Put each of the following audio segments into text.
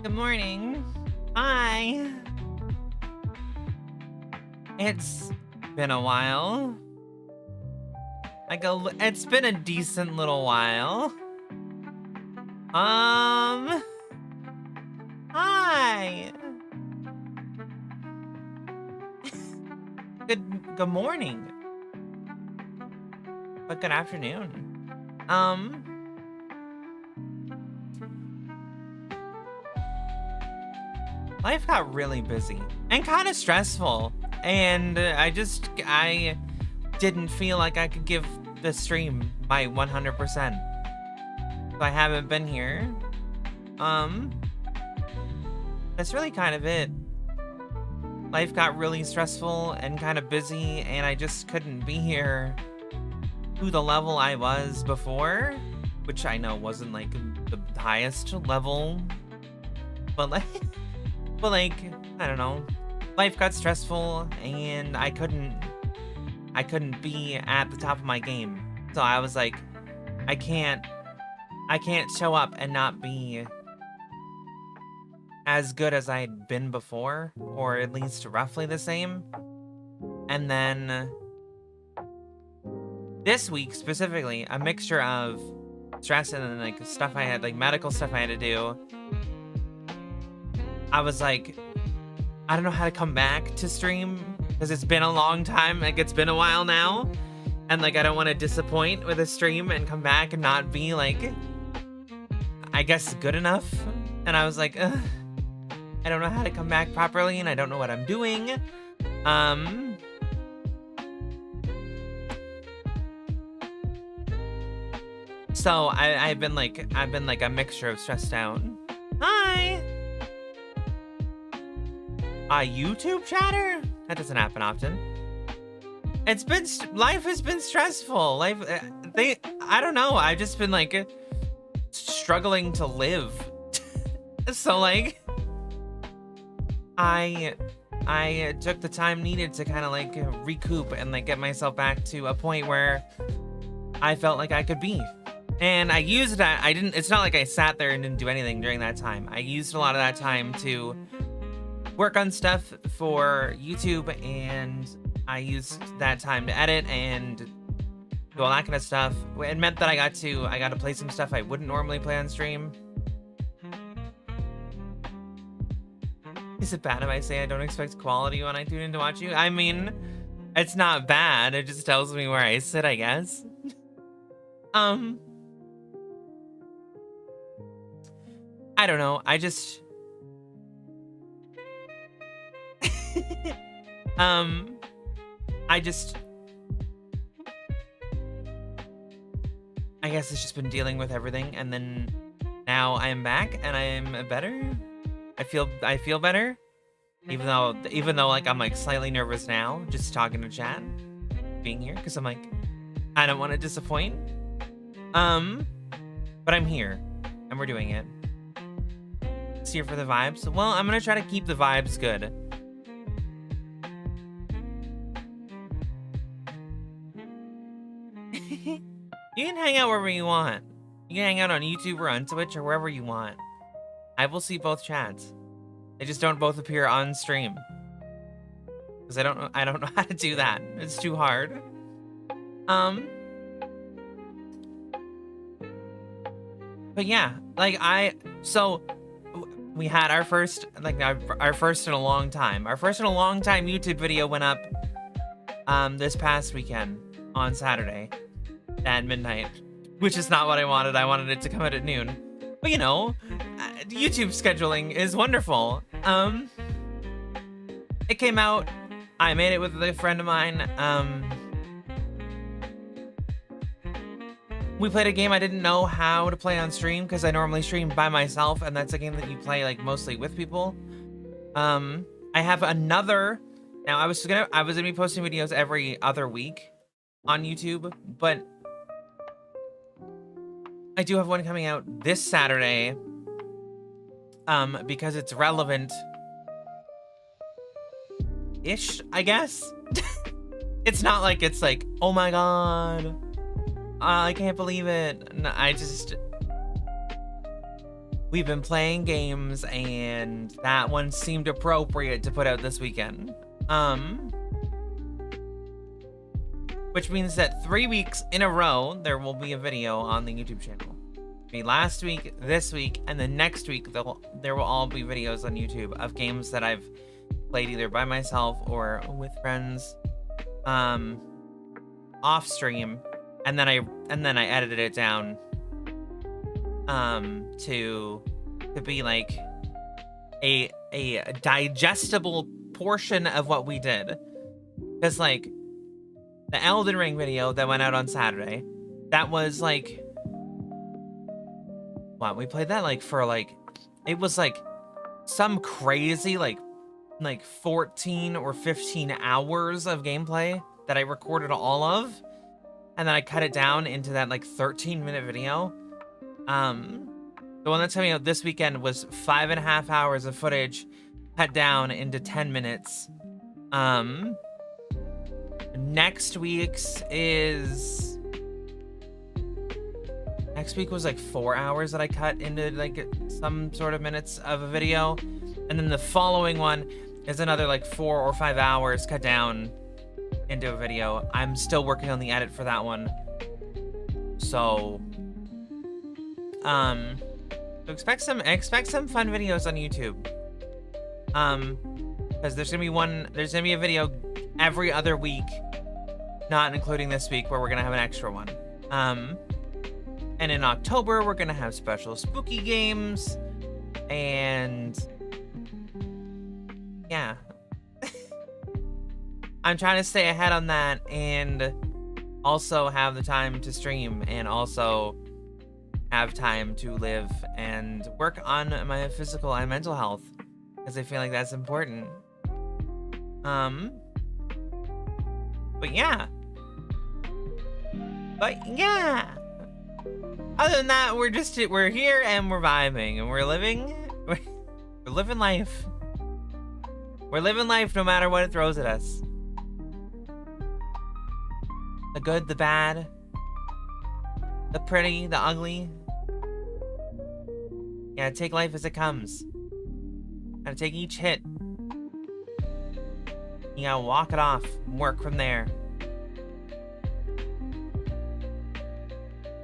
Good morning. Hi. It's been a while. It's been a decent little while. Hi. Good morning. But good afternoon. Life got really busy and kind of stressful. And I didn't feel like I could give the stream my 100%. So I haven't been here. That's really kind of it. Life got really stressful and kind of busy, and I just couldn't be here to the level I was before, which I know wasn't like the highest level, but like, I don't know. Life got stressful and I couldn't be at the top of my game. So I was like, I can't show up and not be as good as I'd been before, or at least roughly the same. And then this week specifically, a mixture of stress and like stuff I had, like medical stuff I had to do. I was like, I don't know how to come back to stream because it's been a long time. Like, it's been a while now. And like, I don't want to disappoint with a stream and come back and not be like, I guess, good enough. And I was like, ugh, I don't know how to come back properly and I don't know what I'm doing. So I've been like a mixture of stressed out. Hi. YouTube chatter? That doesn't happen often. Life has been stressful. I don't know. I've just been like struggling to live. So like, I took the time needed to kind of like recoup and like get myself back to a point where I felt like I could be. And I used that. It's not like I sat there and didn't do anything during that time. I used a lot of that time to work on stuff for YouTube, and I used that time to edit and do all that kind of stuff. It meant that I got to play some stuff I wouldn't normally play on stream. Is it bad if I say I don't expect quality when I tune in to watch you? I mean, it's not bad. It just tells me where I sit, I guess. I don't know. I guess it's just been dealing with everything, and then now I'm back and I'm better. I feel better, even though like I'm like slightly nervous now just talking to chat, being here, because I'm like, I don't want to disappoint. But I'm here and we're doing it. It's here for the vibes. Well, I'm gonna try to keep the vibes good. You can hang out wherever you want. You can hang out on YouTube or on Twitch or wherever you want. I will see both chats. They just don't both appear on stream. Because I don't know how to do that. It's too hard. But yeah, like so we had our first in a long time. Our first in a long time YouTube video went up this past weekend on Saturday at midnight, which is not what I wanted. I wanted it to come out at noon. But you know, YouTube scheduling is wonderful. It came out. I made it with a friend of mine. We played a game I didn't know how to play on stream because I normally stream by myself, and that's a game that you play like mostly with people. I have another. Now I was gonna be posting videos every other week on YouTube, but I do have one coming out this Saturday. Because it's relevant-ish, I guess. It's not like it's like, oh my god, I can't believe it. No, we've been playing games, and that one seemed appropriate to put out this weekend. Which means that 3 weeks in a row, there will be a video on the YouTube channel. It'll be last week, this week, and the next week, there will all be videos on YouTube of games that I've played either by myself or with friends, off stream, and then I edited it down, to be like a digestible portion of what we did. Because like, the Elden Ring video that went out on Saturday, that was like, what, we played that like for like, it was like some crazy like 14 or 15 hours of gameplay that I recorded all of, and then I cut it down into that like 13-minute video. The one that's coming out this weekend was 5.5 hours of footage cut down into 10 minutes. Next week was like 4 hours that I cut into like some sort of minutes of a video, and then the following one is another like 4 or 5 hours cut down into a video. I'm still working on the edit for that one, so expect some fun videos on YouTube, because there's gonna be a video every other week, not including this week, where we're gonna have an extra one. And in October, we're gonna have special spooky games, and yeah. I'm trying to stay ahead on that, and also have the time to stream, and also have time to live and work on my physical and mental health, because I feel like that's important. But yeah. Other than that, we're here and we're vibing and we're living life. We're living life no matter what it throws at us. The good, the bad, the pretty, the ugly. Yeah, take life as it comes. Gotta take each hit. You gotta walk it off and work from there.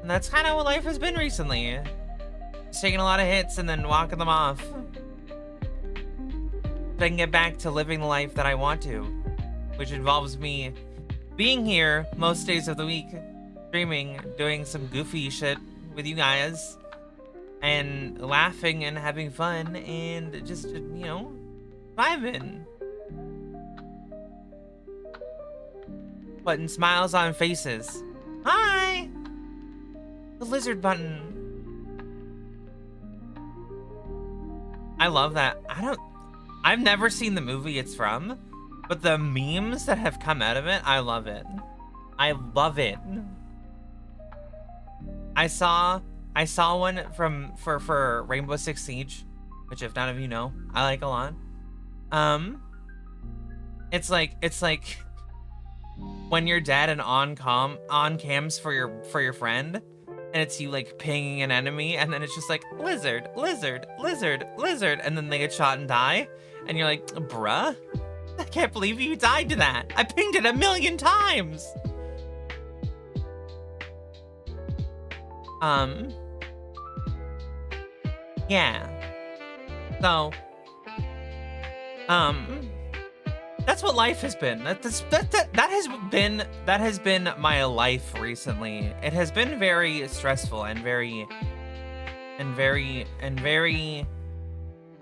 And that's kind of what life has been recently. Just taking a lot of hits and then walking them off. So I can get back to living the life that I want to, which involves me being here most days of the week, streaming, doing some goofy shit with you guys, and laughing and having fun, and just, you know, vibing. Putting smiles on faces. Hi! The lizard button. I love that. I've never seen the movie it's from, but the memes that have come out of it, I love it. I love it. I saw one for Rainbow Six Siege, which if none of you know, I like a lot. It's like when you're dead and on cams for your friend, and it's you like pinging an enemy, and then it's just like lizard, lizard, lizard, lizard, and then they get shot and die, and you're like, bruh, I can't believe you died to that. I pinged it 1,000,000 times. Yeah. So, that's what life has been. That has been my life recently. It has been very stressful and very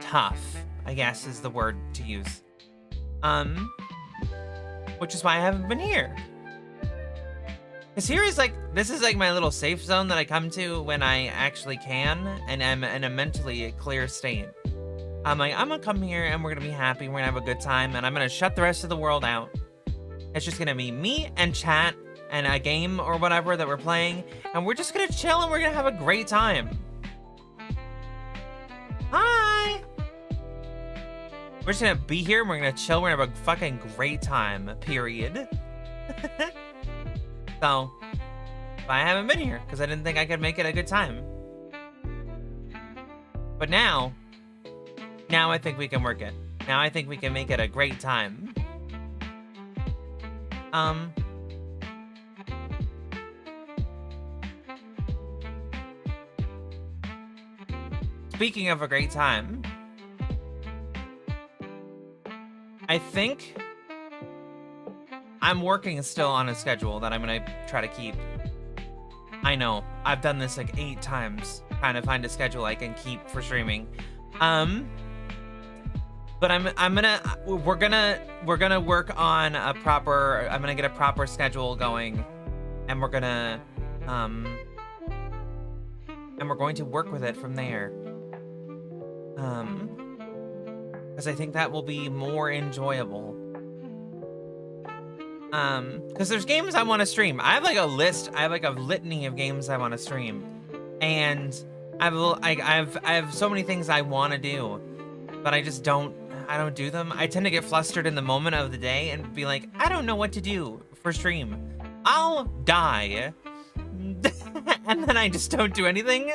tough, I guess is the word to use. Which is why I haven't been here. Cause this is like my little safe zone that I come to when I actually can and am in a mentally clear state. I'm like, I'm gonna come here and we're gonna be happy, we're gonna have a good time, and I'm gonna shut the rest of the world out. It's just gonna be me and chat and a game or whatever that we're playing, and we're just gonna chill and we're gonna have a great time. Hi! We're just gonna be here and we're gonna chill, we're gonna have a fucking great time, period. So, I haven't been here because I didn't think I could make it a good time. But now I think we can work it. Now I think we can make it a great time. Speaking of a great time, I think I'm working still on a schedule that I'm gonna try to keep. I know, I've done this like 8 times, trying to find a schedule I can keep for streaming. But we're gonna work on a proper, I'm gonna get a proper schedule going, and we're gonna, and we're going to work with it from there. Because I think that will be more enjoyable. Because there's games I want to stream. I have like a list. I have like a litany of games I want to stream, and I have so many things I want to do, but I just don't. I don't do them. I tend to get flustered in the moment of the day and be like, I don't know what to do for stream. I'll die, and then I just don't do anything.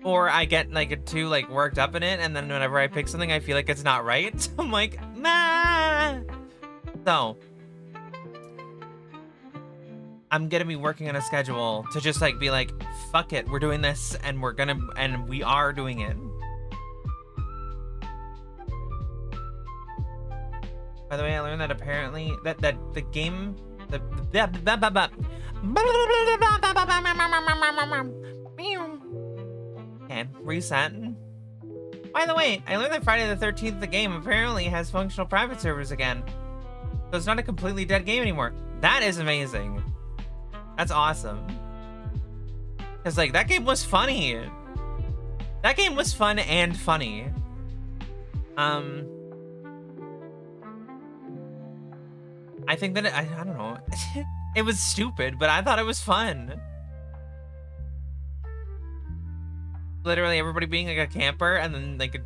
Or I get like too like worked up in it, and then whenever I pick something, I feel like it's not right. So I'm like, nah. So I'm gonna be working on a schedule to just like be like, fuck it, we're doing this, and we are doing it. By the way, I learned that apparently that the game Okay, reset. By the way, I learned that Friday the 13th, the game apparently has functional private servers again. So it's not a completely dead game anymore. That is amazing. That's awesome. Because, like, that game was funny. That game was fun and funny. I think that, I don't know. It was stupid, but I thought it was fun. Literally everybody being like a camper, and then like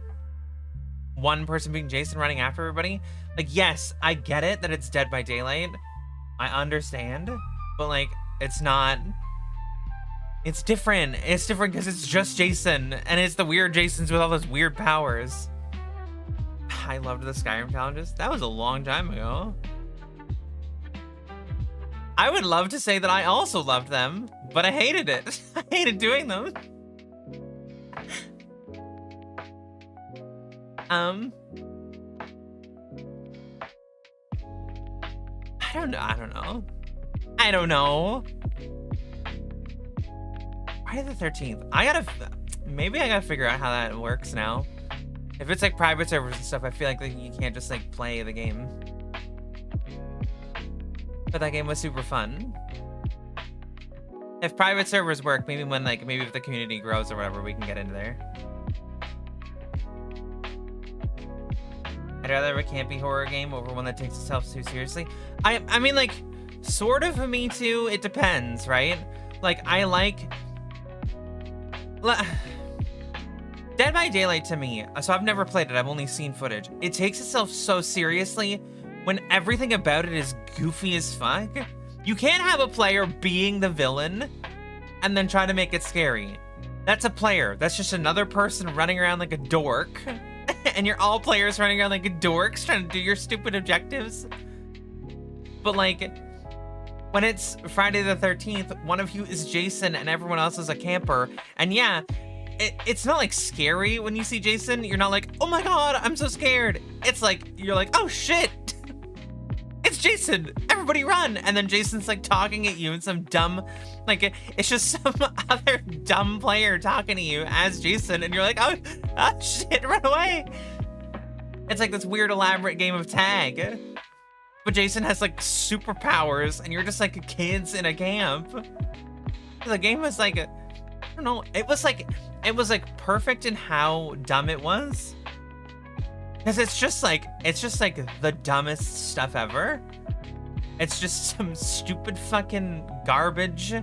one person being Jason running after everybody. Like, yes, I get it that it's Dead by Daylight. I understand, but like, it's not. It's different. It's different because it's just Jason, and it's the weird Jasons with all those weird powers. I loved the Skyrim challenges. That was a long time ago. I would love to say that I also loved them, but I hated it. I hated doing them. I don't know. Friday the 13th. Maybe I gotta figure out how that works now. If it's like private servers and stuff, I feel like you can't just like play the game. But that game was super fun. If private servers work, maybe if the community grows or whatever, we can get into there. I'd rather have a campy horror game over one that takes itself too seriously. I mean, like, sort of me too. It depends, right? Like, I like... Dead by Daylight to me, so I've never played it, I've only seen footage. It takes itself so seriously when everything about it is goofy as fuck. You can't have a player being the villain and then try to make it scary. That's a player. That's just another person running around like a dork. And you're all players running around like dorks trying to do your stupid objectives. But like, when it's Friday the 13th, one of you is Jason and everyone else is a camper. And yeah, it's not like scary when you see Jason. You're not like, oh my god, I'm so scared. It's like, you're like, oh shit. It's Jason, everybody run. And then Jason's like talking at you in some dumb, like, it's just some other dumb player talking to you as Jason. And you're like, oh shit, run away. It's like this weird elaborate game of tag. But Jason has like superpowers and you're just like kids in a camp. The game was like, I don't know, it was like perfect in how dumb it was. Because it's just like the dumbest stuff ever. It's just some stupid fucking garbage.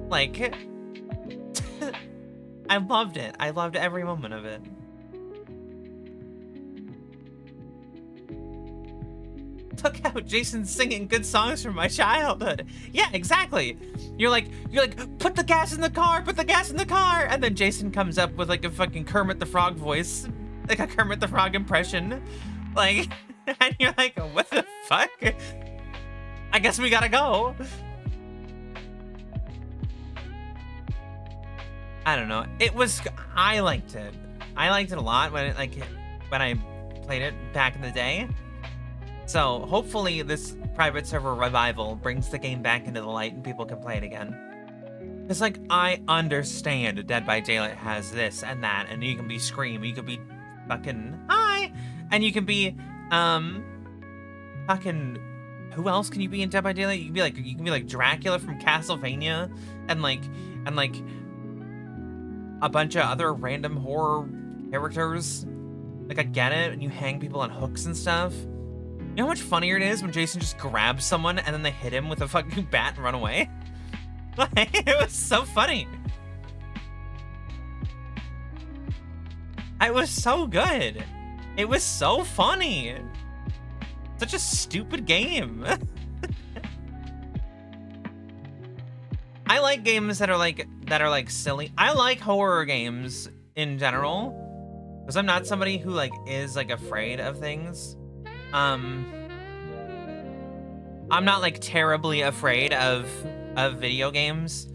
Like, I loved it. I loved every moment of it. look how Jason's singing good songs from my childhood. Yeah, exactly. You're like, put the gas in the car, put the gas in the car. And then Jason comes up with like a fucking Kermit the Frog voice, like a Kermit the Frog impression. Like, and you're like, what the fuck? I guess we gotta go. I don't know. I liked it. I liked it a lot when I played it back in the day. So hopefully this private server revival brings the game back into the light and people can play it again. Because like, I understand Dead by Daylight has this and that, and you can be Scream, you can be fucking hi, and you can be fucking, who else can you be in Dead by Daylight? You can be like Dracula from Castlevania, and like a bunch of other random horror characters. Like, I get it, and you hang people on hooks and stuff. You know how much funnier it is when Jason just grabs someone and then they hit him with a fucking bat and run away? Like, it was so funny. It was so good. It was so funny. Such a stupid game. I like games that are like silly. I like horror games in general, because I'm not somebody who like is like afraid of things. I'm not like terribly afraid of video games.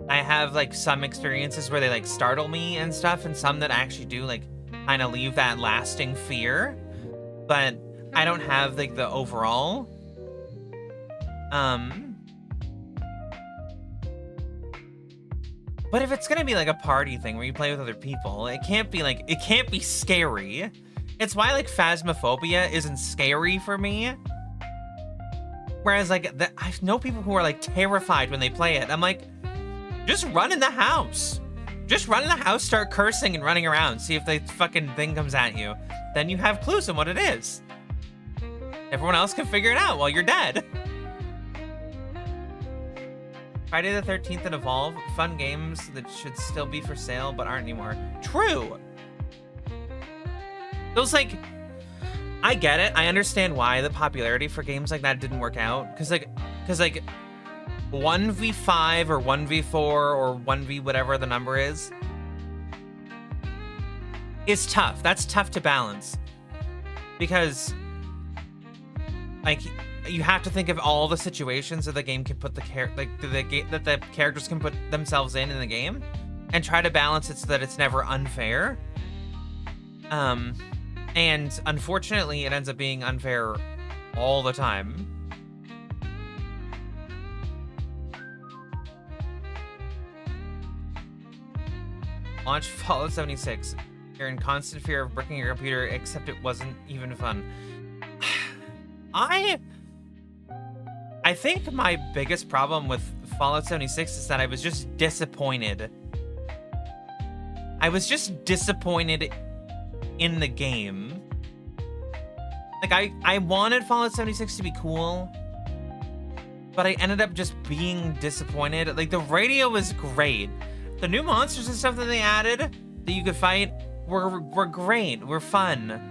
I have like some experiences where they like startle me and stuff, and some that actually do like kind of leave that lasting fear, but I don't have like the overall. But if it's gonna be like a party thing where you play with other people, it can't be scary. It's why like Phasmophobia isn't scary for me. Whereas like, I know people who are like terrified when they play it. I'm like, just run in the house. Just run in the house, start cursing and running around, see if the fucking thing comes at you. Then you have clues on what it is. Everyone else can figure it out while you're dead. Friday the 13th and Evolve, fun games that should still be for sale but aren't anymore. True. Those like, I get it. I understand why the popularity for games like that didn't work out. Cause like 1v5 or 1v4 or 1v whatever the number is tough. That's tough to balance. Because like, you have to think of all the situations that the game can put that the characters can put themselves in the game, and try to balance it so that it's never unfair. And unfortunately, it ends up being unfair all the time. Launch Fallout 76. You're in constant fear of breaking your computer, except it wasn't even fun. I think my biggest problem with Fallout 76 is that I was just disappointed. I was just disappointed in the game. Like, I wanted Fallout 76 to be cool, but I ended up just being disappointed. Like, the radio was great. The new monsters and stuff that they added that you could fight were great, were fun.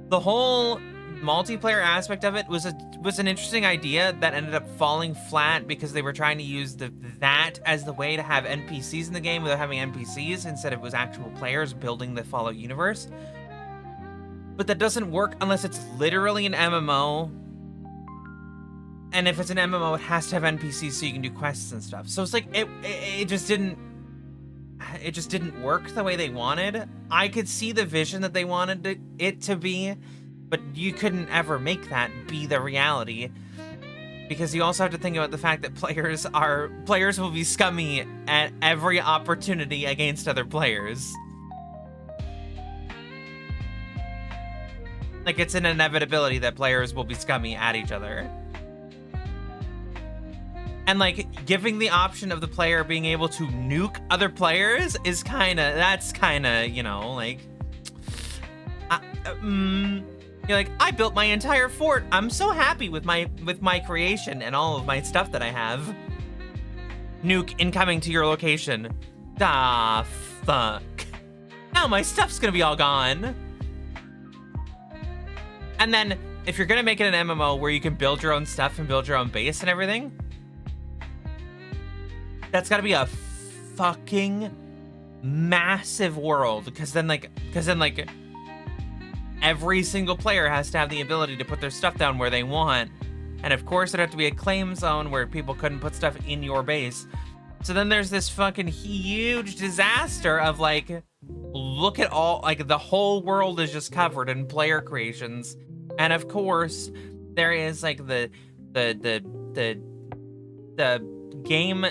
The whole multiplayer aspect of it was an interesting idea that ended up falling flat because they were trying to use that as the way to have NPCs in the game without having NPCs. Instead, it was actual players building the Fallout universe. But that doesn't work unless it's literally an MMO. And if it's an MMO, it has to have NPCs so you can do quests and stuff. So it's like, it just didn't work the way they wanted. I could see the vision that they wanted it to be, but you couldn't ever make that be the reality, because you also have to think about the fact that players will be scummy at every opportunity against other players. Like, it's an inevitability that players will be scummy at each other. And like, giving the option of the player being able to nuke other players is that's kinda, you know, like, you're like, I built my entire fort. I'm so happy with my creation and all of my stuff that I have. Nuke incoming to your location. Ah, fuck. Now my stuff's gonna be all gone. And then if you're gonna make it an MMO where you can build your own stuff and build your own base and everything, that's gotta be a fucking massive world, because then like every single player has to have the ability to put their stuff down where they want. And of course, there'd have to be a claim zone where people couldn't put stuff in your base. So then there's this fucking huge disaster of like, look at all, like the whole world is just covered in player creations. And of course, there is like the game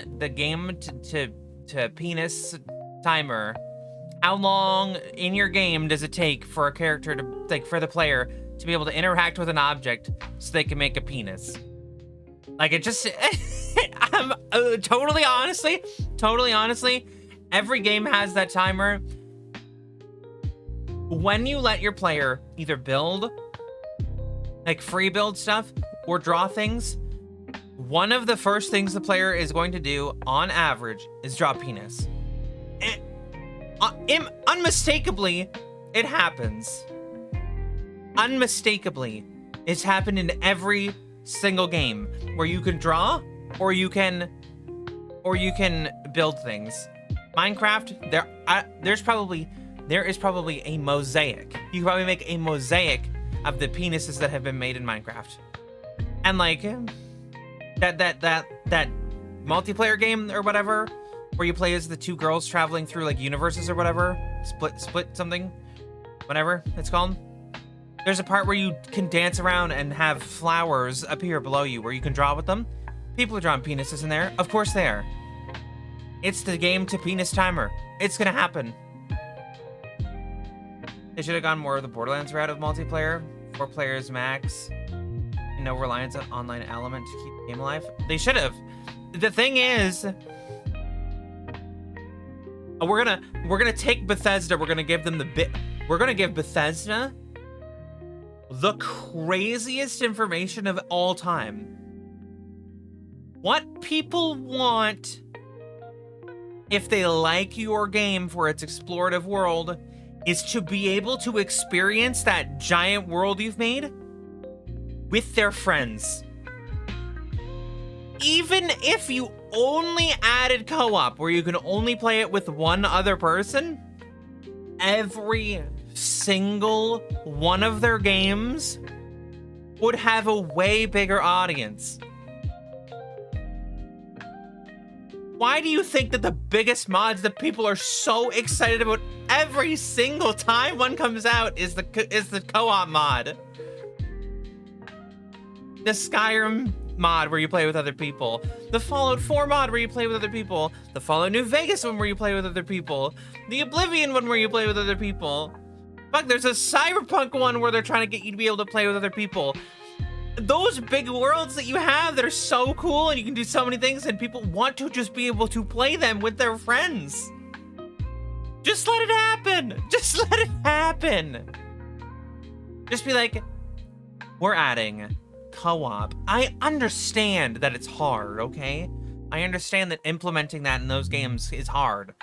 to penis timer. How long in your game does it take for a character to, like, for the player to be able to interact with an object so they can make a penis? Like, it just, I'm totally honestly, every game has that timer. When you let your player either build, like free build stuff, or draw things, one of the first things the player is going to do on average is draw penis. Unmistakably, it happens. Unmistakably, it's happened in every single game where you can draw or you can build things. Minecraft, there is probably a mosaic. You can probably make a mosaic of the penises that have been made in Minecraft. And like that multiplayer game or whatever, where you play as the two girls traveling through like universes or whatever, split something, whatever it's called. There's a part where you can dance around and have flowers appear below you where you can draw with them. People are drawing penises in there. Of course they are. It's the game to penis timer. It's gonna happen. They should have gone more of the Borderlands route of multiplayer. 4 players max. No reliance on online element to keep the game alive. They should have. The thing is, we're gonna take Bethesda. We're gonna give them we're gonna give Bethesda the craziest information of all time. What people want, if they like your game for its explorative world, is to be able to experience that giant world you've made with their friends. Even if you only added co-op, where you can only play it with one other person, every single one of their games would have a way bigger audience. Why do you think that the biggest mods that people are so excited about every single time one comes out is the co-op mod? The Skyrim mod where you play with other people, the Fallout 4 mod where you play with other people, the Fallout New Vegas one where you play with other people, the Oblivion one where you play with other people. Fuck, there's a Cyberpunk one where they're trying to get you to be able to play with other people. Those big worlds that you have that are so cool and you can do so many things, and people want to just be able to play them with their friends. Just let it happen. Just let it happen. Just be like, we're adding co-op. I understand that it's hard, okay? I understand that implementing that in those games is hard.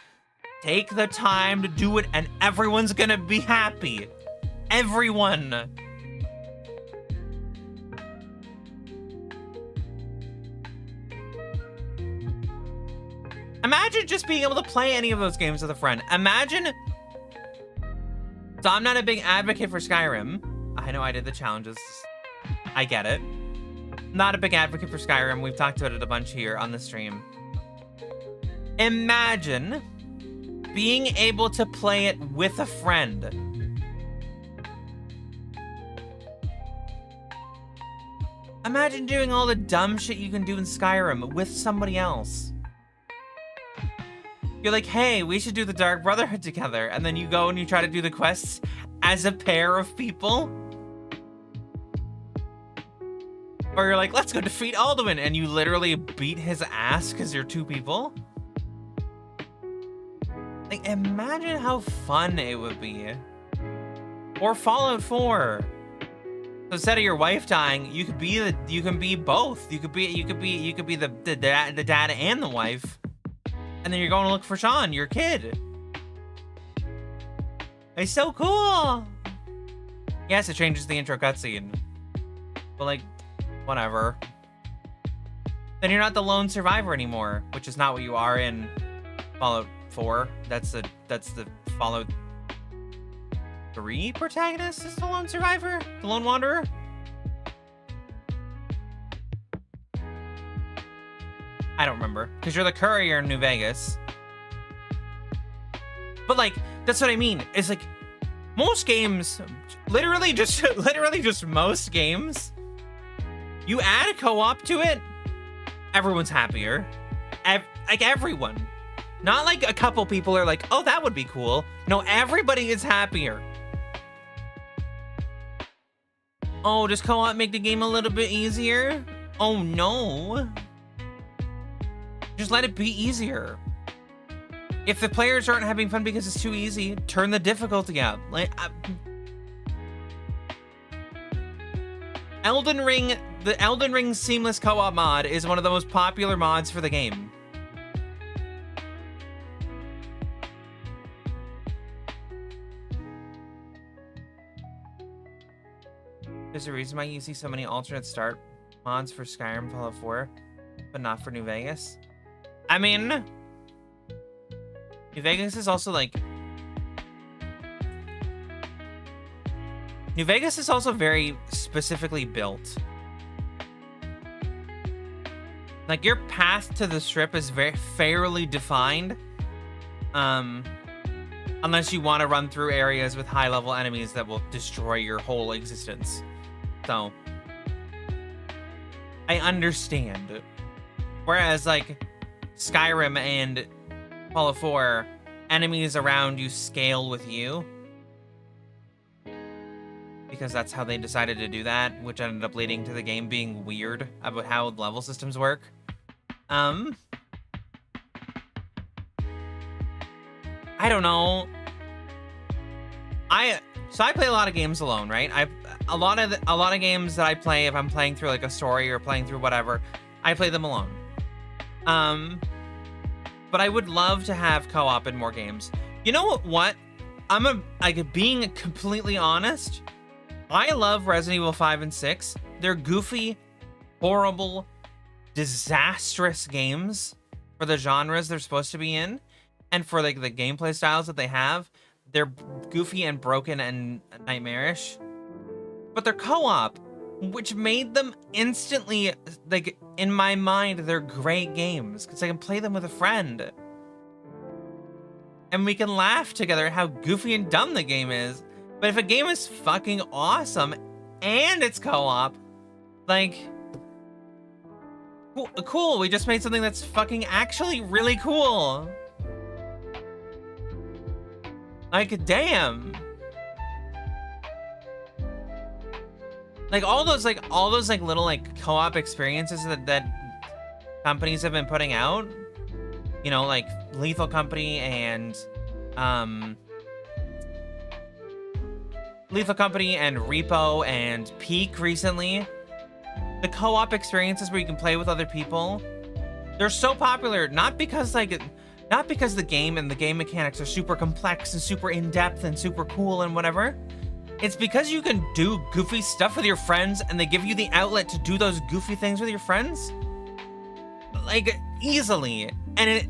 Take the time to do it and everyone's gonna be happy. Everyone. Imagine just being able to play any of those games with a friend. Imagine. So I'm not a big advocate for Skyrim. I know I did the challenges. I get it. Not a big advocate for Skyrim. We've talked about it a bunch here on the stream. Imagine being able to play it with a friend. Imagine doing all the dumb shit you can do in Skyrim with somebody else. You're like, hey, we should do the Dark Brotherhood together. And then you go and you try to do the quests as a pair of people. Or you're like, let's go defeat Alduin. And you literally beat his ass because you're 2 people. Like, imagine how fun it would be. Or Fallout 4. So instead of your wife dying, you could be both. You could be the dad and the wife. And then you're going to look for Sean, your kid. It's so cool. Yes, it changes the intro cutscene. But like, whatever. Then you're not the lone survivor anymore, which is not what you are in Fallout 4. That's the Fallout 3 protagonist is the lone survivor? The lone wanderer? I don't remember. Because you're the courier in New Vegas. But like, that's what I mean. It's like, most games, literally just most games, you add a co-op to it, everyone's happier. Like everyone. Not like a couple people are like, oh, that would be cool. No, everybody is happier. Oh, does co-op make the game a little bit easier? Oh no. Just let it be easier. If the players aren't having fun because it's too easy, turn the difficulty up. Like, Elden Ring, the Elden Ring Seamless Co-op mod is one of the most popular mods for the game. There's a reason why you see so many alternate start mods for Skyrim Fallout 4, but not for New Vegas. I mean, New Vegas is also like... New Vegas is also very specifically built. Like, your path to the strip is very fairly defined. Unless you want to run through areas with high-level enemies that will destroy your whole existence. So, I understand. Whereas, like, Skyrim and Fallout 4, enemies around you scale with you. Because that's how they decided to do that, which ended up leading to the game being weird about how level systems work. I don't know. So I play a lot of games alone, right? A lot of games that I play, if I'm playing through like a story or playing through whatever, I play them alone. But I would love to have co-op in more games. You know what? Being completely honest, I love Resident Evil 5 and 6. They're goofy, horrible, disastrous games for the genres they're supposed to be in, and for like the gameplay styles that they have. They're goofy and broken and nightmarish, but they're co-op, which made them instantly, like, in my mind, they're great games because I can play them with a friend and we can laugh together at how goofy and dumb the game is. But if a game is fucking awesome and it's co-op, like, cool, we just made something that's fucking actually really cool. Like, damn. Like, all those little, like, co-op experiences that companies have been putting out. You know, like, Lethal Company and, Repo and Peak recently. The co-op experiences where you can play with other people. They're so popular, not because the game and the game mechanics are super complex and super in-depth and super cool and whatever. It's because you can do goofy stuff with your friends and they give you the outlet to do those goofy things with your friends. Like, easily. And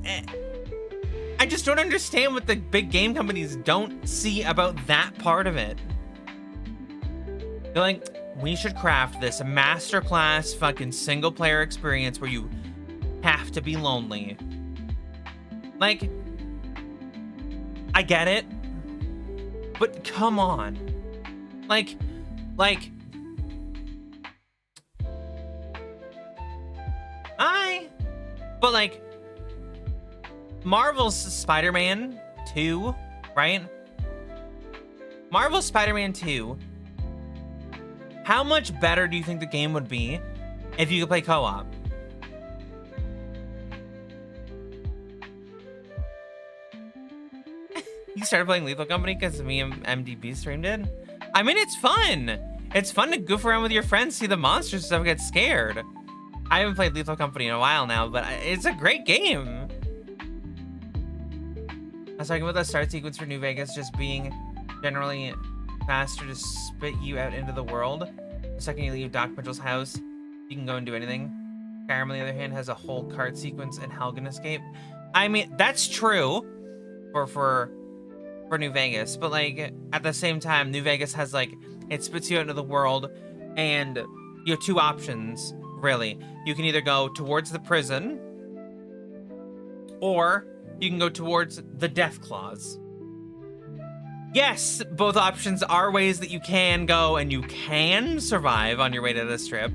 I just don't understand what the big game companies don't see about that part of it. They're like, we should craft this masterclass fucking single player experience where you have to be lonely. Like, I get it, but come on. Like, but like, Marvel's Spider-Man 2, right? Marvel's Spider-Man 2, how much better do you think the game would be if you could play co-op? You started playing Lethal Company because me and MDB streamed it? I mean, it's fun. It's fun to goof around with your friends, see the monsters and stuff, get scared. I haven't played Lethal Company in a while now, but it's a great game. I was talking about the start sequence for New Vegas just being generally faster to spit you out into the world. The second you leave Doc Mitchell's house, you can go and do anything. Skyrim, on the other hand, has a whole card sequence in Helgen Escape. I mean, that's true for New Vegas, but like at the same time, New Vegas has like, it spits you out into the world, and you have two options, really. You can either go towards the prison, or you can go towards the Death Claws. Yes, both options are ways that you can go and you can survive on your way to this trip.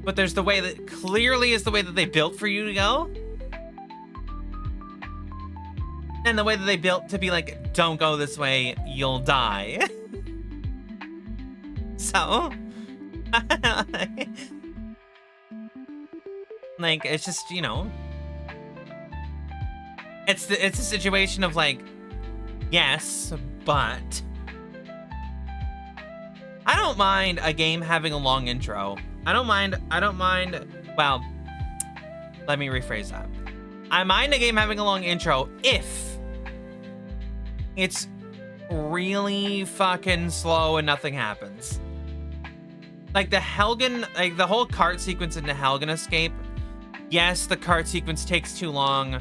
But there's the way that clearly is the way that they built for you to go. And the way that they built to be like, don't go this way, you'll die. So, like, it's just, you know, it's a situation of like, yes, but I don't mind a game having a long intro. I don't mind, well, let me rephrase that. I mind a game having a long intro if it's really fucking slow and nothing happens. Like the Helgen, like the whole cart sequence in the Helgen Escape. Yes, the cart sequence takes too long.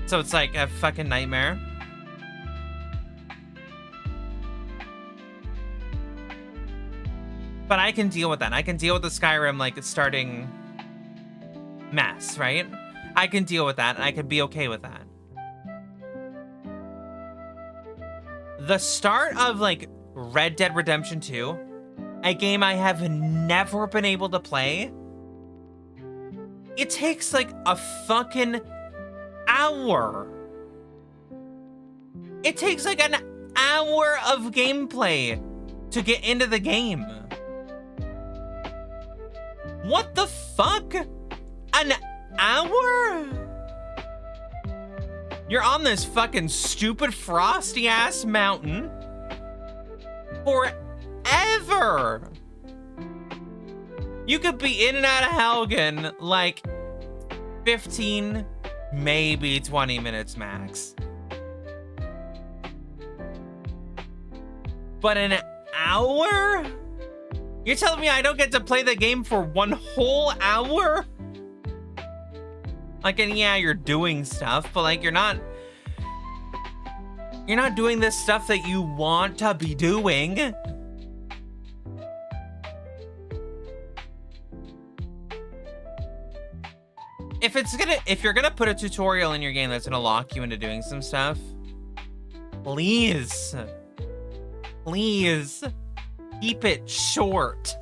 So it's like a fucking nightmare. But I can deal with that. I can deal with the Skyrim, like, starting mess, right? I can deal with that, and I can be okay with that. The start of, like, Red Dead Redemption 2, a game I have never been able to play, it takes, like, a fucking hour. It takes, like, an hour of gameplay to get into the game. What the fuck? An hour? You're on this fucking stupid frosty ass mountain forever. You could be in and out of Helgen like 15, maybe 20 minutes max. But an hour? You're telling me I don't get to play the game for one whole hour? Like, and yeah, you're doing stuff, but like, you're not doing this stuff that you want to be doing. If you're gonna put a tutorial in your game that's gonna lock you into doing some stuff, please keep it short.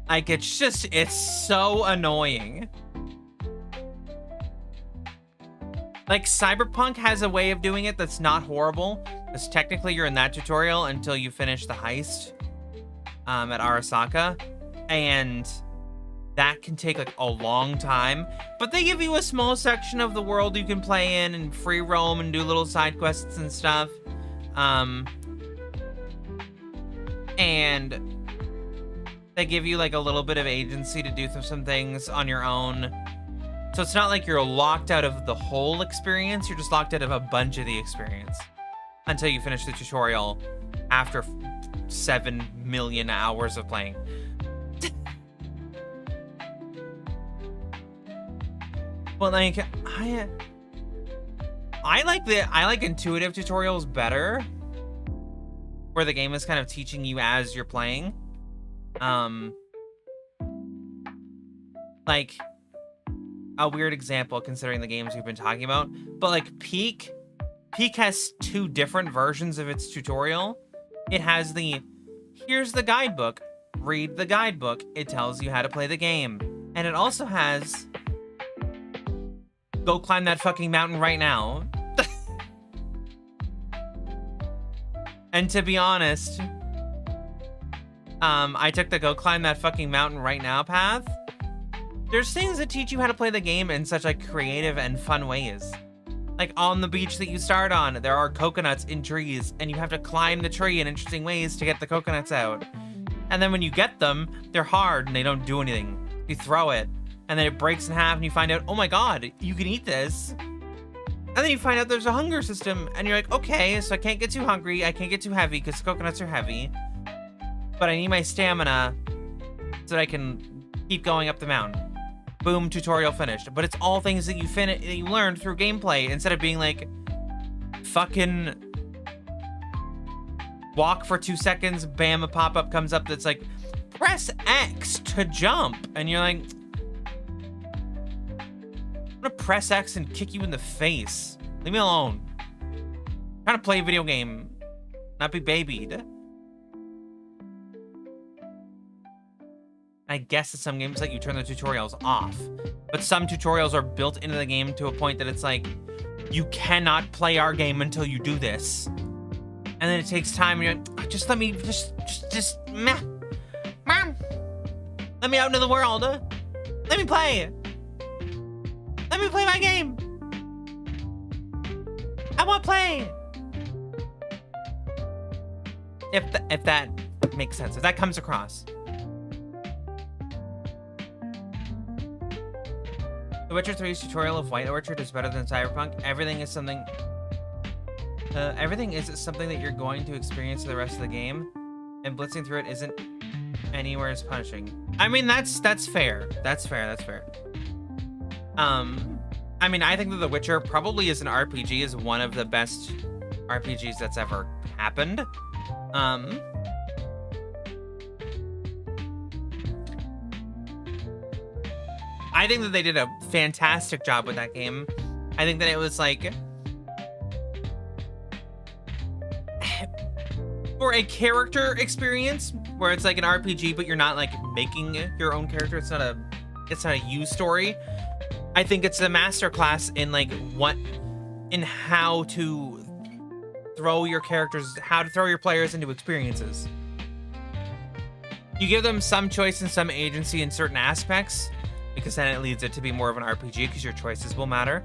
Like, it's so annoying. Like, Cyberpunk has a way of doing it that's not horrible, because technically you're in that tutorial until you finish the heist at Arasaka, and that can take like a long time, but they give you a small section of the world you can play in and free roam and do little side quests and stuff. And they give you like a little bit of agency to do some things on your own. So it's not like you're locked out of the whole experience, you're just locked out of a bunch of the experience until you finish the tutorial after 7 million hours of playing. But like, I like intuitive tutorials better, where the game is kind of teaching you as you're playing. Like a weird example considering the games we've been talking about, but like Peak has two different versions of its tutorial. It has the, here's the guidebook, read the guidebook, it tells you how to play the game. And it also has, go climb that fucking mountain right now. And to be honest, I took the go climb that fucking mountain right now path. There's things that teach you how to play the game in such like creative and fun ways. Like on the beach that you start on, there are coconuts in trees, and you have to climb the tree in interesting ways to get the coconuts out. And then when you get them, they're hard and they don't do anything. You throw it, and then it breaks in half, and you find out, oh my god, you can eat this. And then you find out there's a hunger system, and you're like, okay, so I can't get too hungry, I can't get too heavy, because coconuts are heavy. But I need my stamina so that I can keep going up the mountain. Boom, tutorial finished. But it's all things that you learned through gameplay, instead of being like, fucking walk for 2 seconds, bam, a pop-up comes up that's like, press X to jump. And you're like, I'm gonna press X and kick you in the face. Leave me alone. I'm trying to play a video game, not be babied. I guess in some games, like, you turn the tutorials off. But some tutorials are built into the game to a point that it's like, you cannot play our game until you do this. And then it takes time, and you're like, oh, just let me, meh. Mom, let me out into the world. Let me play. Let me play my game. I want to play. If that makes sense, if that comes across. The Witcher 3's tutorial of White Orchard is better than Cyberpunk. Everything is something that you're going to experience the rest of the game, and blitzing through it isn't anywhere as punishing. I mean, that's fair. That's fair. I mean, I think that The Witcher probably as an RPG is one of the best RPGs that's ever happened. I think that they did a fantastic job with that game. I think that it was like, for a character experience where it's like an RPG, but you're not like making your own character. It's not a you story. I think it's a masterclass in like how to throw your characters, how to throw your players into experiences. You give them some choice and some agency in certain aspects, because then it leads it to be more of an RPG, because your choices will matter.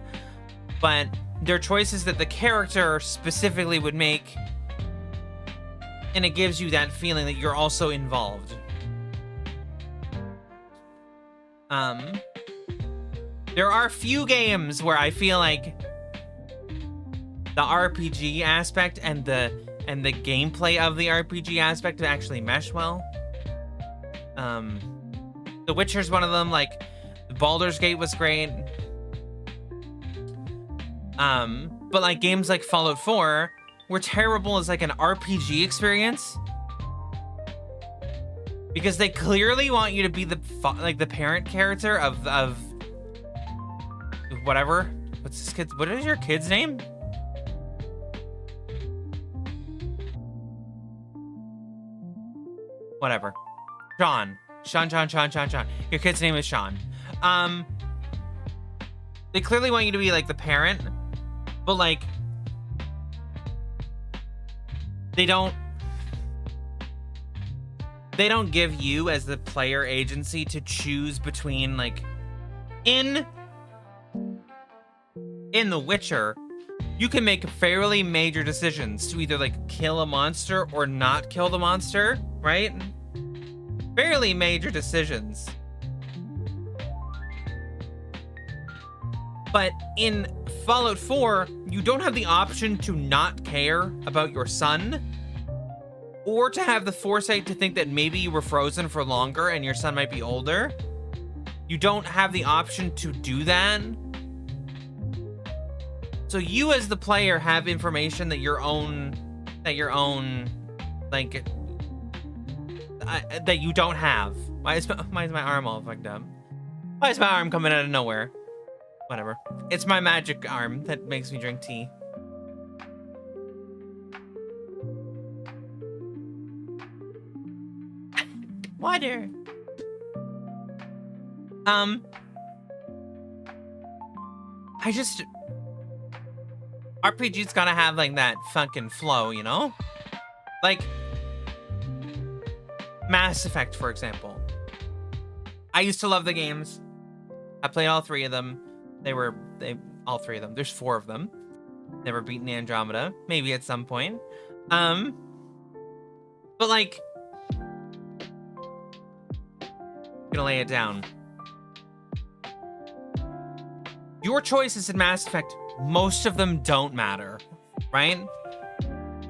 But they're choices that the character specifically would make, and it gives you that feeling that you're also involved. There are few games where I feel like the RPG aspect and the gameplay of the RPG aspect actually mesh well. The Witcher's one of them. Like, Baldur's Gate was great. But like games like Fallout 4 were terrible as like an RPG experience, because they clearly want you to be the parent character of whatever. What is your kid's name? Whatever. Sean. Your kid's name is Sean. They clearly want you to be like the parent, but like they don't give you as the player agency to choose between, like, in The Witcher, you can make fairly major decisions to either like kill a monster or not kill the monster, right? Fairly major decisions. But in Fallout 4, you don't have the option to not care about your son, or to have the foresight to think that maybe you were frozen for longer and your son might be older. You don't have the option to do that. So you as the player have information that your own, like, that you don't have. Why is my arm all fucked up? Why is my arm coming out of nowhere? Whatever. It's my magic arm that makes me drink tea. Water. RPG's gotta have like that fucking flow, you know? Like Mass Effect, for example. I used to love the games. I played all three of them. All three of them. There's 4 of them. Never beaten Andromeda. Maybe at some point. But like, I'm gonna lay it down. your choices in Mass Effect, most of them don't matter, right?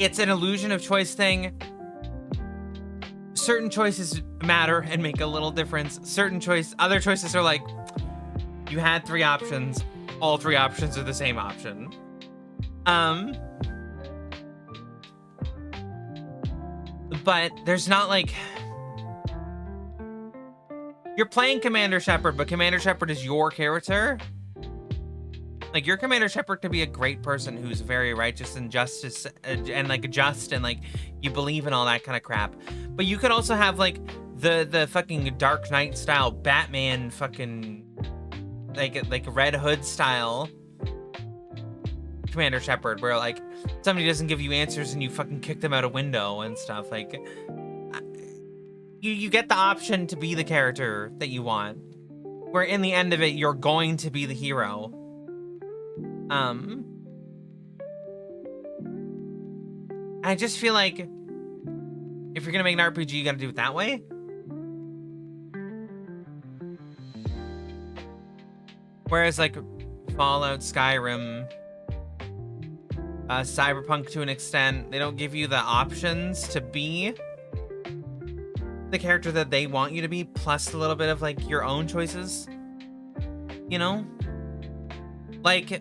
It's an illusion of choice thing. Certain choices matter and make a little difference. Other choices are like, you had 3 options. All 3 options are the same option. But there's not like, you're playing Commander Shepard, but Commander Shepard is your character. Like, your Commander Shepard could be a great person who's very righteous and justice and like just and like you believe in all that kind of crap. But you could also have like the fucking Dark Knight style Batman fucking like Red Hood style Commander Shepard, where like somebody doesn't give you answers and you fucking kick them out a window and stuff. Like, you get the option to be the character that you want, where in the end of it you're going to be the hero. I just feel like if you're gonna make an RPG, you gotta do it that way. Whereas like Fallout, Skyrim, Cyberpunk to an extent, they don't give you the options to be the character that they want you to be, plus a little bit of like your own choices, you know? Like,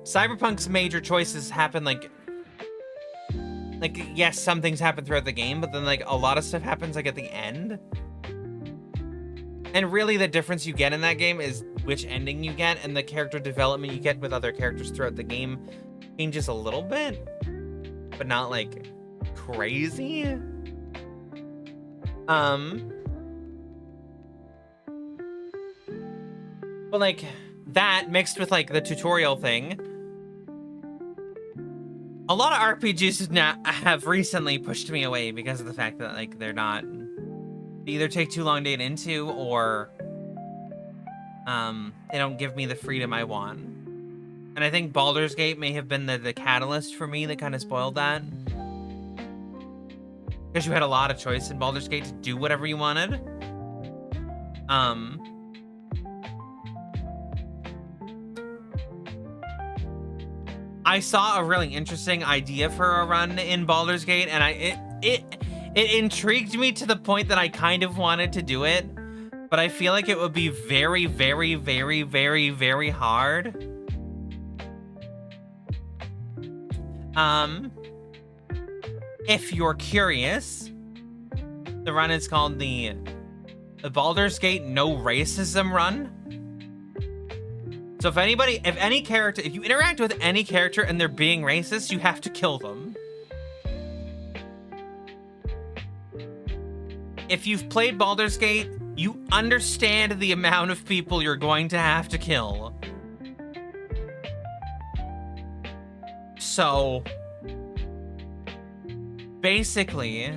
Cyberpunk's major choices happen like yes, some things happen throughout the game, but then like a lot of stuff happens like at the end. And really the difference you get in that game is which ending you get, and the character development you get with other characters throughout the game changes a little bit, but not like crazy. But like that mixed with like the tutorial thing, a lot of RPGs now have recently pushed me away because of the fact that like they either take too long to get into, or they don't give me the freedom I want. And I think Baldur's Gate may have been the catalyst for me that kind of spoiled that, because you had a lot of choice in Baldur's Gate to do whatever you wanted. I saw a really interesting idea for a run in Baldur's Gate, and it intrigued me to the point that I kind of wanted to do it, but I feel like it would be very, very, very, very, very hard. If you're curious, the run is called the Baldur's Gate No Racism Run. So if you interact with any character and they're being racist, you have to kill them. If you've played Baldur's Gate, you understand the amount of people you're going to have to kill. So basically,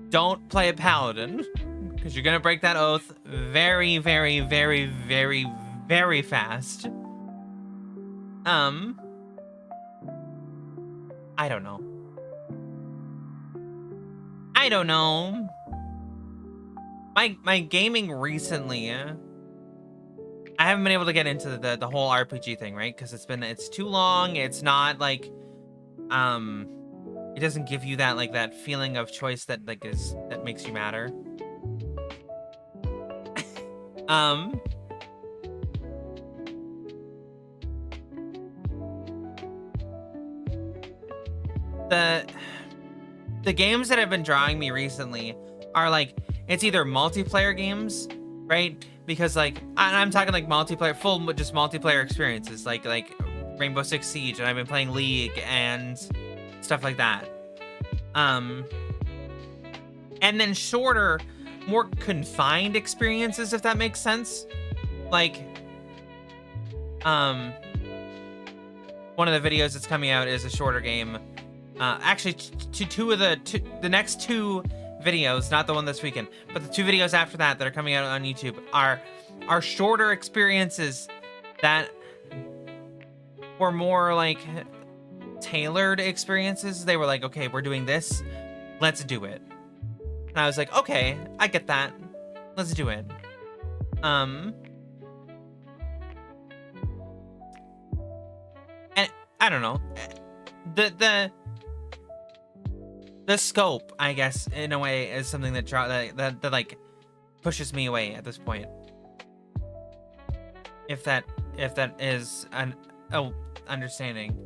don't play a paladin, because you're gonna break that oath very, very, very, very, very fast. I don't know. My gaming recently, I haven't been able to get into the whole RPG thing, right? Because it's too long. It's not like, it doesn't give you that like that feeling of choice that that makes you matter. The games that have been drawing me recently are like, it's either multiplayer games, right? Because like, I'm talking like multiplayer, just multiplayer experiences, like Rainbow Six Siege, and I've been playing League and stuff like that. And then shorter, more confined experiences, if that makes sense. Like, one of the videos that's coming out is a shorter game. Actually, the next 2 videos, not the one this weekend, but the 2 videos after that are coming out on YouTube are shorter experiences that were more like tailored experiences. They were like, okay, we're doing this, let's do it. And I was like, okay, I get that, let's do it. I don't know. The the scope, I guess, in a way, is something that like pushes me away at this point. If that is an understanding.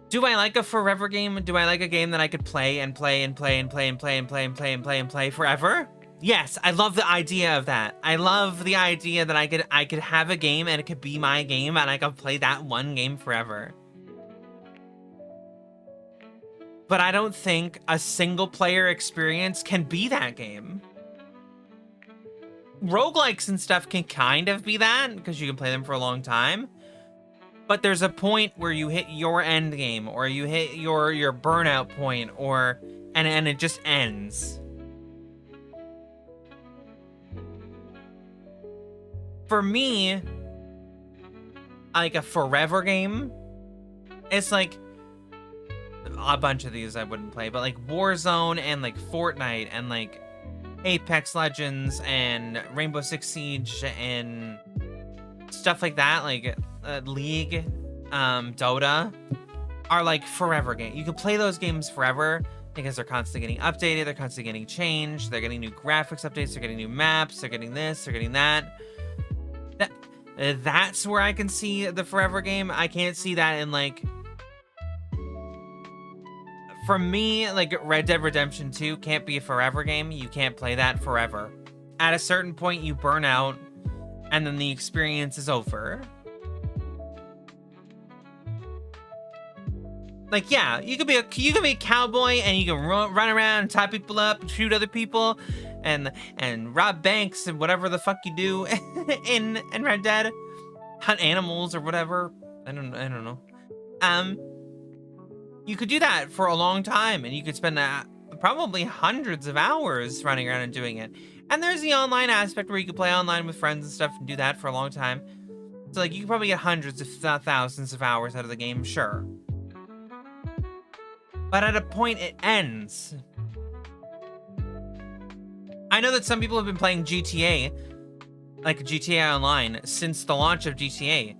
Do I like a forever game? Do I like a game that I could play and play and play and play and play and play and play and play and play forever? Yes, I love the idea of that. I love the idea that I could have a game and it could be my game and I could play that one game forever. But I don't think a single player experience can be that game. Roguelikes and stuff can kind of be that because you can play them for a long time. But there's a point where you hit your end game or you hit your burnout point and it just ends. For me, like a forever game, it's like a bunch of these I wouldn't play, but like Warzone and like Fortnite and like Apex Legends and Rainbow Six Siege and stuff like that, like League, Dota, are like forever games. You can play those games forever because they're constantly getting updated, they're constantly getting changed, they're getting new graphics updates, they're getting new maps, they're getting this, they're getting that. That's where I can see the forever game. I can't see that in like, for me, like Red Dead Redemption 2 can't be a forever game. You can't play that forever. At a certain point, you burn out, and then the experience is over. Like, yeah, you could be a cowboy, and you can run around and tie people up and shoot other people, and rob banks and whatever the fuck you do in Red Dead, hunt animals or whatever. I don't know. You could do that for a long time, and you could spend probably hundreds of hours running around and doing it. And there's the online aspect where you could play online with friends and stuff and do that for a long time. So like you could probably get hundreds if not thousands of hours out of the game, sure. But at a point it ends. I know that some people have been playing GTA, like GTA Online, since the launch of GTA.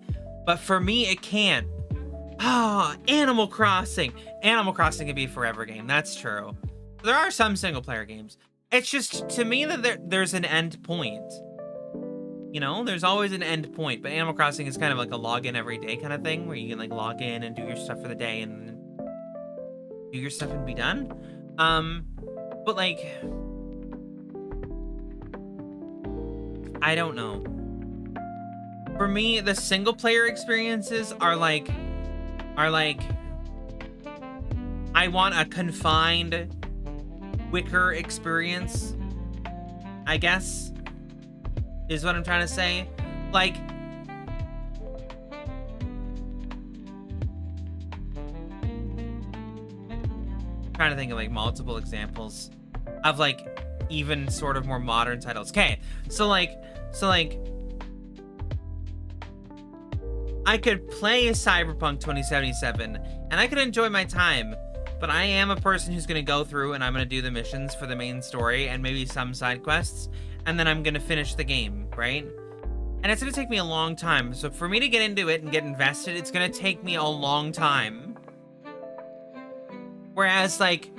But for me, it can't. Animal Crossing. Animal Crossing can be a forever game. That's true. There are some single player games. It's just, to me, that there's an end point. You know, there's always an end point. But Animal Crossing is kind of like a login every day kind of thing, where you can like log in and do your stuff for the day and do your stuff and be done. But like, I don't know. For me, the single player experiences are like, I want a confined, quicker experience, I guess, is what I'm trying to say. Like, trying to think of like multiple examples of like even sort of more modern titles. Okay, so like I could play Cyberpunk 2077 and I could enjoy my time, but I am a person who's going to go through and I'm going to do the missions for the main story and maybe some side quests, and then I'm going to finish the game, right? And it's going to take me a long time. So for me to get into it and get invested, it's going to take me a long time. Whereas like,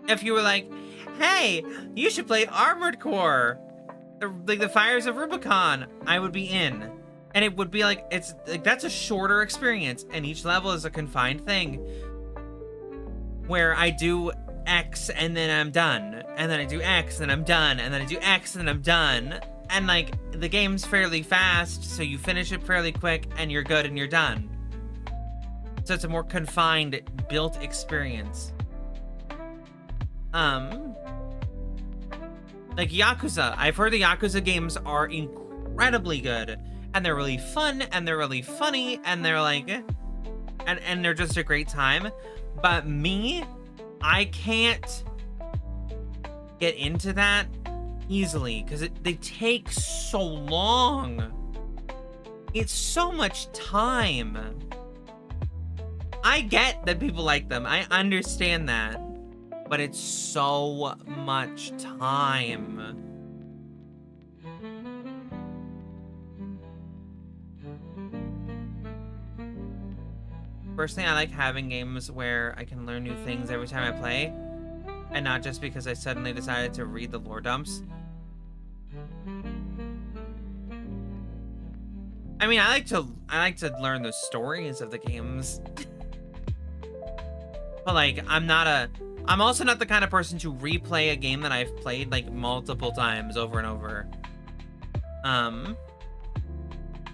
if you were like, hey, you should play Armored Core, like the Fires of Rubicon, I would be in. And it would be like, it's like, that's a shorter experience, and each level is a confined thing where I do X and then I'm done, and then I do X and I'm done, and then I do X and then I'm done. And like, the game's fairly fast, so you finish it fairly quick and you're good and you're done. So it's a more confined, built experience. Like Yakuza. I've heard the Yakuza games are incredibly good. And they're really fun, and they're really funny, and they're like, and they're just a great time. But me, I can't get into that easily because they take so long. It's so much time. I get that people like them. I understand that. But it's so much time. Personally, I like having games where I can learn new things every time I play, and not just because I suddenly decided to read the lore dumps. I mean, I like to learn the stories of the games. But like, I'm also not the kind of person to replay a game that I've played like multiple times over and over.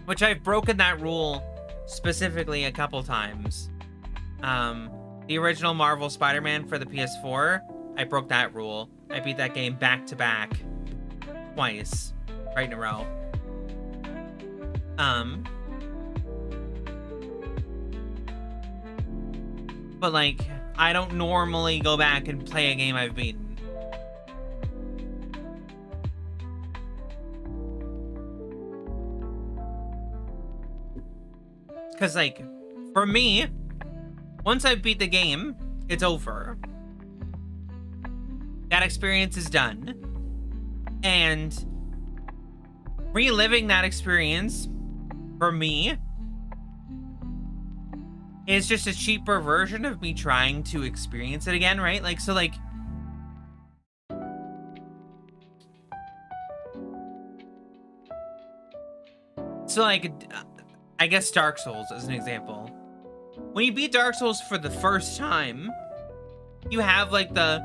Which I've broken that rule specifically a couple times. The original Marvel Spider-Man for the PS4, I broke that rule. I beat that game back to back twice, right in a row. But like, I don't normally go back and play a game I've beaten. Because like, for me, once I beat the game, it's over. That experience is done. And reliving that experience, for me, is just a cheaper version of me trying to experience it again, right? Like, so like, I guess Dark Souls as an example. When you beat Dark Souls for the first time, you have like the,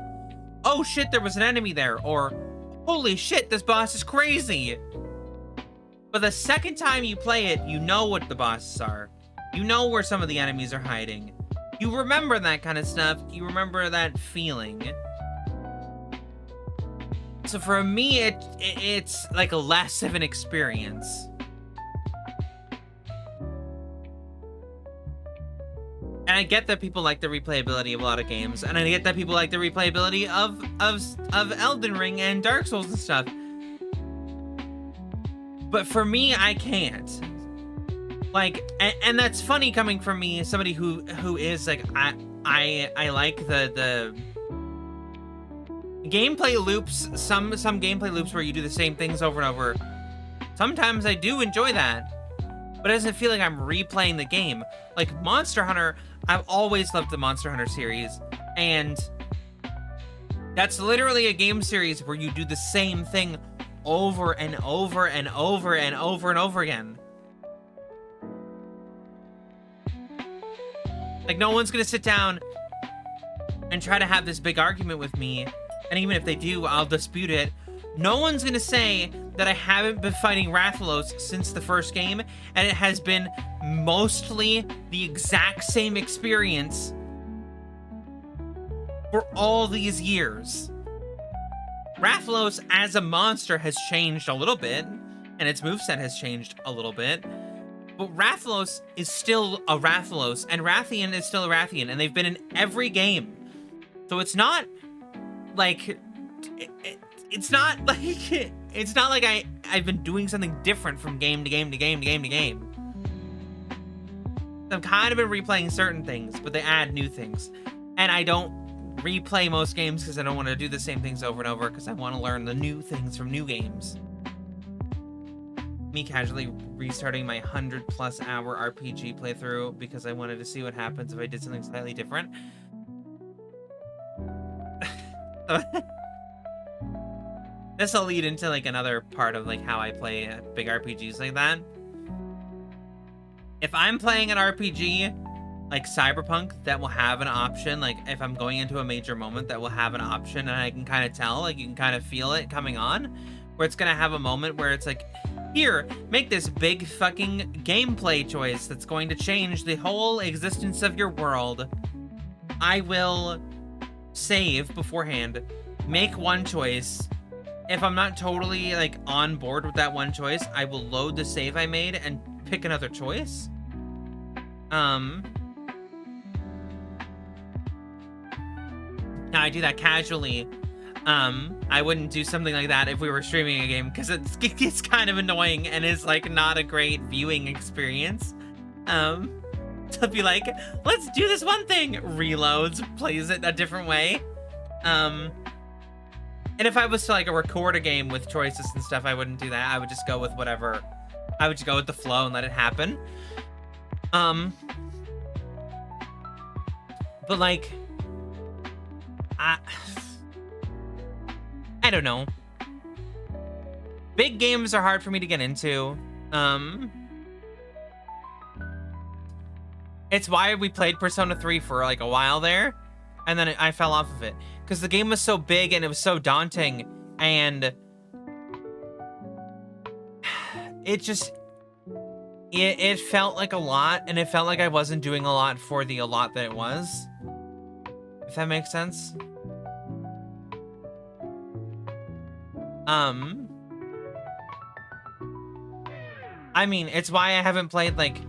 oh shit, there was an enemy there, or holy shit, this boss is crazy. But the second time you play it, you know what the bosses are. You know where some of the enemies are hiding. You remember that kind of stuff. You remember that feeling. So for me, it's like a less of an experience. And I get that people like the replayability of a lot of games, and I get that people like the replayability of Elden Ring and Dark Souls and stuff. But for me, I can't. Like, and that's funny coming from me, somebody who is like, I like the gameplay loops, some gameplay loops where you do the same things over and over. Sometimes I do enjoy that, but it doesn't feel like I'm replaying the game. Like Monster Hunter, I've always loved the Monster Hunter series, and that's literally a game series where you do the same thing over and over and over and over and over again. Like, no one's gonna sit down and try to have this big argument with me, and even if they do, I'll dispute it. No one's gonna say that I haven't been fighting Rathalos since the first game, and it has been mostly the exact same experience for all these years. Rathalos as a monster has changed a little bit, and its moveset has changed a little bit, but Rathalos is still a Rathalos, and Rathian is still a Rathian, and they've been in every game. So it's not like... It's not like I've been doing something different from game to game to game to game to game. I've kind of been replaying certain things, but they add new things. And I don't replay most games because I don't want to do the same things over and over, because I want to learn the new things from new games. Me casually restarting my 100+ hour RPG playthrough because I wanted to see what happens if I did something slightly different. This will lead into like another part of like how I play big RPGs like that. If I'm playing an RPG like Cyberpunk that will have an option, like if I'm going into a major moment that will have an option, and I can kind of tell, like you can kind of feel it coming on, where it's gonna have a moment where it's like, here, make this big fucking gameplay choice that's going to change the whole existence of your world. I will save beforehand, make one choice. If I'm not totally like on board with that one choice, I will load the save I made and pick another choice. Now I do that casually. I wouldn't do something like that if we were streaming a game, because it's kind of annoying and it's like not a great viewing experience. To be like, let's do this one thing, reloads, plays it a different way. And if I was to like record a game with choices and stuff, I wouldn't do that. I would just go with whatever. I would just go with the flow and let it happen. But like, I don't know. Big games are hard for me to get into. It's why we played Persona 3 for like a while there, and then I fell off of it because the game was so big and it was so daunting, and it felt like a lot, and it felt like I wasn't doing a lot for the a lot that it was. If that makes sense. I mean, it's why I haven't played like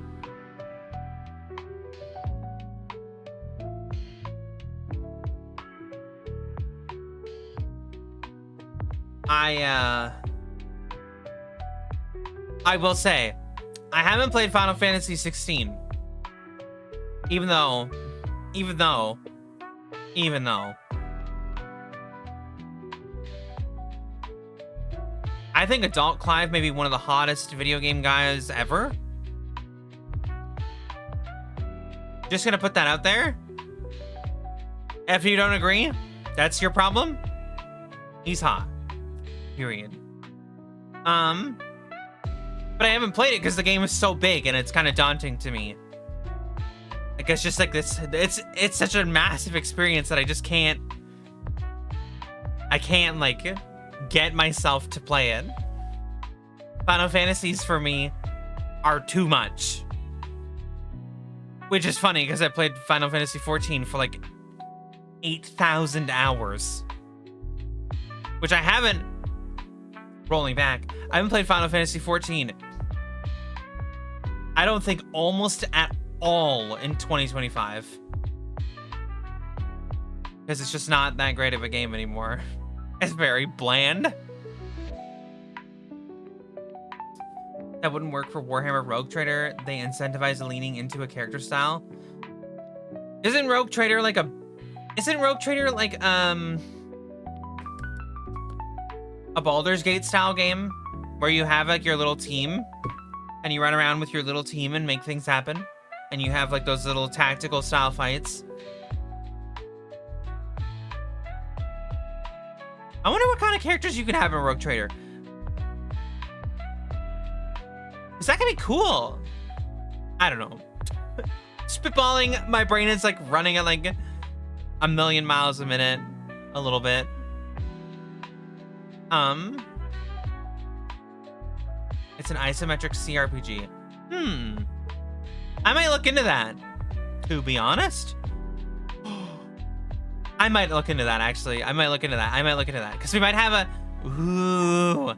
I will say I haven't played Final Fantasy 16. Even though I think Adult Clive may be one of the hottest video game guys ever. Just gonna put that out there. If you don't agree, that's your problem. He's hot. Period. But I haven't played it because the game is so big and it's kind of daunting to me. Like, it's just like this, it's such a massive experience that I just can't like get myself to play it. Final Fantasies for me are too much. Which is funny because I played Final Fantasy 14 for like 8,000 hours. Which I haven't, rolling back, I haven't played Final Fantasy 14, I don't think almost at all in 2025. Because it's just not that great of a game anymore. It's very bland. That wouldn't work for Warhammer Rogue Trader. They incentivize leaning into a character style. Isn't Rogue Trader like a Baldur's Gate style game where you have like your little team and you run around with your little team and make things happen, and you have like those little tactical style fights? I wonder what kind of characters you can have in Rogue Trader. Is that gonna be cool? I don't know. Spitballing, my brain is like running at like a million miles a minute, a little bit. It's an isometric CRPG. I might look into that, to be honest. I might look into that, actually. I might look into that. Because we might have a... Ooh.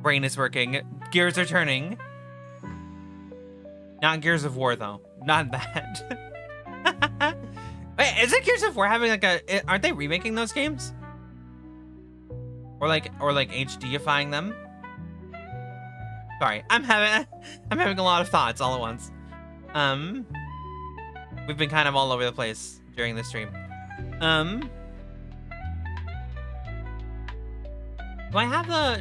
Brain is working. Gears are turning. Not Gears of War, though. Not that. Wait, isn't Gears of War having like a... Aren't they remaking those games? Or like HDifying them? Sorry, I'm having a lot of thoughts all at once. We've been kind of all over the place during this stream. Do I have the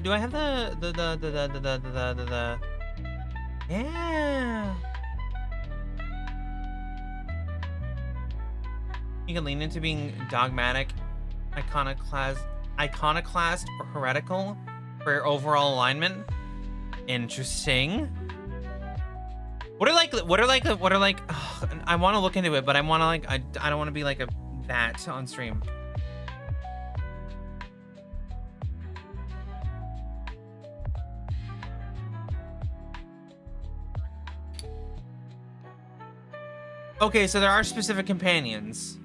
yeah. You can lean into being dogmatic, iconoclast, or heretical for your overall alignment. Interesting. What are like ugh, I want to look into it, but I want to like I don't want to be like that on stream. Okay, so there are specific companions.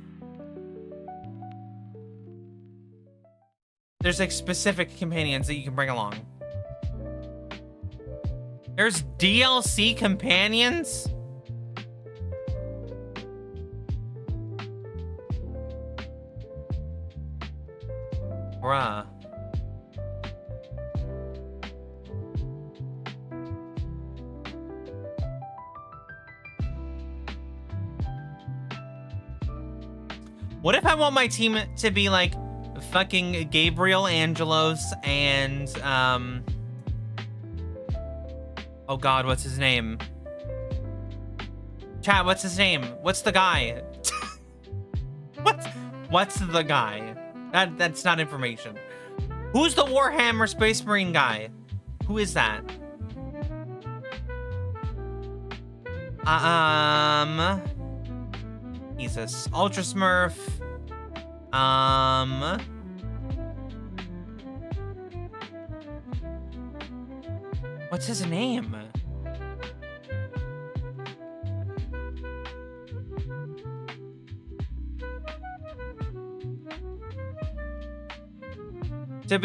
There's like specific companions that you can bring along. There's DLC companions? Bruh. What if I want my team to be like fucking Gabriel Angelos and oh god, what's his name? Chat, what's his name? What's the guy? What's what's the guy? That's not information. Who's the Warhammer Space Marine guy? Who is that? He's a Ultra Smurf. What's his name? To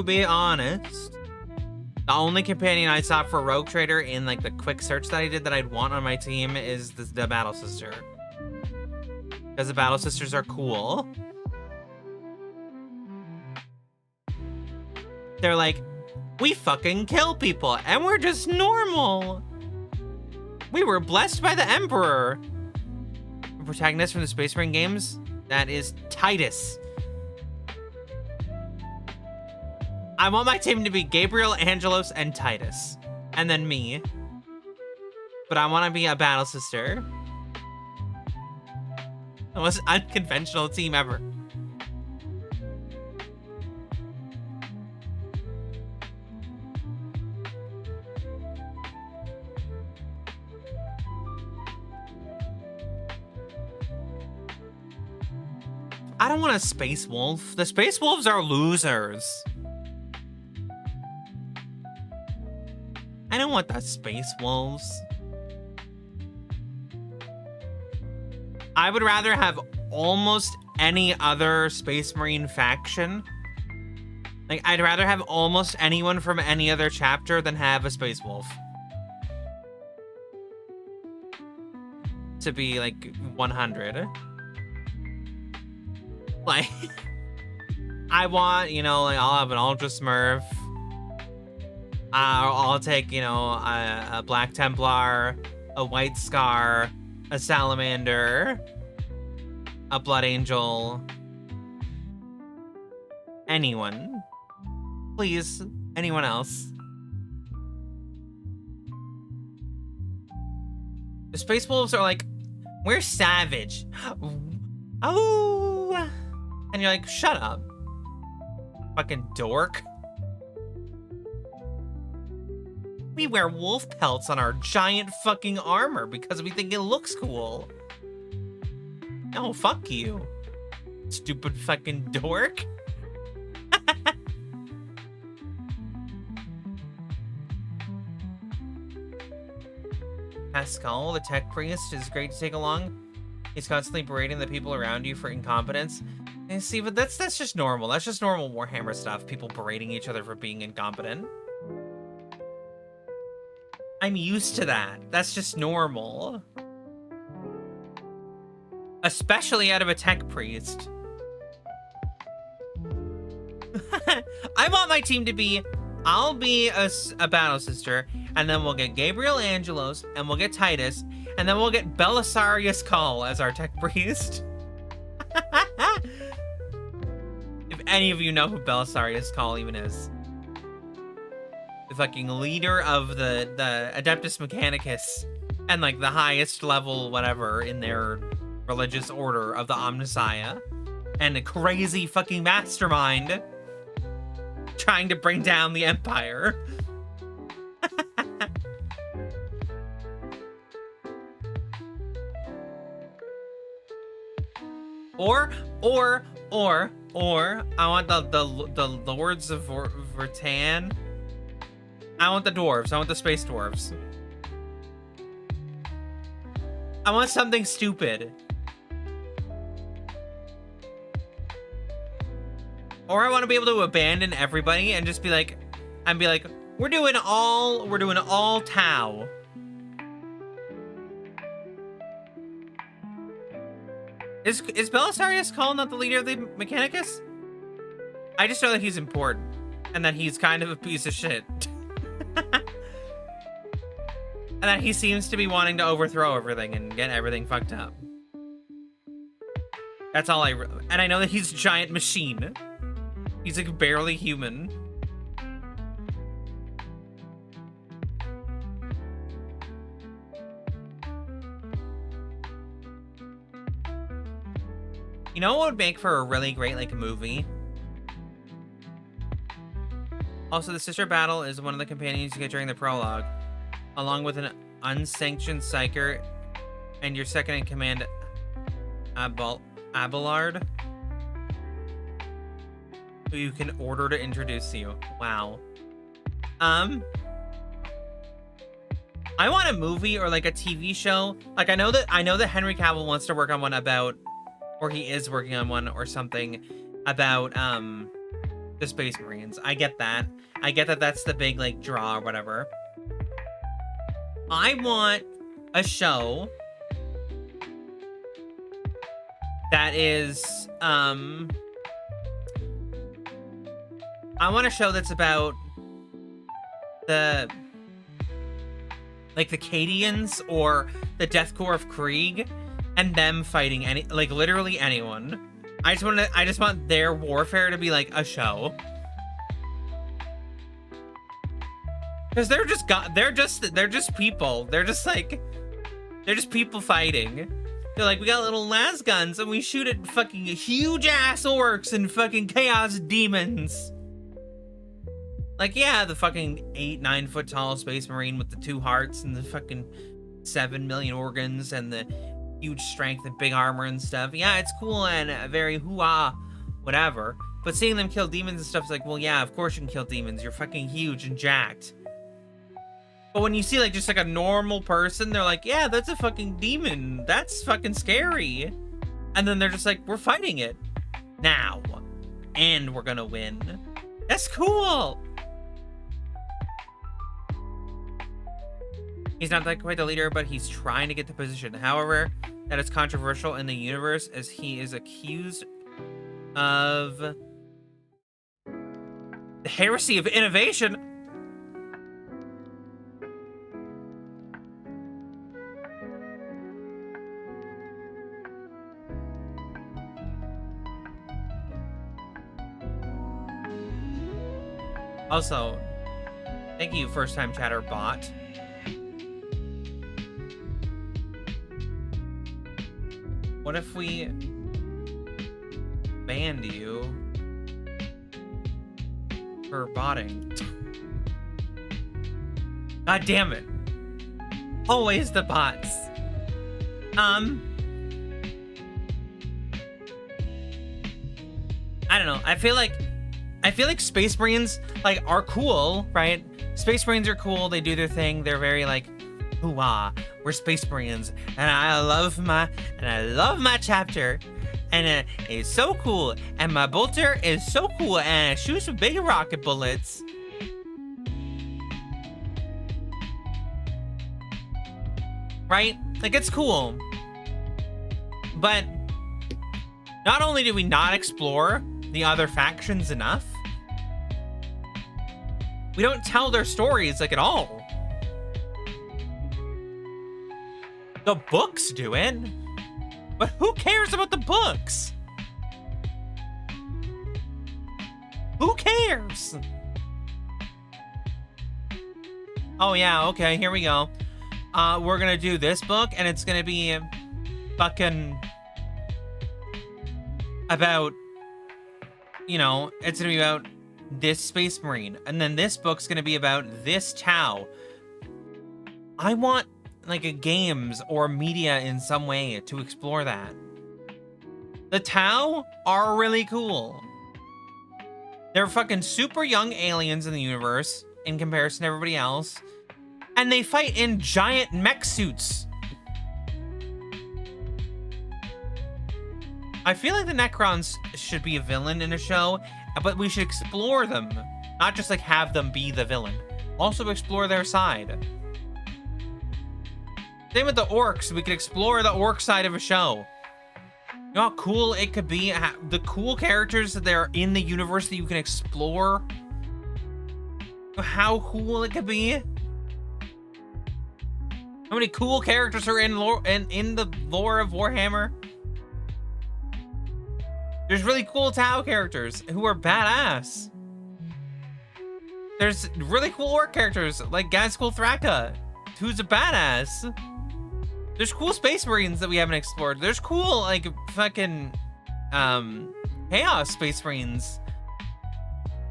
be honest, the only companion I saw for Rogue Trader in like the quick search that I did that I'd want on my team is the Battle Sister. Because the Battle Sisters are cool. They're like, we fucking kill people and we're just normal. We were blessed by the Emperor. The protagonist from the Space Marine games, that is Titus. I want my team to be Gabriel, Angelos, and Titus. And then me. But I want to be a Battle Sister. The most unconventional team ever. I don't want a Space Wolf. The Space Wolves are losers. I don't want the Space Wolves. I would rather have almost any other Space Marine faction. Like, I'd rather have almost anyone from any other chapter than have a Space Wolf. To be, like, 100. Like, I want, you know, like, I'll have an Ultra Smurf. I'll take, you know, a Black Templar, a White Scar, a Salamander, a Blood Angel. Anyone. Please, anyone else. The Space Wolves are like, we're savage. Oh. And you're like, shut up. Fucking dork. We wear wolf pelts on our giant fucking armor because we think it looks cool. No, fuck you. Stupid fucking dork. Pascal, the tech priest, is great to take along. He's constantly berating the people around you for incompetence. And see, but that's just normal. That's just normal Warhammer stuff. People berating each other for being incompetent. I'm used to that. That's just normal. Especially out of a tech priest. I want my team to be, I'll be a Battle Sister, and then we'll get Gabriel Angelos, and we'll get Titus, and then we'll get Belisarius Cawl as our tech priest. If any of you know who Belisarius Cawl even is. The fucking leader of the Adeptus Mechanicus, and like the highest level whatever in their religious order of the Omnissiah, and a crazy fucking mastermind trying to bring down the Empire. or I want the Lords of Vertan. I want the dwarves. I want the space dwarves. I want something stupid. Or I want to be able to abandon everybody and just be like, we're doing all Tau. Is Belisarius Cawl not the leader of the Mechanicus? I just know that he's important and that he's kind of a piece of shit. And that he seems to be wanting to overthrow everything and get everything fucked up. That's all and I know that he's a giant machine. He's like barely human. You know what would make for a really great, like, movie? Also, the sister battle is one of the companions you get during the prologue, along with an unsanctioned psyker and your second in command, Abelard, who you can order to introduce you. Wow. I want a movie or like a TV show. Like I know that Henry Cavill wants to work on one about, or he is working on one or something about the Space Marines. I get that. I get that that's the big like draw or whatever. I want a show that is I want a show that's about the Cadians or the Death Corps of Krieg and them fighting literally anyone. I just want their warfare to be like a show. Cuz they're just people. They're just people fighting. They're like, we got little las guns and we shoot at fucking huge ass orcs and fucking chaos demons. Like, yeah, the fucking 8-9 foot tall space marine with the 2 hearts and the fucking 7 million organs and the huge strength and big armor and stuff. Yeah, it's cool and very hoo-ah, whatever. But seeing them kill demons and stuff is like, well, yeah, of course you can kill demons. You're fucking huge and jacked. But when you see like just like a normal person, they're like, yeah, that's a fucking demon. That's fucking scary. And then they're just like, we're fighting it now. And we're gonna win. That's cool. He's not that quite the leader, but he's trying to get the position. However, that is controversial in the universe as he is accused of the heresy of innovation. Also, thank you, first time chatter bot. What if we banned you for botting? God damn it. Always the bots. I don't know. I feel like Space Marines like are cool, right? Space Marines are cool. They do their thing. They're very like, hoo-ah, we're Space Marines, and I love my chapter, and it's so cool, and my bolter is so cool, and it shoots with big rocket bullets. Right? Like, it's cool. But not only do we not explore the other factions enough, we don't tell their stories like at all. The books do it, but who cares about the books? Who cares? Oh yeah, okay, here we go. We're gonna do this book, and it's gonna be fucking about, you know, it's gonna be about this Space Marine, and then this book's gonna be about this Tau. I want like a games or media in some way to explore that. The Tau are really cool. They're fucking super young aliens in the universe in comparison to everybody else, and they fight in giant mech suits. I feel like the Necrons should be a villain in a show, but we should explore them, not just like have them be the villain. Also explore their side. Same with the orcs. We could explore the orc side of a show. You know how cool it could be? The cool characters that are in the universe that you can explore. How cool it could be. How many cool characters are in the lore of Warhammer? There's really cool Tau characters who are badass. There's really cool orc characters like Gazkul Thraka, who's a badass. There's cool Space Marines that we haven't explored. There's cool, like, fucking Chaos Space Marines,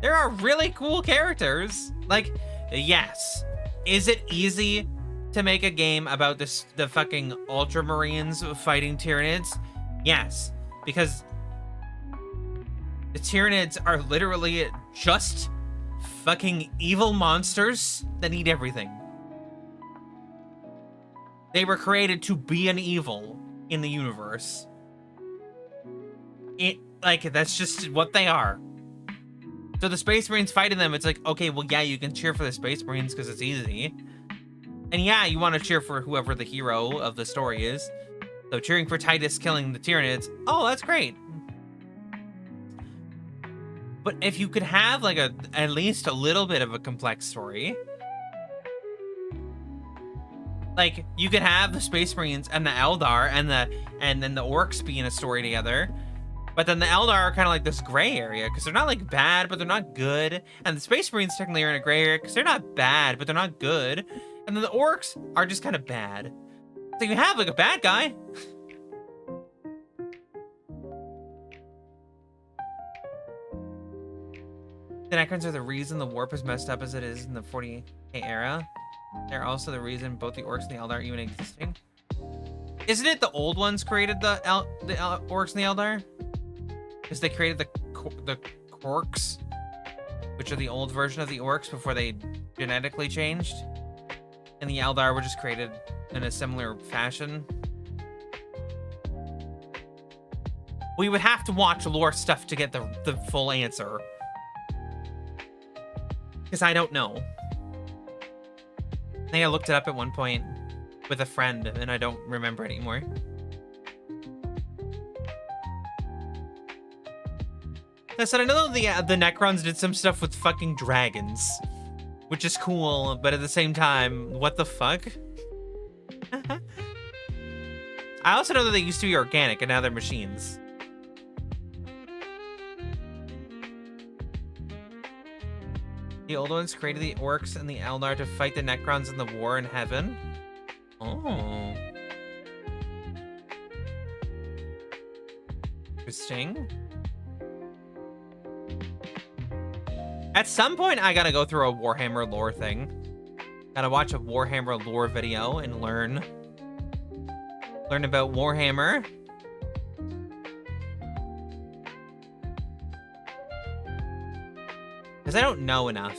there are really cool characters. Like, yes, is it easy to make a game about the fucking Ultramarines fighting Tyranids? Yes, because the Tyranids are literally just fucking evil monsters that need everything. They were created to be an evil in the universe. That's just what they are. So the Space Marines fighting them, it's like, okay, well, yeah, you can cheer for the Space Marines because it's easy. And yeah, you want to cheer for whoever the hero of the story is. So cheering for Titus killing the Tyranids, oh, that's great. But if you could have like at least a little bit of a complex story, like you could have the Space Marines and the Eldar and then the Orcs be in a story together. But then the Eldar are kind of like this gray area because they're not like bad, but they're not good. And the Space Marines technically are in a gray area because they're not bad, but they're not good. And then the Orcs are just kind of bad. So you have like a bad guy. The Necrons are the reason the warp is messed up as it is in the 40K era. They're also the reason both the Orcs and the Eldar are even existing. Isn't it the old ones created the Orcs and the Eldar? Because they created the Quarks, which are the old version of the Orcs before they genetically changed. And the Eldar were just created in a similar fashion. We would have to watch lore stuff to get the full answer. Because I don't know. I think I looked it up at one point with a friend, and I don't remember it anymore. I said, I know the Necrons did some stuff with fucking dragons, which is cool, but at the same time, what the fuck? I also know that they used to be organic, and now they're machines. The old ones created the Orcs and the Eldar to fight the Necrons in the war in heaven. Oh. Interesting. At some point, I gotta go through a Warhammer lore thing. Gotta watch a Warhammer lore video and learn about Warhammer. Because I don't know enough.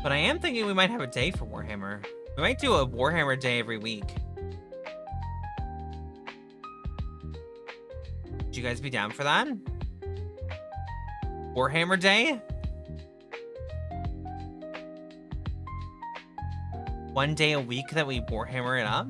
But I am thinking we might have a day for Warhammer. We might do a Warhammer day every week. Would you guys be down for that? Warhammer Day? One day a week that we Warhammer it up?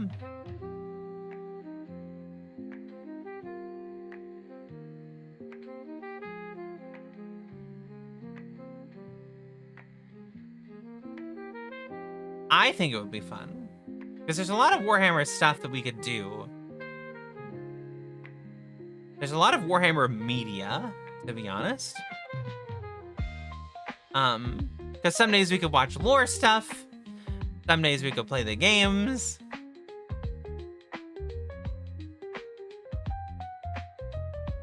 I think it would be fun. Because there's a lot of Warhammer stuff that we could do. There's a lot of Warhammer media, to be honest. Because some days we could watch lore stuff. Some days we could play the games.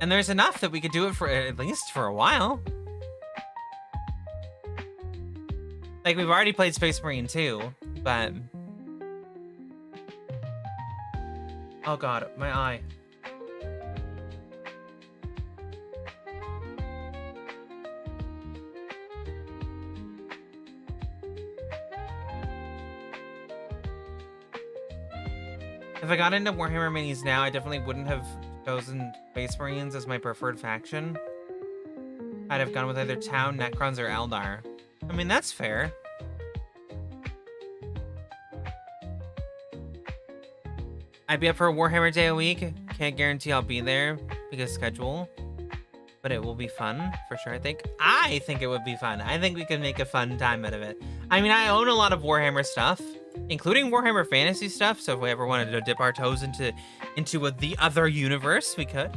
And there's enough that we could do it for at least for a while. Like, we've already played Space Marine 2, but... Oh god, my eye. If I got into Warhammer minis now, I definitely wouldn't have chosen Space Marines as my preferred faction. I'd have gone with either Town, Necrons, or Eldar. I mean, that's fair. I'd be up for a Warhammer day a week. Can't guarantee I'll be there because schedule. But it will be fun, for sure, I think. I think it would be fun. I think we could make a fun time out of it. I mean, I own a lot of Warhammer stuff, including Warhammer Fantasy stuff, so if we ever wanted to dip our toes into the other universe, we could.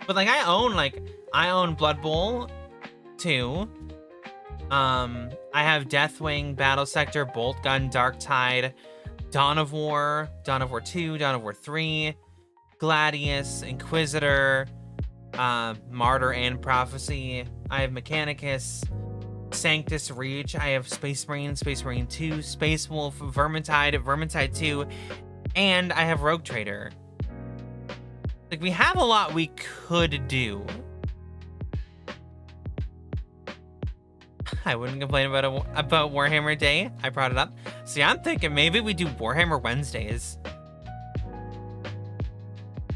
But, like, I own Blood Bowl 2. I have Deathwing, Battle Sector, Bolt Gun, Dark Tide, Dawn of War, Dawn of War 2, Dawn of War 3, Gladius, Inquisitor, Martyr and Prophecy. I have Mechanicus, Sanctus Reach. I have Space Marine 2, Space Wolf, Vermintide 2, and I have Rogue Trader. Like, we have a lot we could do. I wouldn't complain about Warhammer Day. I brought it up. See, I'm thinking maybe we do Warhammer Wednesdays,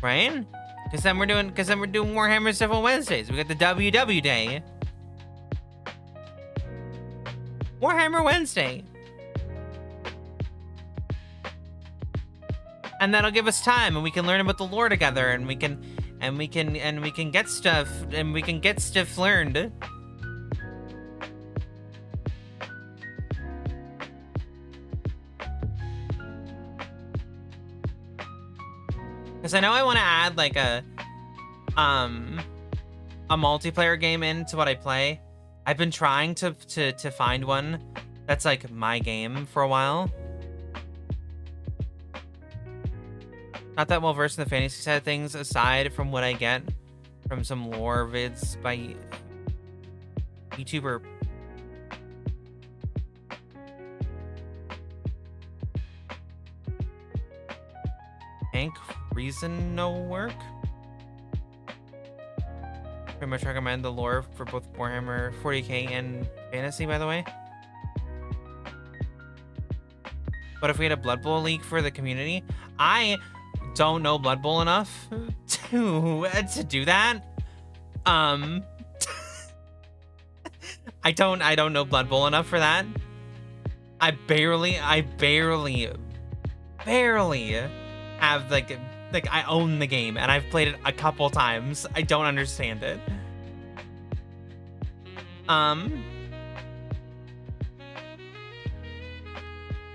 right? Because then we're doing Warhammer stuff on Wednesdays. We got the WW Day, Warhammer Wednesday, and that'll give us time, and we can learn about the lore together, and we can get stuff learned. Because I know I want to add like a multiplayer game into what I play. I've been trying to find one that's like my game for a while. Not that well versed in the fantasy side of things, aside from what I get from some lore vids by YouTuber. Hank Reason no work. Pretty much recommend the lore for both Warhammer 40k and fantasy, by the way. But if we had a Blood Bowl league for the community, I don't know Blood Bowl enough to do that. I don't know Blood Bowl enough for that. I barely have like I own the game and I've played it a couple times. I don't understand it.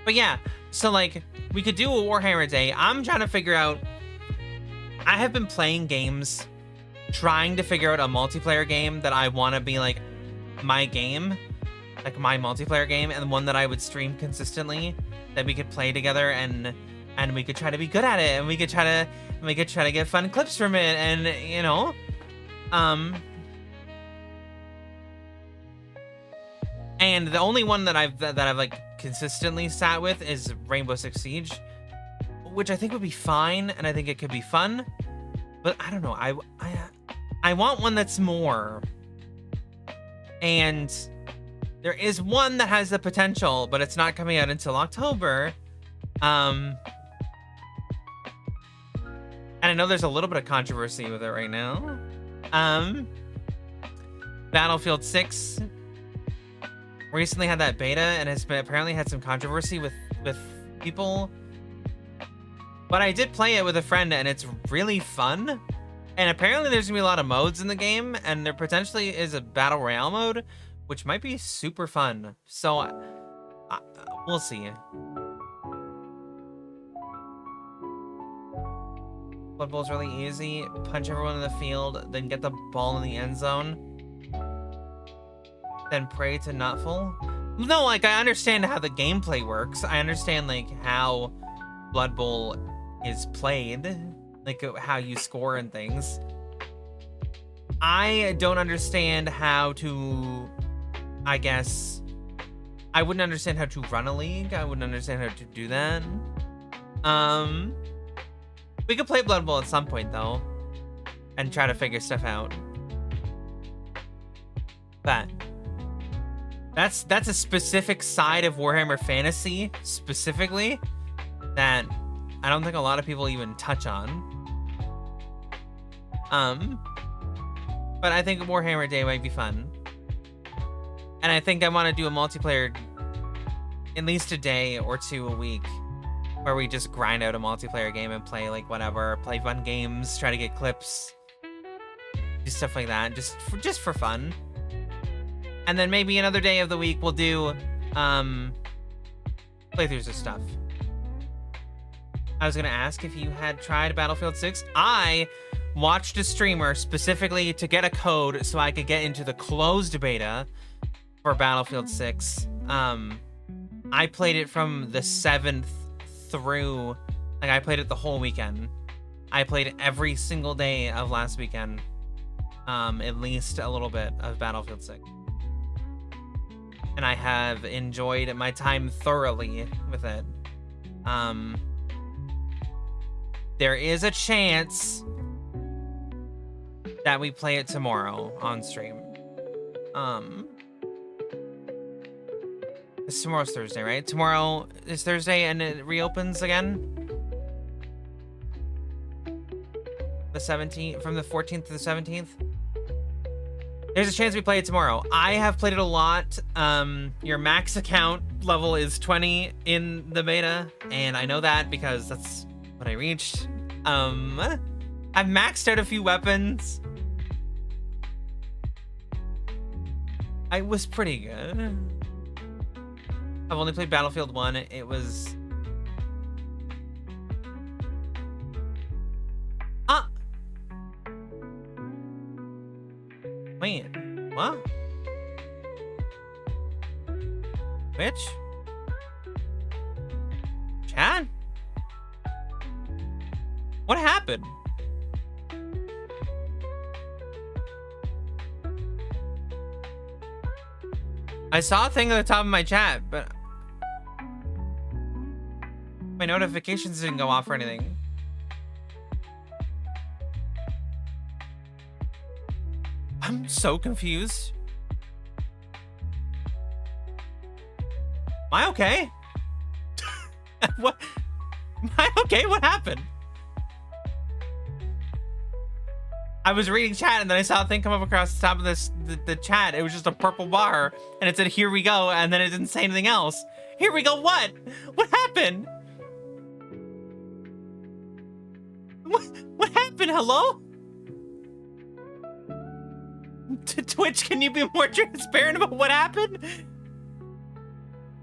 But yeah, so like we could do a Warhammer Day. I'm trying to figure out, I have been playing games trying to figure out a multiplayer game that I want to be like my game, like my multiplayer game, and one that I would stream consistently, that we could play together and we could try to be good at it, and we could try to get fun clips from it, and you know, and the only one that I've like consistently sat with is Rainbow Six Siege, which I think would be fine, and I think it could be fun, but I don't know, I want one that's more, and there is one that has the potential, but it's not coming out until October. And I know there's a little bit of controversy with it right now. Battlefield 6 recently had that beta and has apparently had some controversy with people. But I did play it with a friend and it's really fun. And apparently there's gonna be a lot of modes in the game, and there potentially is a battle royale mode, which might be super fun. So we'll see. Blood Bowl's really easy. Punch everyone in the field, then get the ball in the end zone. Then pray to not fall. No, like, I understand how the gameplay works. I understand, like, how Blood Bowl is played. Like, how you score and things. I don't understand how to, I guess, I wouldn't understand how to run a league. I wouldn't understand how to do that. We could play Blood Bowl at some point, though, and try to figure stuff out. But that's a specific side of Warhammer Fantasy, specifically, that I don't think a lot of people even touch on. But I think Warhammer Day might be fun. And I think I want to do a multiplayer at least a day or two a week, where we just grind out a multiplayer game and play like whatever, play fun games, try to get clips, do stuff like that, just for fun. And then maybe another day of the week we'll do playthroughs of stuff. I was gonna ask if you had tried Battlefield 6. I watched a streamer specifically to get a code so I could get into the closed beta for Battlefield 6. I played it from the 7th through, like, I played it the whole weekend. I played every single day of last weekend. At least a little bit of Battlefield 6. And I have enjoyed my time thoroughly with it. There is a chance that we play it tomorrow on stream. Tomorrow's Thursday, right? Tomorrow is Thursday and it reopens again? The 17th, from the 14th to the 17th? There's a chance we play it tomorrow. I have played it a lot. Your max account level is 20 in the beta, and I know that because that's what I reached. I've maxed out a few weapons. I was pretty good. I've only played Battlefield 1. It was... Wait, what? Which? Chad? What happened? I saw a thing at the top of my chat, but my notifications didn't go off or anything. I'm so confused. Am I okay? What? Am I okay? What happened? I was reading chat and then I saw a thing come up across the top of the chat. It was just a purple bar and it said, "Here we go," and then it didn't say anything else. Here we go, what? What happened? What happened? Hello? Twitch, can you be more transparent about what happened?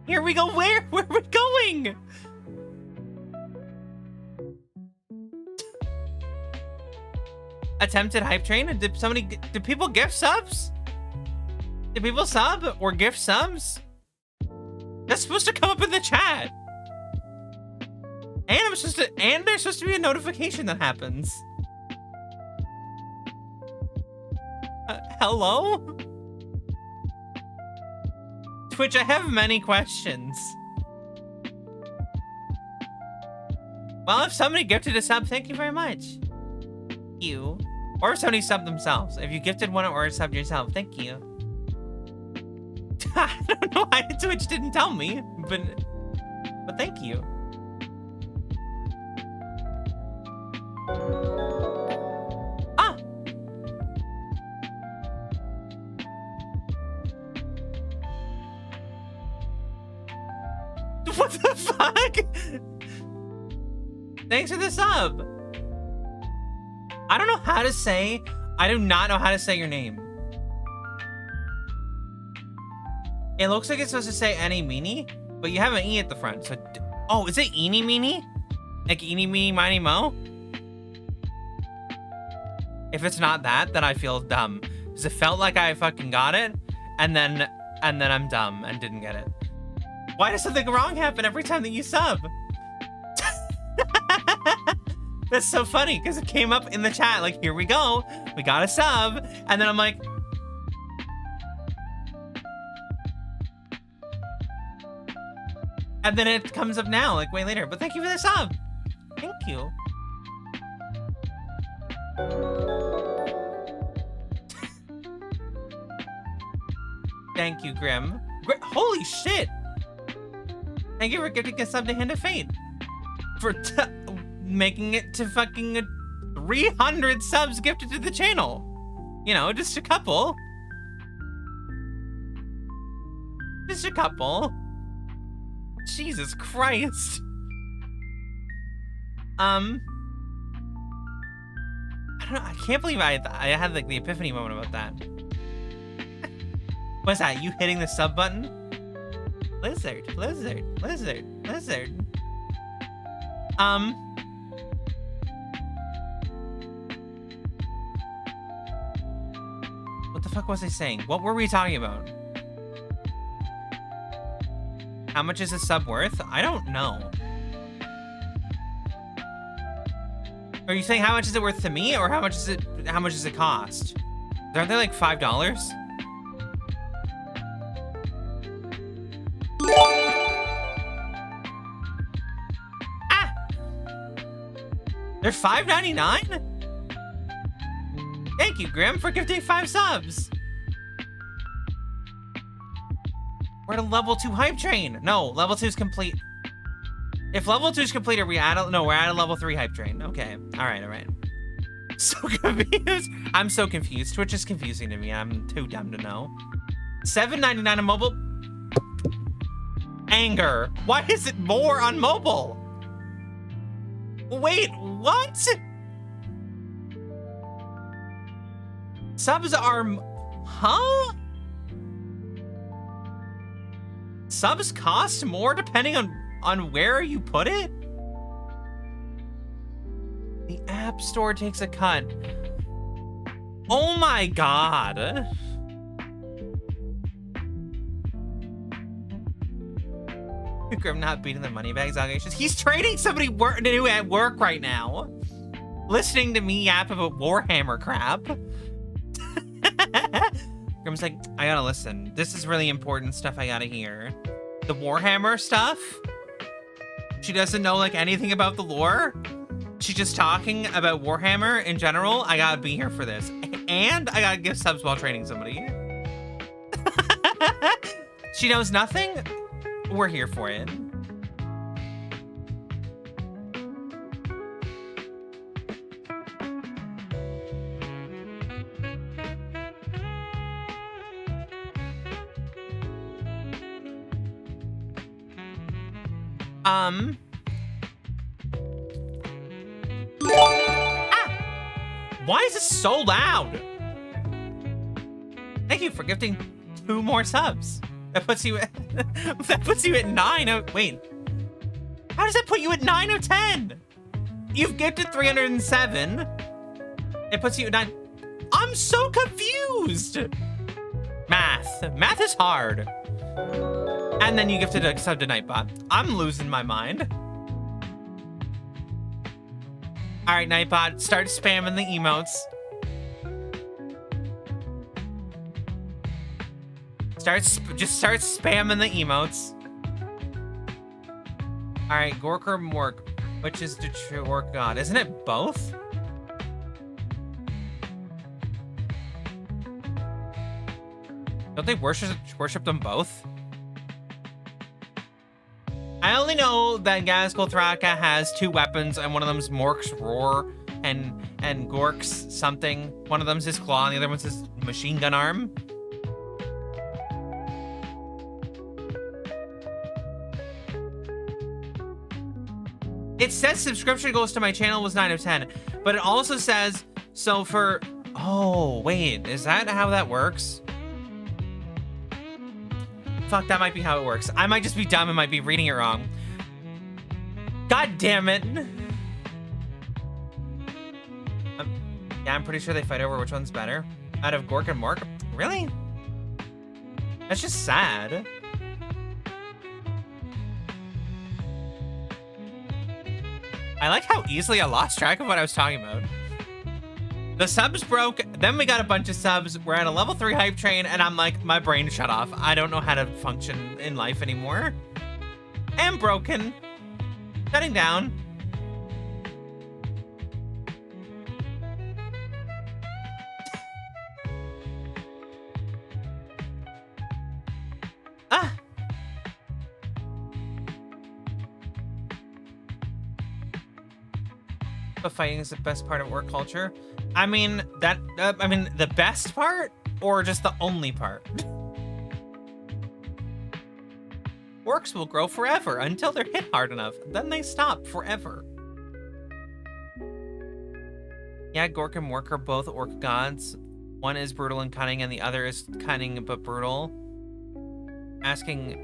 Here we go. Where are we going? Attempted hype train? Did people gift subs? Did people sub or gift subs? That's supposed to come up in the chat. And there's supposed to be a notification that happens. Hello? Twitch, I have many questions. Well, if somebody gifted a sub, thank you very much. You. Or if somebody subbed themselves. If you gifted one or subbed yourself, thank you. I don't know why Twitch didn't tell me, but thank you. What the fuck? Thanks for the sub. I don't know how to say. I do not know how to say your name. It looks like it's supposed to say any meanie, but you have an E at the front. So, oh, is it eeny meenie? Like eeny meeny miny mo? If it's not that, then I feel dumb. Because it felt like I fucking got it, and then I'm dumb and didn't get it. Why does something wrong happen every time that you sub? That's so funny, because it came up in the chat, like, here we go, we got a sub, and then I'm like... And then it comes up now, like, way later, but thank you for the sub! Thank you. Thank you, Grim. Holy shit! Thank you for giving a sub to Hand of Fate. For making it to fucking 300 subs gifted to the channel. You know, just a couple. Just a couple. Jesus Christ. I don't know, I can't believe I had like the epiphany moment about that. What's that? You hitting the sub button? Lizard, lizard, lizard, lizard. What the fuck was I saying? What were we talking about? How much is a sub worth? I don't know. Are you saying how much is it worth to me, or how much does it cost? Aren't they like $5? Ah! They're $5.99? Thank you, Grim, for gifting 5 subs. We're at a level 2 hype train. No, level 2 is complete. If level 2 is complete, are we at a... No, we're at a level 3 hype train. Okay. All right. So confused. I'm so confused. Twitch is confusing to me. I'm too dumb to know. $7.99 on mobile. Anger. Why is it more on mobile? Wait, what? Subs are... Huh? Subs cost more depending on where you put it? The App Store takes a cut. Oh my god. Grim not beating the moneybags allegations. He's trading somebody new at work right now. Listening to me yap about Warhammer crap. Grim's like, I gotta listen. This is really important stuff I gotta hear. The Warhammer stuff? She doesn't know like anything about the lore? She's just talking about Warhammer in general? I gotta be here for this. And I gotta give subs while training somebody. She knows nothing? We're here for it. Why is this so loud? Thank you for gifting 2 more subs. That puts you at that puts you at 9 of wait. How does that put you at 9 of 10? You've gifted 307. It puts you at 9. I'm so confused. Math is hard. And then you gifted a sub to Nightbot. I'm losing my mind. All right, Nightbot, start spamming the emotes. Just start spamming the emotes. All right, Gork or Mork, which is the true orc god? Isn't it both? Don't they worship them both? I only know that Gazgul Thraka has 2 weapons, and one of them's Mork's Roar and Gork's something. One of them's his claw, and the other one's his machine gun arm. It says subscription goes to my channel was 9 of 10, but it also says, so for, oh, wait, is that how that works? Fuck, that might be how it works. I might just be dumb and might be reading it wrong. God damn it. Yeah, I'm pretty sure they fight over which one's better. Out of Gork and Mork? Really? That's just sad. I like how easily I lost track of what I was talking about. The subs broke, then we got a bunch of subs. We're at a level 3 hype train, and I'm like, my brain shut off. I don't know how to function in life anymore. I'm broken. Shutting down. But fighting is the best part of orc culture. I mean, the best part or just the only part? Orcs will grow forever until they're hit hard enough. Then they stop forever. Yeah, Gork and Mork are both orc gods. One is brutal and cunning, and the other is cunning but brutal. Asking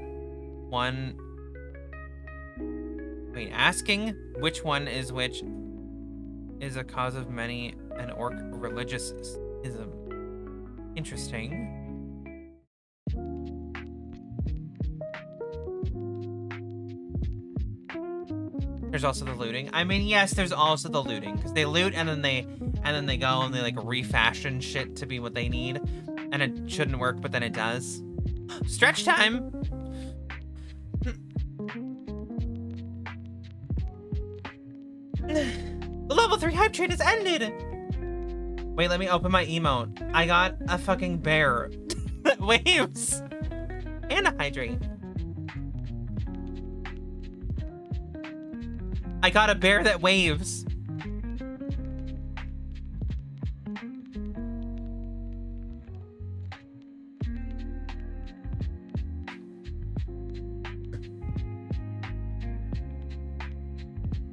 which one is which is a cause of many an orc religious ism. Interesting. There's also the looting. I mean, yes, there's also the looting because they loot and then they go and they like refashion shit to be what they need, and it shouldn't work, but then it does. Stretch time. The level 3 hype train has ended. Wait, let me open my emote. I got a fucking bear that waves and a hydrate. I got a bear that waves.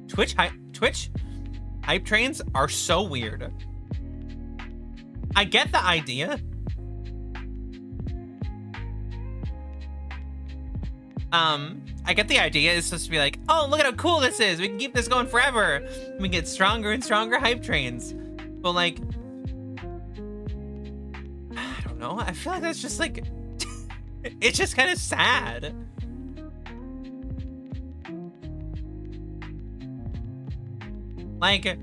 Twitch hype trains are so weird. I get the idea. I get the idea. It's supposed to be like, oh, look at how cool this is. We can keep this going forever. We can get stronger and stronger hype trains. But like, I don't know. I feel like that's just like, it's just kind of sad. Like,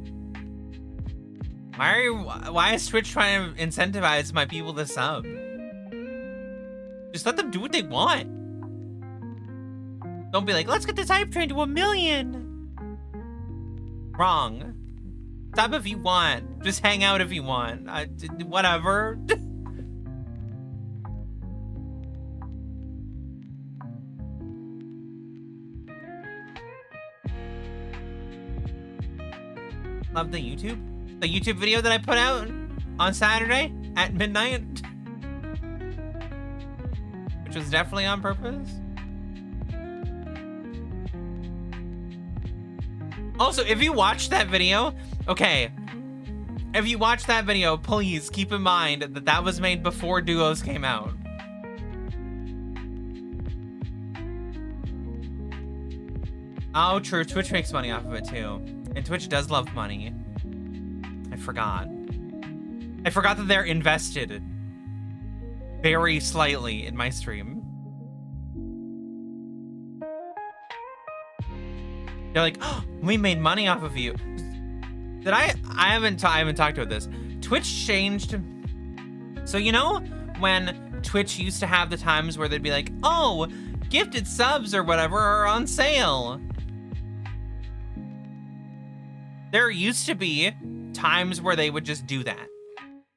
why is Twitch trying to incentivize my people to sub? Just let them do what they want. Don't be like, let's get this hype train to 1 million. Wrong. Sub if you want. Just hang out if you want. Whatever. Love the YouTube video that I put out on Saturday at midnight, which was definitely on purpose. Also, if you watch that video, okay, if you watch that video, please keep in mind that that was made before Duos came out. Oh, true. Twitch makes money off of it too. And Twitch does love money. I forgot that they're invested very slightly in my stream. They're like, oh, we made money off of you. Did I haven't talked about this. Twitch changed. So you know when Twitch used to have the times where they'd be like, oh, gifted subs or whatever are on sale. There used to be times where they would just do that.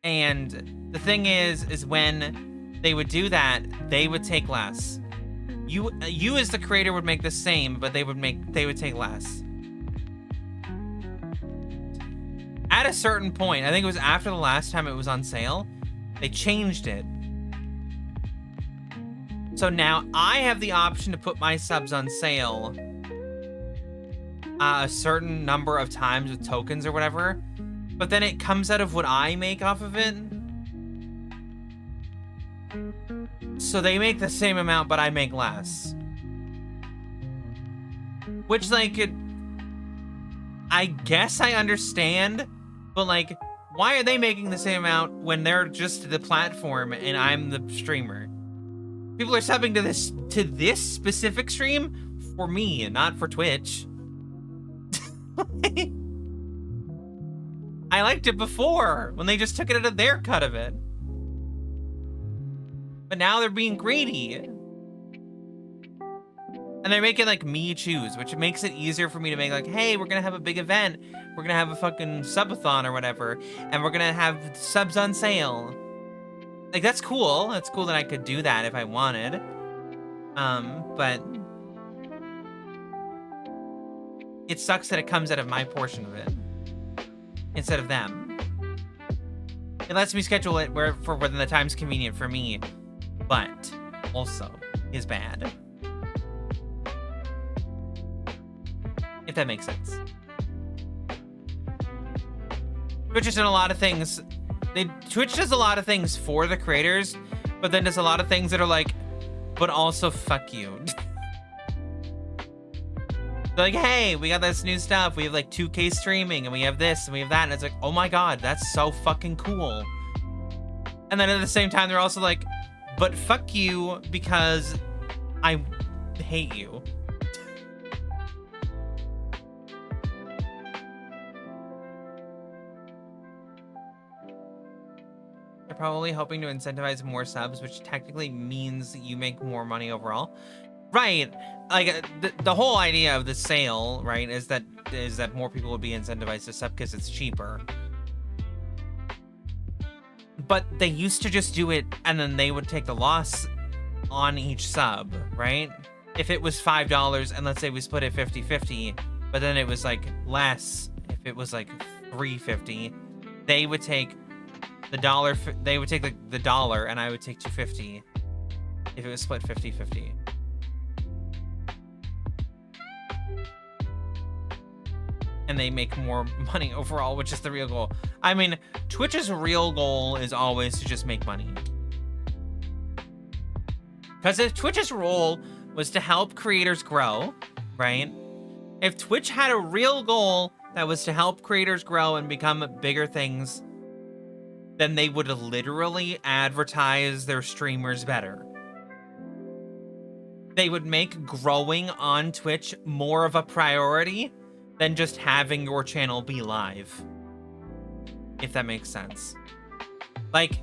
And the thing is when they would do that, they would take less. You as the creator would make the same, but they would take less. At a certain point, I think it was after the last time it was on sale, they changed it. So now I have the option to put my subs on sale a certain number of times with tokens or whatever, but then it comes out of what I make off of it. So they make the same amount, but I make less. Which, like, I guess I understand, but like, why are they making the same amount when they're just the platform and I'm the streamer? People are subbing to this specific stream for me and not for Twitch. I liked it before when they just took it out of their cut of it. But now they're being greedy. And they're making like me choose, which makes it easier for me to make like, hey, we're gonna have a big event. We're gonna have a fucking subathon or whatever. And we're gonna have subs on sale. Like, that's cool. That's cool that I could do that if I wanted. But it sucks that it comes out of my portion of it instead of them. It lets me schedule it when the time's convenient for me, but also is bad. If that makes sense. Twitch has done a lot of things. Twitch does a lot of things for the creators, but then does a lot of things that are like, but also fuck you. They're like, hey, we got this new stuff. We have like 2K streaming and we have this and we have that. And it's like, oh my God, that's so fucking cool. And then at the same time, they're also like, but fuck you because I hate you. They're probably hoping to incentivize more subs, which technically means you make more money overall. Right. Like the whole idea of the sale, right, is that more people would be incentivized to sub because it's cheaper. But they used to just do it and then they would take the loss on each sub, right? If it was $5 and let's say we split it 50-50, but then it was like less, if it was like $3.50, they would take the dollar, they would take the dollar and I would take $2.50 if it was split 50-50. And they make more money overall, which is the real goal. I mean, Twitch's real goal is always to just make money. Because if Twitch's role was to help creators grow, right? If Twitch had a real goal that was to help creators grow and become bigger things, then they would literally advertise their streamers better. They would make growing on Twitch more of a priority than just having your channel be live. If that makes sense. Like,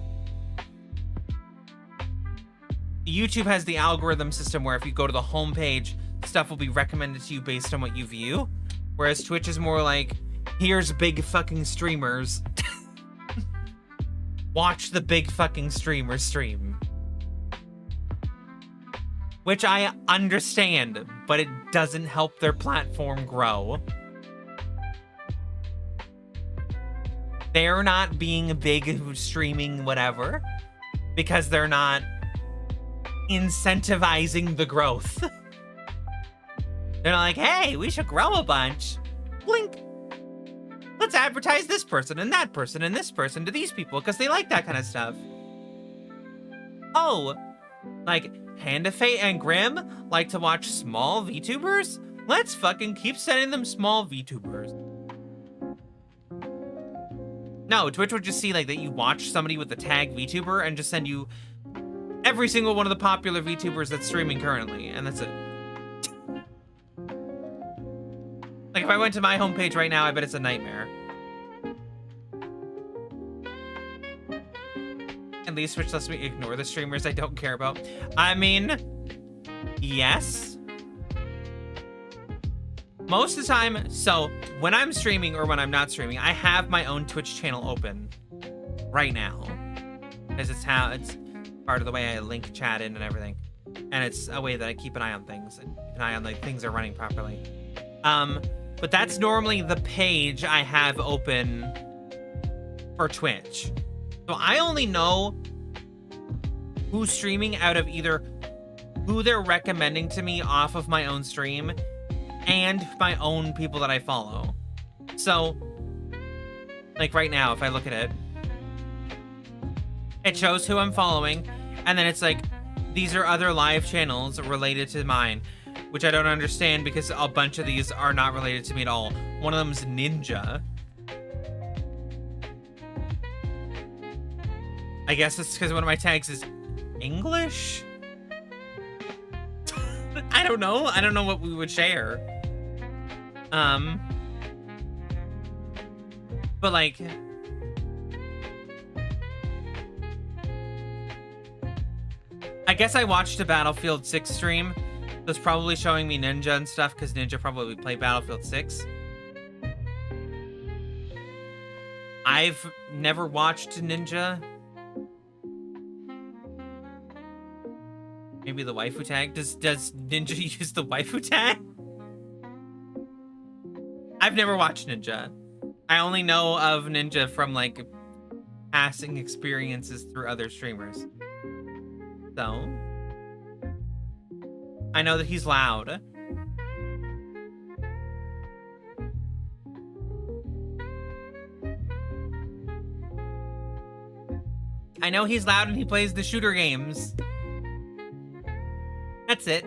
YouTube has the algorithm system where if you go to the homepage, stuff will be recommended to you based on what you view. Whereas Twitch is more like, here's big fucking streamers. Watch the big fucking streamer stream. Which I understand, but it doesn't help their platform grow. They're not being big streaming whatever because they're not incentivizing the growth. They're not like, hey, we should grow a bunch. Blink. Let's advertise this person and that person and this person to these people because they like that kind of stuff. Oh, like Panda Fate and Grim like to watch small VTubers? Let's fucking keep sending them small VTubers. No, Twitch would just see like that you watch somebody with the tag VTuber and just send you every single one of the popular VTubers that's streaming currently, and that's it. Like if I went to my homepage right now, I bet it's a nightmare. At least Twitch lets me ignore the streamers I don't care about. I mean, yes. Most of the time, so when I'm streaming or when I'm not streaming, I have my own Twitch channel open right now. Because it's part of the way I link chat in and everything. And it's a way that I keep an eye on things and keep an eye on like things are running properly. But that's normally the page I have open for Twitch. So I only know who's streaming out of either who they're recommending to me off of my own stream and my own people that I follow. So, like right now, if I look at it, it shows who I'm following, and then it's like, these are other live channels related to mine, which I don't understand because a bunch of these are not related to me at all. One of them is Ninja. I guess it's because one of my tags is English? I don't know. I don't know what we would share. But like, I guess I watched a Battlefield 6 stream. It was probably showing me Ninja and stuff because Ninja probably played Battlefield 6. I've never watched Ninja. Maybe the waifu tag? Does Ninja use the waifu tag? I've never watched Ninja. I only know of Ninja from like passing experiences through other streamers. So I know that he's loud. I know he's loud and he plays the shooter games. That's it.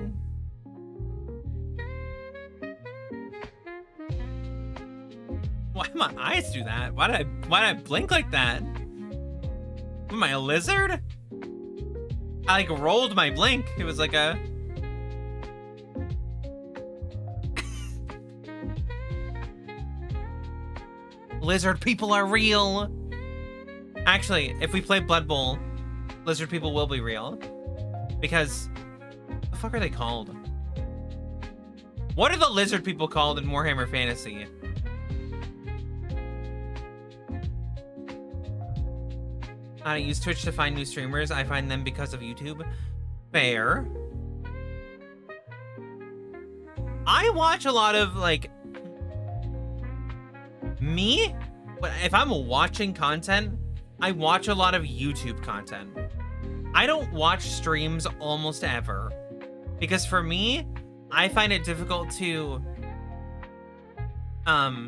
Why did my eyes do that? Why did I blink like that? Am I a lizard? I like rolled my blink. It was like a... Lizard people are real. Actually, if we play Blood Bowl, lizard people will be real. Because, what the fuck are they called? What are the lizard people called in Warhammer Fantasy? I use Twitch to find new streamers. I find them because of YouTube. Fair. I watch a lot of, like... Me? If I'm watching content, I watch a lot of YouTube content. I don't watch streams almost ever. Because for me, I find it difficult to... I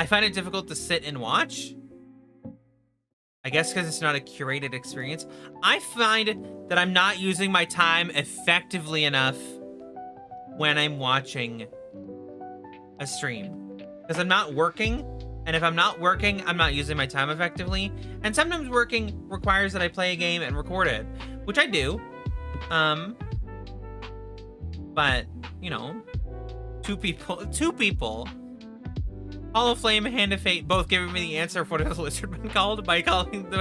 find it difficult to sit and watch. I guess because it's not a curated experience. I find that I'm not using my time effectively enough when I'm watching a stream. Because I'm not working, and if I'm not working, I'm not using my time effectively. And sometimes working requires that I play a game and record it, which I do. But, you know, two people. Hall of Flame and Hand of Fate both giving me the answer of what are the lizardmen called by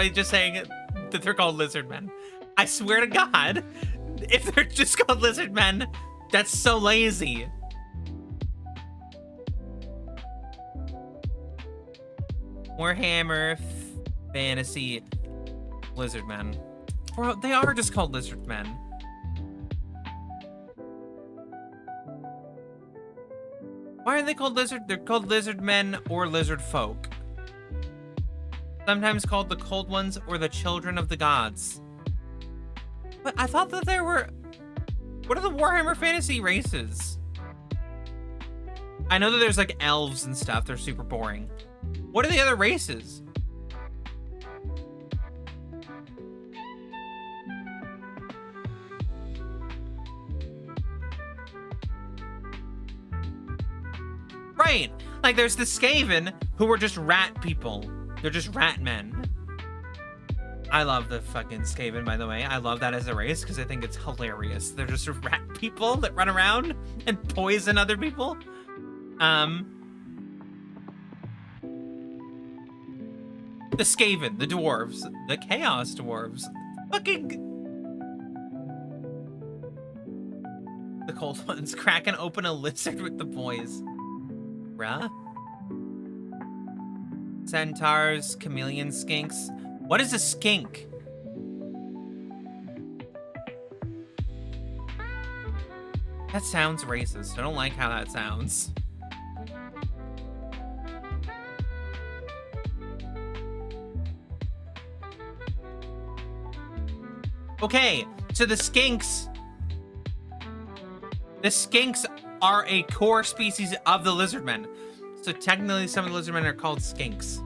just saying that they're called lizardmen. I swear to God, if they're just called lizardmen, that's so lazy. Warhammer Fantasy Lizardmen. Bro, they are just called lizardmen. Why are they called lizard? They're called lizard men or lizard folk. Sometimes called the cold ones or the children of the gods. But I thought that there were... What are the Warhammer Fantasy races? I know that there's like elves and stuff. They're super boring. What are the other races? Right, like there's the Skaven, who are just rat people. They're just rat men. I love the fucking Skaven, by the way. I love that as a race because I think it's hilarious. They're just rat people that run around and poison other people. The Skaven, the dwarves, the Chaos dwarves, fucking... The cold ones cracking open a lizard with the boys. Bruh. Centaurs, chameleon skinks. What is a skink? That sounds racist. I don't like how that sounds. Okay, so the skinks are a core species of the lizardmen. So technically some of the lizardmen are called skinks.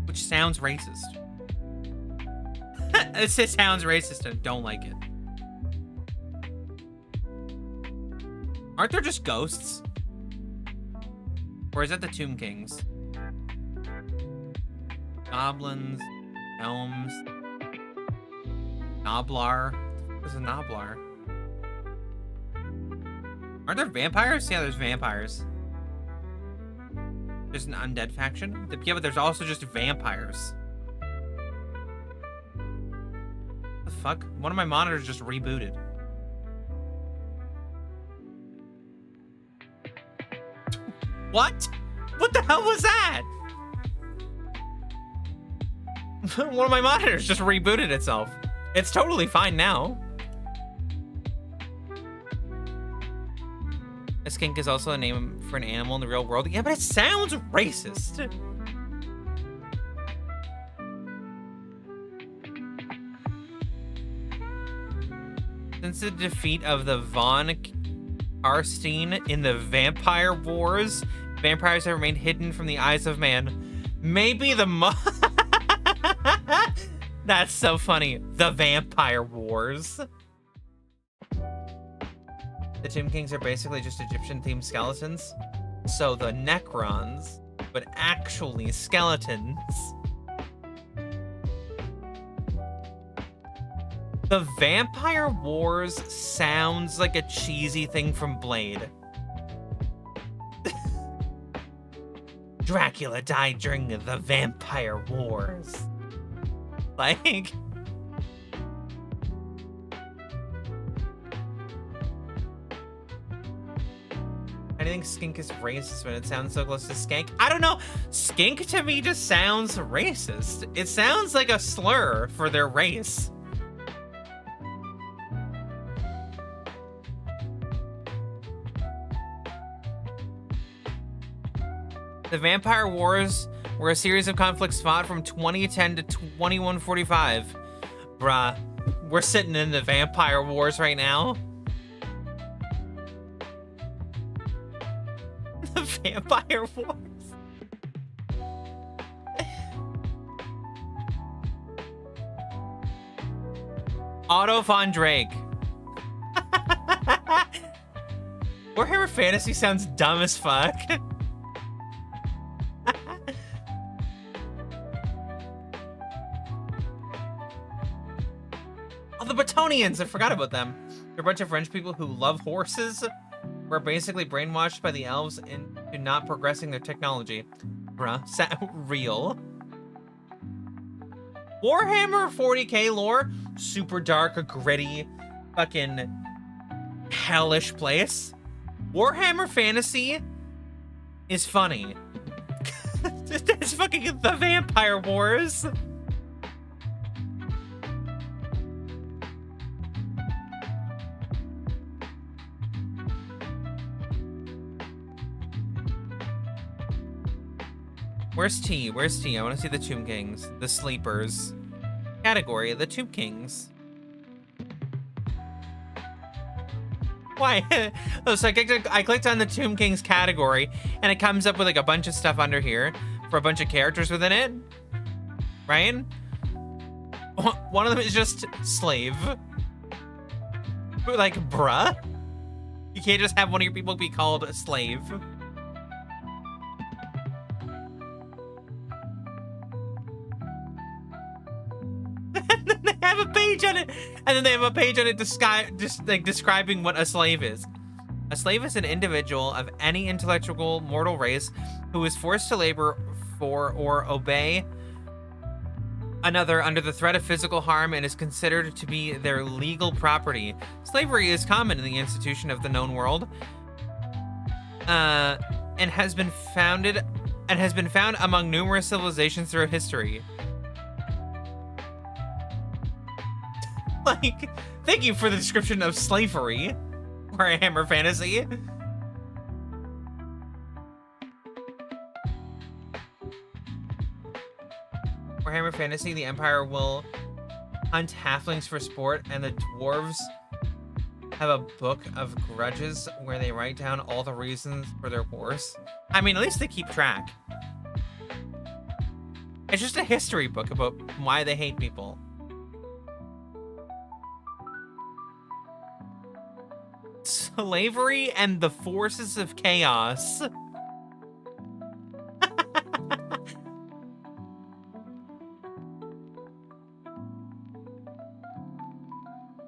Which sounds racist. It sounds racist and don't like it. Aren't there just ghosts? Or is that the Tomb Kings? Goblins, gnomes, Noblar. What is a Noblar? Aren't there vampires? Yeah, there's vampires. There's an undead faction. Yeah, but there's also just vampires. What the fuck? One of my monitors just rebooted. What? What the hell was that? One of my monitors just rebooted itself. It's totally fine now. A skink is also a name for an animal in the real world. Yeah, but it sounds racist. Since the defeat of the Von Karstein in the Vampire Wars, vampires have remained hidden from the eyes of man. Maybe the That's so funny. The Vampire Wars. The Tomb Kings are basically just Egyptian-themed skeletons. So the Necrons, but actually skeletons. The Vampire Wars sounds like a cheesy thing from Blade. Dracula died during the Vampire Wars. Like, I think skink is racist when it sounds so close to skank. I don't know. Skink to me just sounds racist. It sounds like a slur for their race. The Vampire Wars were a series of conflicts fought from 2010 to 2145. Bruh, we're sitting in the Vampire Wars right now. The Vampire Wars. Otto von Drake. Warhammer Fantasy sounds dumb as fuck. Oh, the Batonians! I forgot about them. They're a bunch of French people who love horses. We're basically brainwashed by the elves into not progressing their technology. Bruh, real. Warhammer 40k lore, super dark, gritty, fucking hellish place. Warhammer Fantasy is funny. It's fucking the Vampire Wars. Where's T? Where's T? I want to see the Tomb Kings. The Sleepers. Category, the Tomb Kings. Why? Oh, so I clicked on the Tomb Kings category, and it comes up with like a bunch of stuff under here for a bunch of characters within it. Right? One of them is just slave. Like, bruh? You can't just have one of your people be called a slave. A page on it, and then they have a page on it describing what a slave is. A slave is an individual of any intellectual mortal race who is forced to labor for or obey another under the threat of physical harm and is considered to be their legal property. Slavery is common in the institution of the known world, and has been found among numerous civilizations throughout history. Like, thank you for the description of slavery, Warhammer Fantasy. Warhammer Fantasy, the Empire will hunt halflings for sport, and the dwarves have a book of grudges where they write down all the reasons for their wars. I mean, at least they keep track. It's just a history book about why they hate people. Slavery and the Forces of Chaos.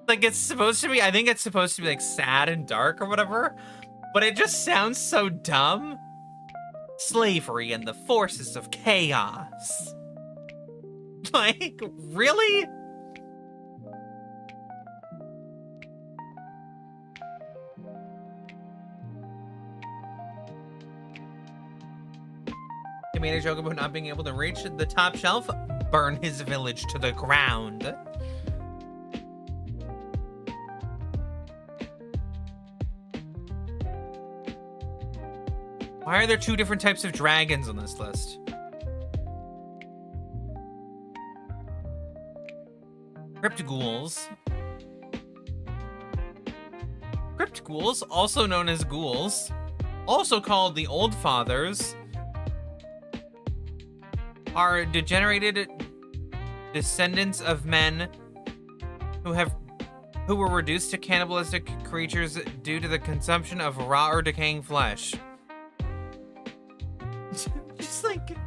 Like, it's supposed to be, I think it's supposed to be like sad and dark or whatever, but it just sounds so dumb. Slavery and the Forces of Chaos. Like, really? He made a joke about not being able to reach the top shelf. Burn his village to the ground. Why are there two different types of dragons on this list? Crypt ghouls. Crypt ghouls, also known as ghouls, also called the Old Fathers, are degenerated descendants of men who were reduced to cannibalistic creatures due to the consumption of raw or decaying flesh. Just like,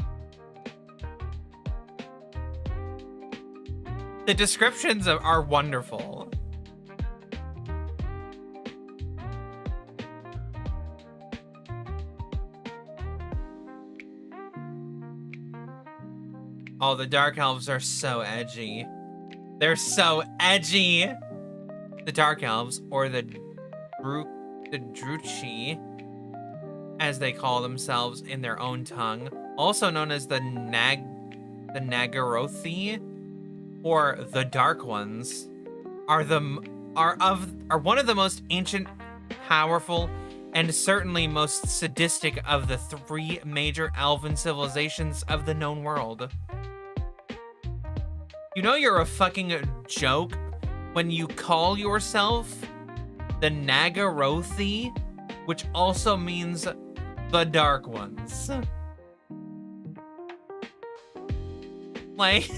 the descriptions are wonderful. Oh, the Dark Elves are so edgy. They're so edgy. The Dark Elves, or the Druchi, as they call themselves in their own tongue, also known as the Nagarothi, or the Dark Ones, are one of the most ancient, powerful, and certainly most sadistic of the three major elven civilizations of the known world. You know you're a fucking joke when you call yourself the Nagarothi, which also means the Dark Ones. Like,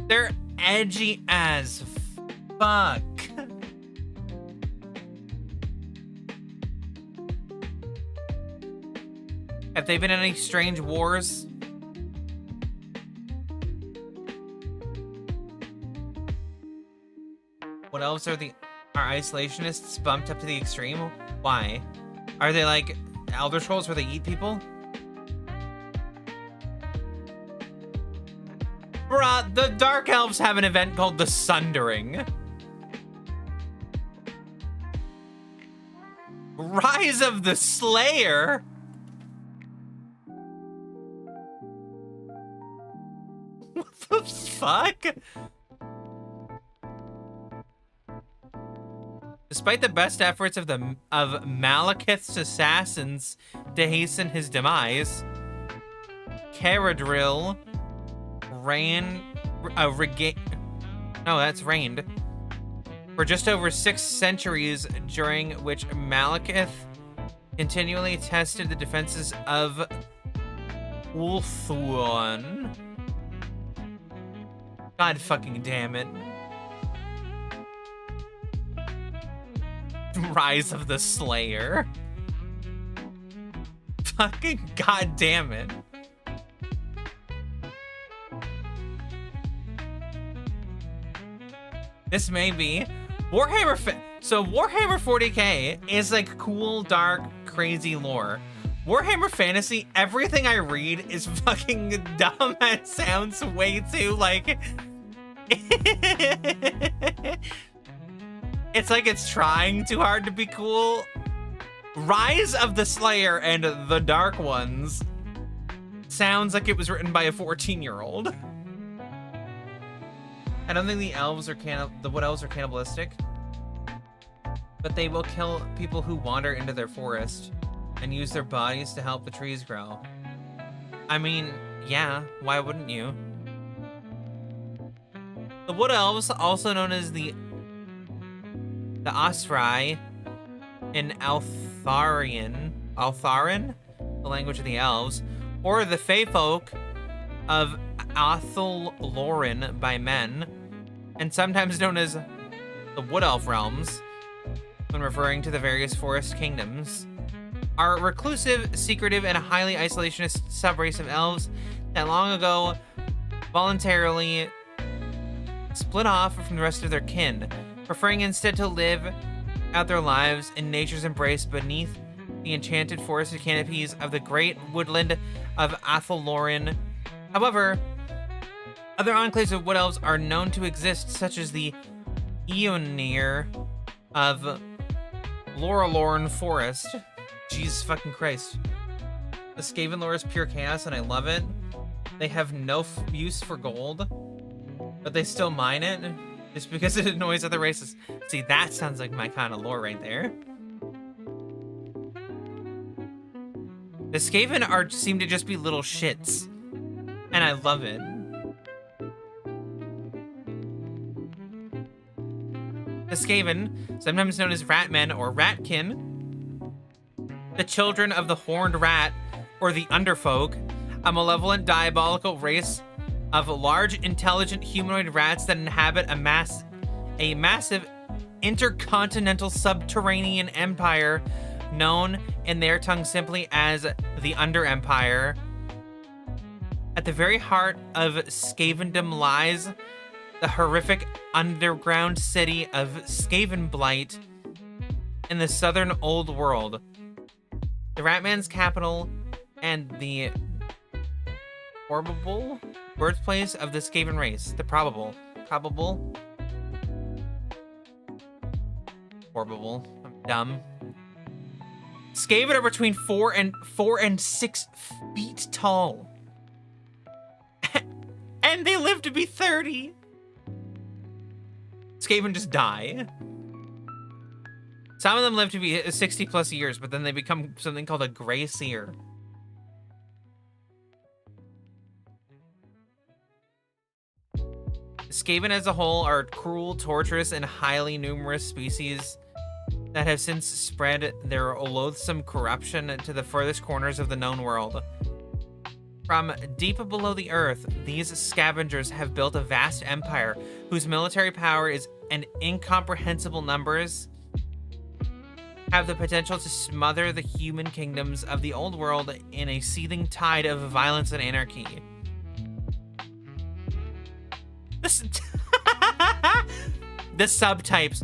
they're edgy as fuck. Have they been in any strange wars? What else are isolationists bumped up to the extreme? Why? Are they like Elder Scrolls where they eat people? Bruh, the Dark Elves have an event called the Sundering. Rise of the Slayer? What the fuck? Despite the best efforts of Malekith's assassins to hasten his demise, Caradril reigned for just over 6 centuries, during which Malekith continually tested the defenses of Ulthuan. God fucking damn it. Rise of the Slayer. Fucking god damn it. This may be Warhammer. So Warhammer 40k is like cool, dark, crazy lore. Warhammer Fantasy, everything I read is fucking dumb and sounds way too like. It's like it's trying too hard to be cool. Rise of the Slayer and the Dark Ones sounds like it was written by a 14-year-old. I don't think the wood elves are cannibalistic, but they will kill people who wander into their forest and use their bodies to help the trees grow. I mean, yeah, why wouldn't you? The wood elves, also known as the Osrai in Altharin, the language of the elves, or the Fey folk of Athel-Loren by men, and sometimes known as the Wood Elf realms, when referring to the various forest kingdoms, are reclusive, secretive, and a highly isolationist subrace of elves that long ago voluntarily split off from the rest of their kin, preferring instead to live out their lives in nature's embrace beneath the enchanted forested canopies of the great woodland of Athel-Loren. However, other enclaves of wood elves are known to exist, such as the Eonir of Lorelorn Forest. Jesus fucking Christ. The Skaven lore is pure chaos, and I love it. They have no use for gold, but they still mine it just because it annoys other races. See, that sounds like my kind of lore right there. The Skaven seem to just be little shits, and I love it. The Skaven, sometimes known as Ratmen or Ratkin, the children of the Horned Rat, or the Underfolk, a malevolent, diabolical race of large, intelligent humanoid rats that inhabit a massive intercontinental subterranean empire known in their tongue simply as the Under Empire. At the very heart of Skavendom lies the horrific underground city of Skavenblight in the southern old world. The Ratman's capital and the Birthplace of the Skaven race. The probable. Probable. Probable. I'm dumb. Skaven are between 4 and 6 feet tall. And they live to be 30. Skaven just die. Some of them live to be 60 plus years, but then they become something called a gray seer. Skaven as a whole are cruel, torturous, and highly numerous species that have since spread their loathsome corruption to the furthest corners of the known world. From deep below the earth, these scavengers have built a vast empire whose military power is and incomprehensible numbers have the potential to smother the human kingdoms of the old world in a seething tide of violence and anarchy. The subtypes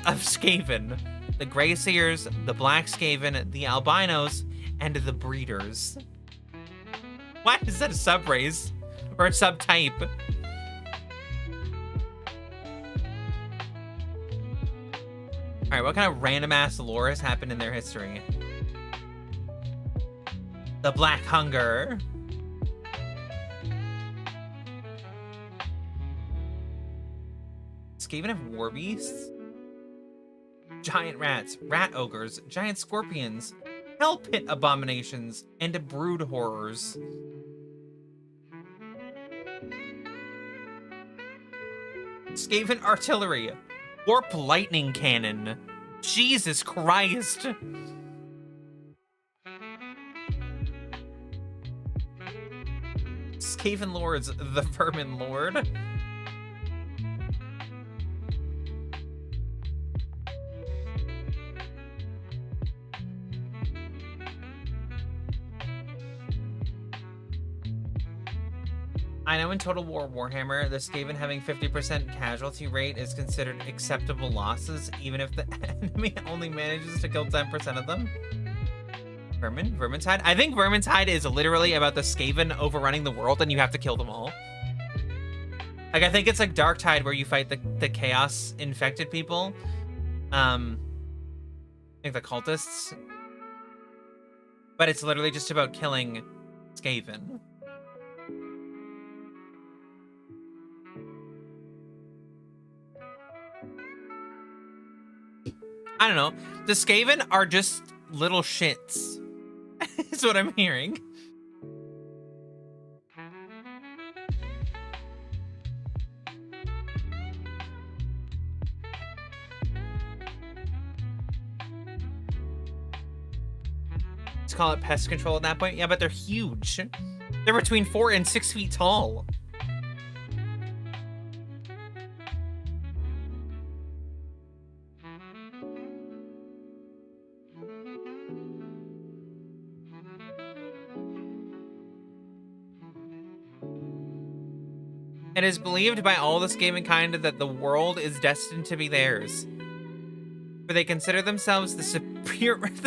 of Skaven. The Grey Seers, the Black Skaven, the Albinos, and the Breeders. Why is that a subrace? Or a subtype? Alright, what kind of random-ass lore has happened in their history? The Black Hunger. Skaven have war beasts? Giant rats, rat ogres, giant scorpions, hell pit abominations, and brood horrors. Skaven artillery, warp lightning cannon. Jesus Christ. Skaven lords, the Vermin Lord. I know in Total War Warhammer, the Skaven having 50% casualty rate is considered acceptable losses, even if the enemy only manages to kill 10% of them. Vermintide? I think Vermintide is literally about the Skaven overrunning the world and you have to kill them all. Like, I think it's like Darktide where you fight the Chaos infected people. I think the cultists. But it's literally just about killing Skaven. I don't know. The Skaven are just little shits. That's what I'm hearing. Let's call it pest control at that point. Yeah, but they're huge. They're between 4 and 6 feet tall. It is believed by all the Skaven kind that the world is destined to be theirs. For they consider themselves the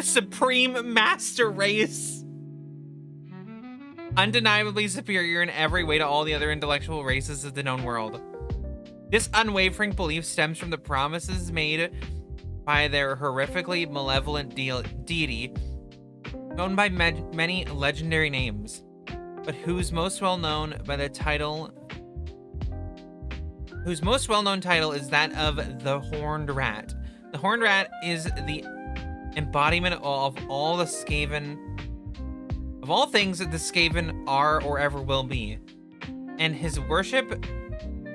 supreme master race. Undeniably superior in every way to all the other intellectual races of the known world. This unwavering belief stems from the promises made by their horrifically malevolent deity, known by many legendary names, but whose most well-known title is that of the Horned Rat. The Horned Rat is the embodiment of all the Skaven, of all things that the Skaven are or ever will be. And his worship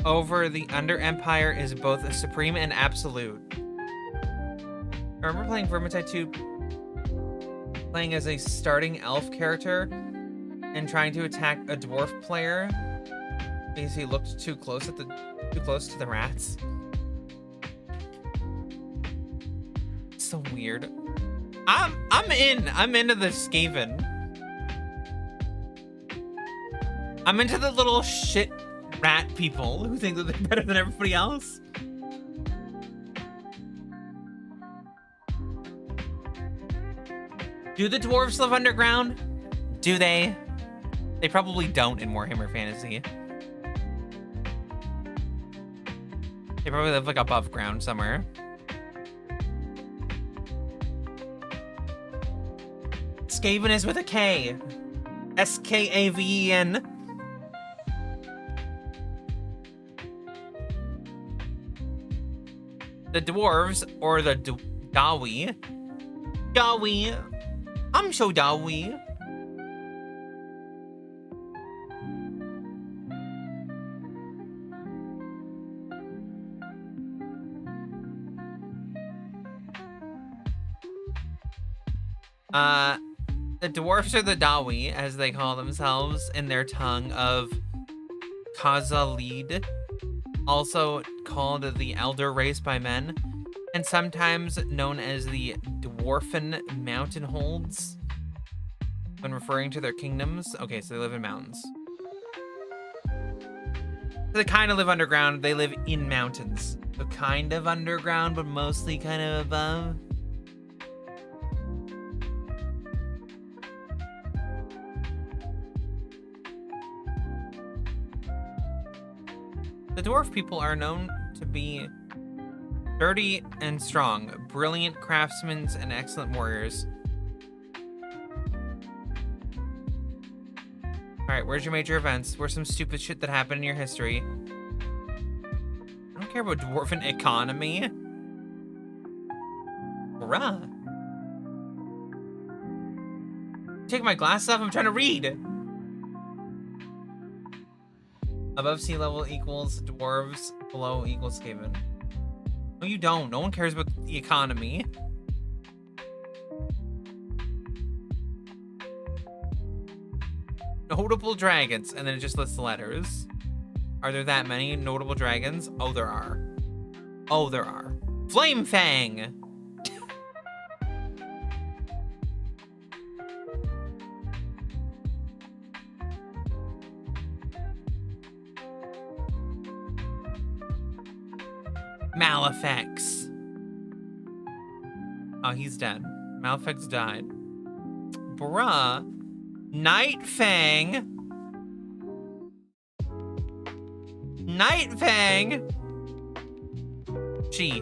over the Under Empire is both supreme and absolute. I remember playing Vermintide 2, playing as a starting elf character and trying to attack a dwarf player because he looked too close to the rats. It's so weird. I'm into the Skaven. I'm into the little shit rat people who think that they're better than everybody else. Do the dwarves live underground? Do they? They probably don't in Warhammer Fantasy. They probably live like above ground somewhere. Skaven is with a K. Skaven. The dwarves, or the Dawi. Dawi. I'm so Dawi. The dwarfs are the Dawi, as they call themselves in their tongue of Khazalid, also called the Elder Race by men, and sometimes known as the Dwarfen Mountain Holds when referring to their kingdoms. Okay, so they live in mountains. They kind of live underground. They live in mountains. So kind of underground, but mostly kind of above. The dwarf people are known to be sturdy and strong, brilliant craftsmen and excellent warriors. Alright, where's your major events? Where's some stupid shit that happened in your history? I don't care about dwarven economy. Bruh. Take my glasses off, I'm trying to read. Above sea level equals dwarves, below equals Skaven. No, you don't. No one cares about the economy. Notable dragons, and then it just lists the letters. Are there that many notable dragons? Oh, there are. Oh, there are. Flame Fang! Malefex. Oh, he's dead. Malefex died. Bruh. Night Fang. Night Fang. She.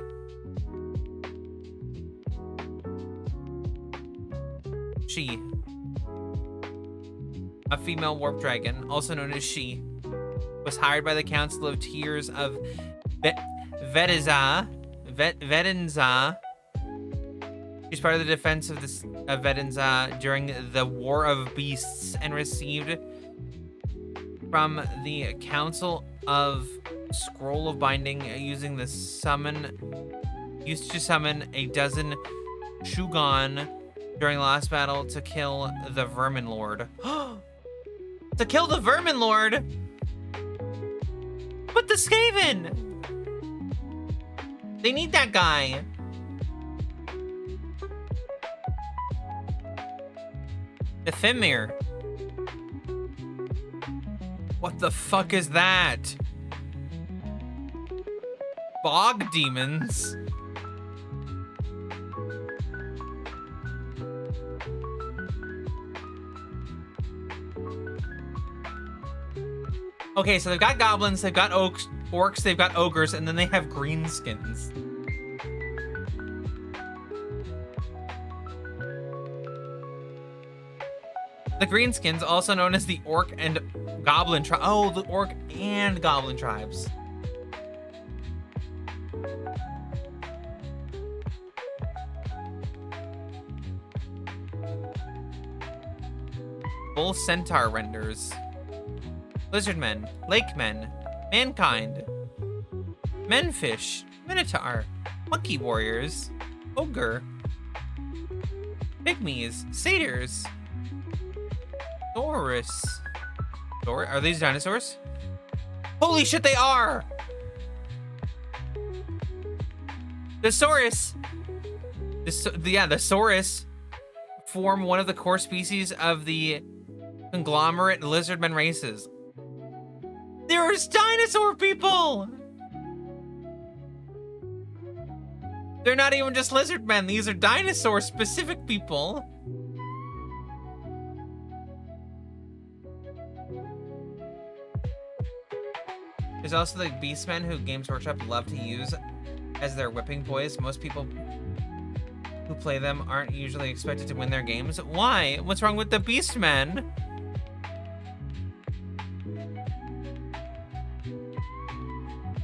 She. A female warp dragon, also known as She, was hired by the Council of Tears of Vedenza. She's part of the defense of Vedenza during the War of Beasts and received from the Council of Scroll of Binding using the used to summon a dozen Shugon during the last battle to kill the Vermin Lord. To kill the Vermin Lord? But the Skaven! They need that guy. The Thimir. What the fuck is that? Bog demons. Okay, so they've got goblins, they've got orcs, they've got ogres, and then they have greenskins. The greenskins, also known as the orc and goblin tribe. Oh, the orc and goblin tribes. Bull centaur renders. Lizardmen, lakemen, mankind, menfish, minotaur, monkey warriors, ogre, pygmies, satyrs, Saurus. Are these dinosaurs? Holy shit, they are! The Saurus. The Saurus form one of the core species of the conglomerate lizardmen races. There's dinosaur people! They're not even just lizard men. These are dinosaur specific people. There's also the Beastmen who Games Workshop love to use as their whipping boys. Most people who play them aren't usually expected to win their games. Why? What's wrong with the Beastmen?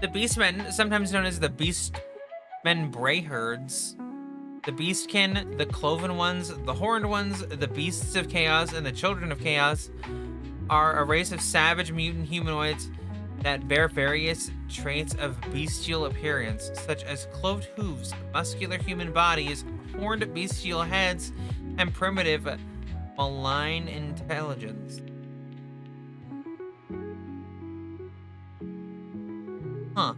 The Beastmen, sometimes known as the Beastmen Brayherds, the Beastkin, the Cloven Ones, the Horned Ones, the Beasts of Chaos, and the Children of Chaos, are a race of savage mutant humanoids that bear various traits of bestial appearance, such as cloved hooves, muscular human bodies, horned bestial heads, and primitive malign intelligence. Huh.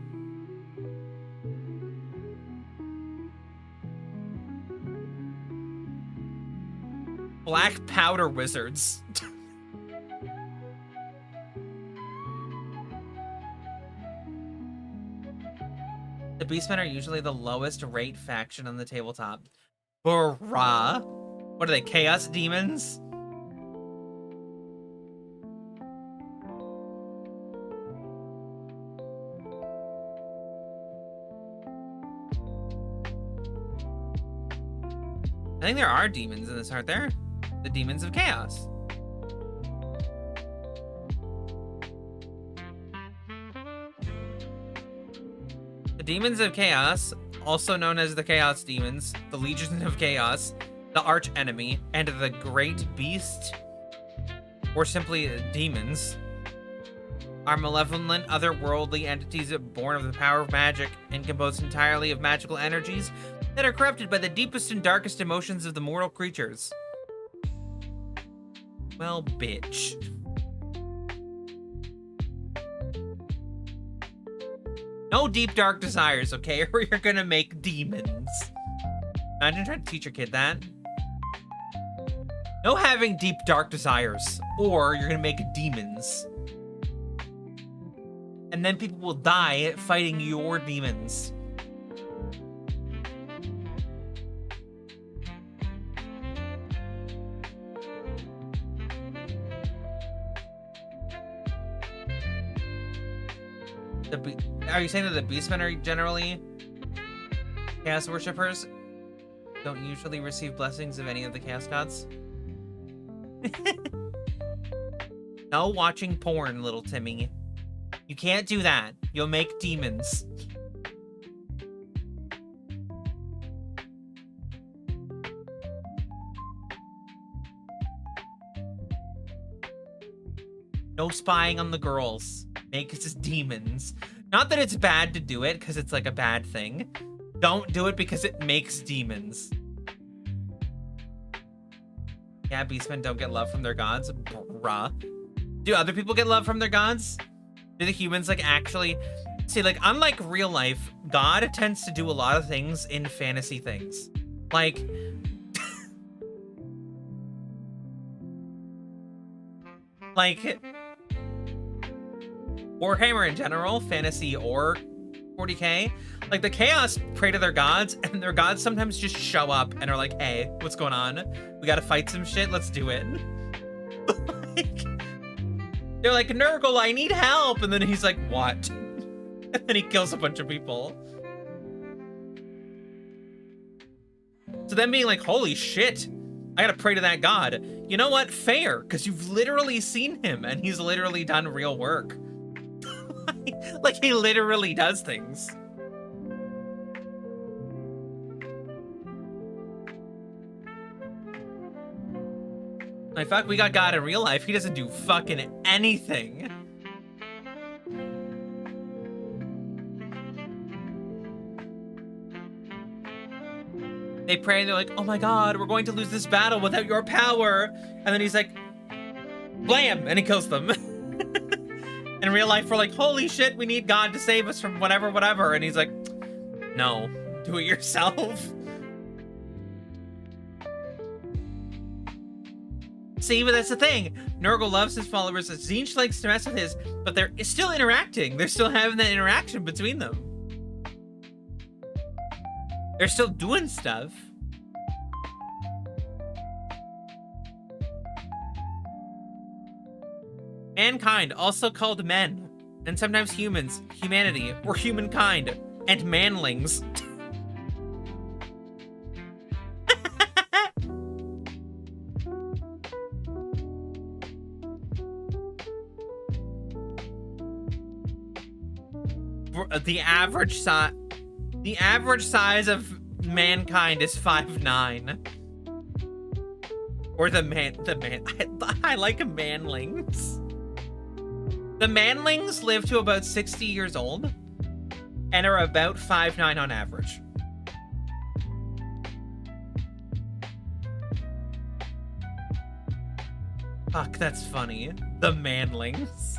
Black powder wizards. The Beastmen are usually the lowest rate faction on the tabletop. Bruh. What are they, chaos demons? I think there are demons in this, aren't there? The demons of chaos. The demons of chaos, also known as the chaos demons, the legion of chaos, the arch enemy, and the great beast, or simply demons, are malevolent, otherworldly entities born of the power of magic and composed entirely of magical energies that are corrupted by the deepest and darkest emotions of the mortal creatures. Well, bitch. No deep, dark desires, okay? Or you're gonna make demons. Imagine trying to teach your kid that. No having deep, dark desires, or you're gonna make demons. And then people will die fighting your demons. Are you saying that the Beastmen are generally chaos worshippers? Don't usually receive blessings of any of the chaos gods? No watching porn, little Timmy. You can't do that. You'll make demons. No spying on the girls. Make us demons. Not that it's bad to do it, because it's like a bad thing. Don't do it because it makes demons. Yeah, Beastmen don't get love from their gods. Bruh. Do other people get love from their gods? Do the humans, like, actually... See, like, unlike real life, God tends to do a lot of things in fantasy things. Like... like... Warhammer in general, fantasy or 40k, like the chaos pray to their gods, and their gods sometimes just show up and are like, hey, what's going on? We gotta fight some shit, let's do it. Like, they're like, Nurgle, I need help, and then he's like, what? And then he kills a bunch of people. So them being like, holy shit, I gotta pray to that god. You know what? Fair, because you've literally seen him, and he's literally done real work. Like, he literally does things. Like, fuck, we got God in real life. He doesn't do fucking anything. They pray and they're like, oh my god, we're going to lose this battle without your power. And then he's like, blam, and he kills them. In real life, we're like, holy shit, we need God to save us from whatever, whatever. And he's like, no, do it yourself. See, but that's the thing. Nurgle loves his followers. Tzeentch likes to mess with his, but they're still interacting. They're still having that interaction between them. They're still doing stuff. Mankind, also called men. and sometimes humans, humanity, or humankind, and manlings. The average size of mankind is 5'9". Or I like manlings. The manlings live to about 60 years old and are about 5'9" on average. Fuck, that's funny. The manlings.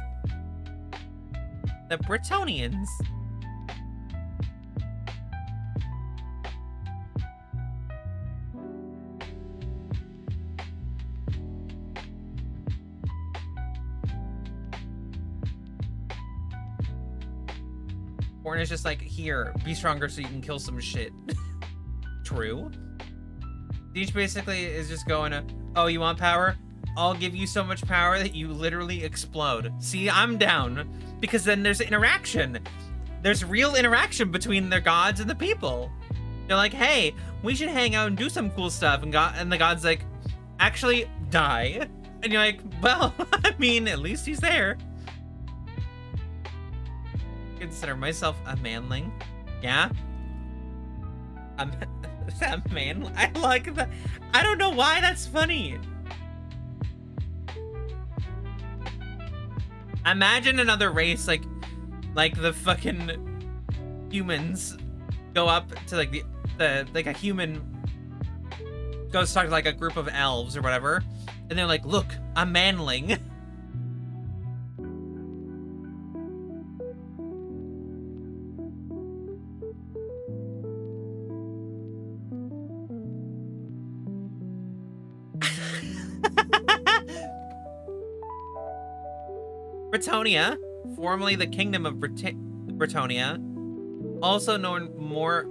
The Bretonians. Born is just like, here, be stronger so you can kill some shit. True. Siege basically is just going to, oh, you want power? I'll give you so much power that you literally explode. See, I'm down. Because then there's interaction. There's real interaction between the gods and the people. They're like, hey, we should hang out and do some cool stuff. And the god's like, actually, die. And you're like, well, I mean, at least he's there. Consider myself a manling. Yeah? I'm a man. I like that. I don't know why that's funny. Imagine another race like the fucking humans go up to like like a human goes talk to like a group of elves or whatever, and they're like, look, I'm manling. Bretonia, formerly the Kingdom of Bretonia, also known more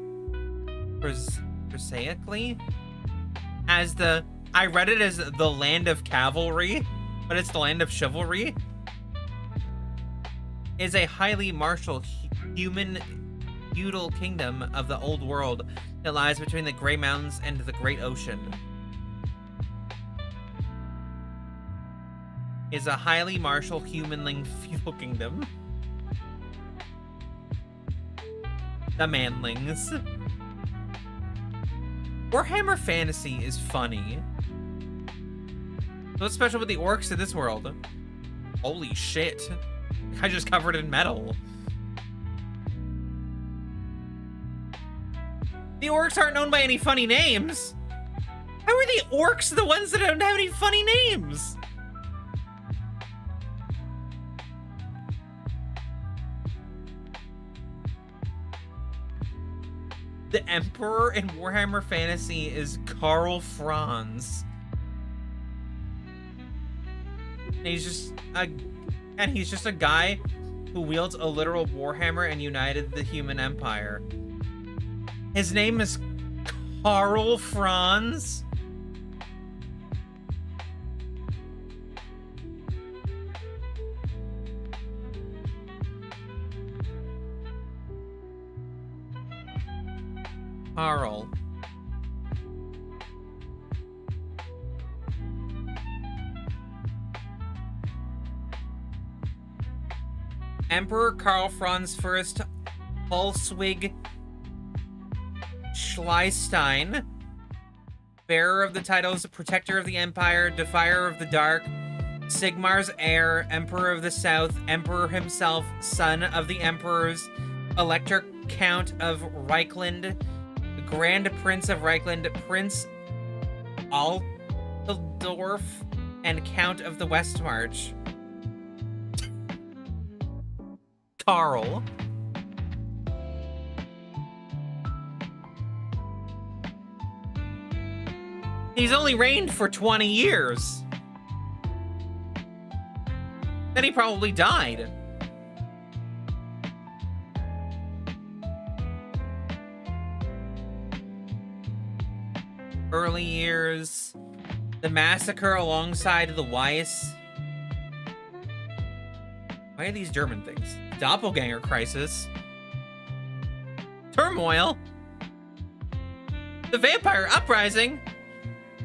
prosaically as I read it as the land of cavalry, but it's the land of chivalry, is a highly martial human feudal kingdom of the old world that lies between the Grey Mountains and the Great Ocean. Is a highly martial humanling feudal kingdom. The manlings. Warhammer Fantasy is funny. What's special with the orcs in this world? Holy shit. I just covered in metal. The orcs aren't known by any funny names. How are the orcs the ones that don't have any funny names? The Emperor in Warhammer Fantasy is Karl Franz. And he's just a guy who wields a literal warhammer and united the human empire. His name is Karl Franz. Karl. Emperor Karl Franz I Pulswig Schlestein, bearer of the titles Protector of the Empire, Defier of the Dark, Sigmar's heir, Emperor of the South, Emperor himself, son of the Emperors, Elector Count of Reichland, Grand Prince of Reichland, Prince Altdorf, and Count of the Westmarch. Karl. He's only reigned for 20 years. Then he probably died. Early years, the massacre alongside the Weiss. Why are these German things? Doppelganger crisis. Turmoil. The vampire uprising.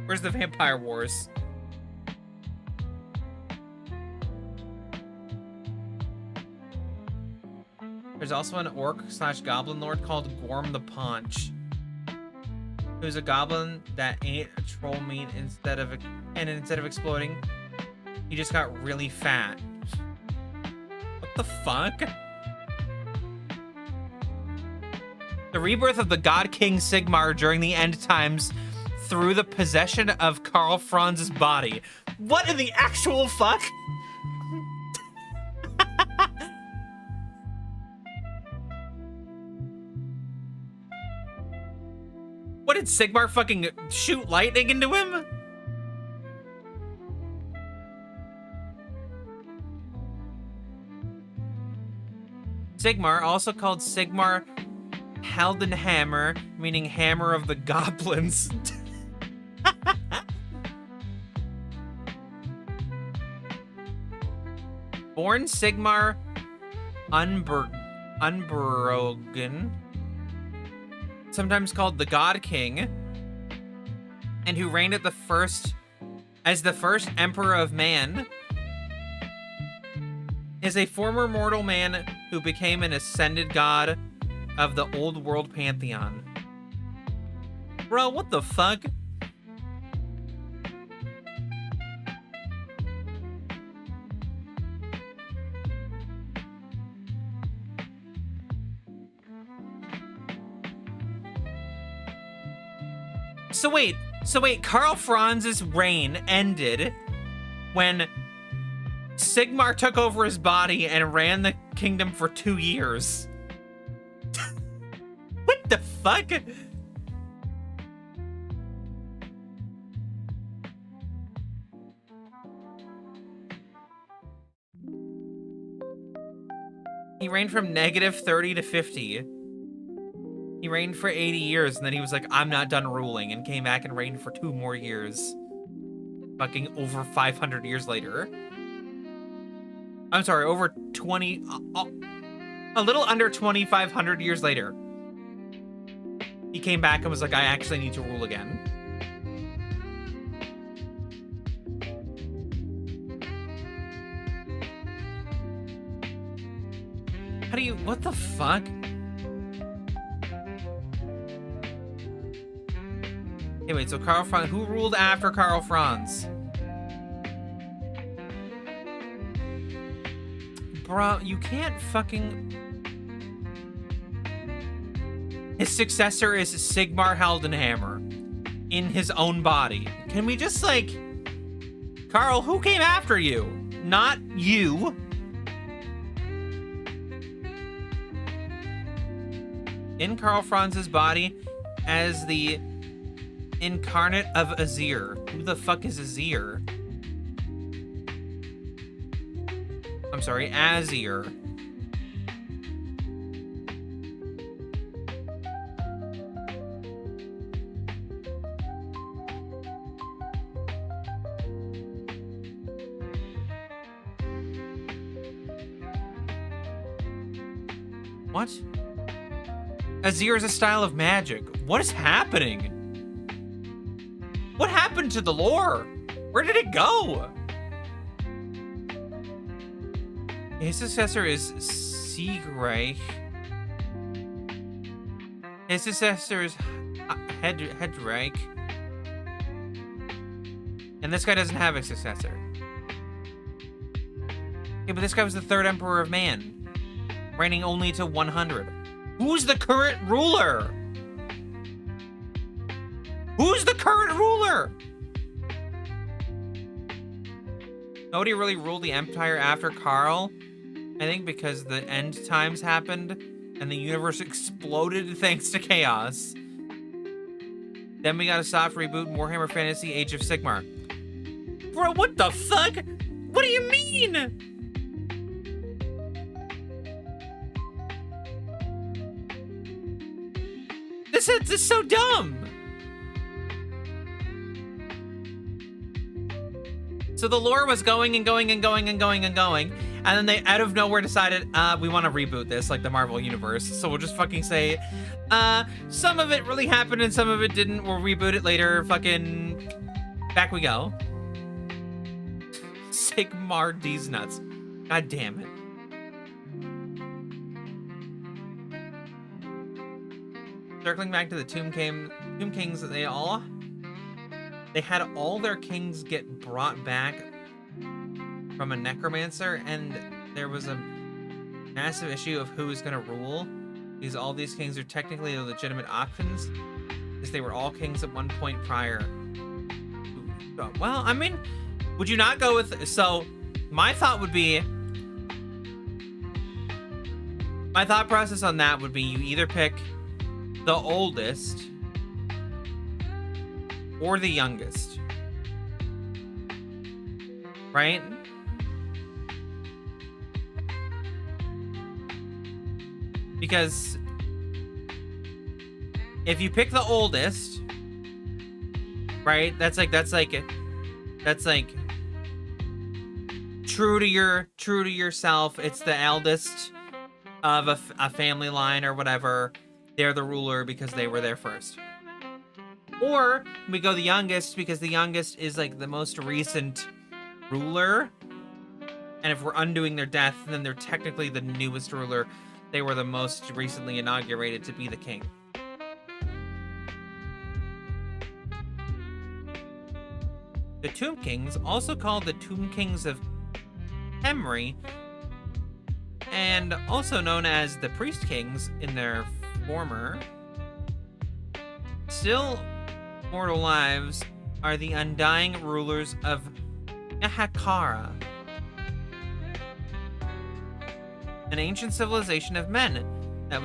Where's the vampire wars? There's also an orc/goblin lord called Gorm the Paunch, who's a goblin that ate a troll meat instead of exploding, he just got really fat. What the fuck? The rebirth of the God King Sigmar during the end times through the possession of Karl Franz's body. What in the actual fuck? What, did Sigmar fucking shoot lightning into him? Sigmar, also called Sigmar Heldenhammer, meaning Hammer of the Goblins. Born Sigmar Unbrogen, sometimes called the God King, and who reigned as the first Emperor of Man, is a former mortal man who became an ascended god of the old world pantheon. Bro, what the fuck? So wait, Karl Franz's reign ended when Sigmar took over his body and ran the kingdom for 2 years. What the fuck? He reigned from -30 to 50. He reigned for 80 years, and then he was like, I'm not done ruling, and came back and reigned for 2 more years. Fucking over 500 years later. I'm sorry, over 20... a little under 2,500 years later. He came back and was like, I actually need to rule again. How do you... what the fuck? Hey, wait, so Karl Franz... who ruled after Karl Franz? Bro, you can't fucking... His successor is Sigmar Heldenhammer in his own body. Can we just, like... Karl, who came after you? Not you. In Karl Franz's body as the incarnate of Azir. Who the fuck is Azir? I'm sorry, Azir. What? Azir is a style of magic. What is happening? What happened to the lore? Where did it go? His successor is Siegreich. His successor is Hedreich. And this guy doesn't have a successor. Okay, but this guy was the 3rd Emperor of Man, reigning only to 100. Who's the current ruler? Who's the current ruler? Nobody really ruled the Empire after Karl. I think because the end times happened and the universe exploded thanks to chaos. Then we got a soft reboot, Warhammer Fantasy Age of Sigmar. Bro, what the fuck? What do you mean? This is so dumb. So the lore was going and going and going and going and going, And then they out of nowhere decided, we want to reboot this like the Marvel universe. So we'll just fucking say, some of it really happened and some of it didn't. We'll reboot it later. Fucking back we go. Sigmar D's nuts. God damn it. Circling back to the Tomb Kings, they had all their kings get brought back from a necromancer, and there was a massive issue of who was going to rule, because all these kings are technically legitimate options, because they were all kings at one point prior. Well, I mean, would you not go with... So, my thought process on that would be you either pick the oldest or the youngest, right? Because if you pick the oldest, right, that's like true to yourself. It's the eldest of a family line or whatever. They're the ruler because they were there first. Or we go the youngest because the youngest is like the most recent ruler. And if we're undoing their death, then they're technically the newest ruler. They were the most recently inaugurated to be the king. The Tomb Kings, also called the Tomb Kings of Hemry, and also known as the Priest Kings in their former, still mortal lives, are the undying rulers of Nahakara, an ancient civilization of men that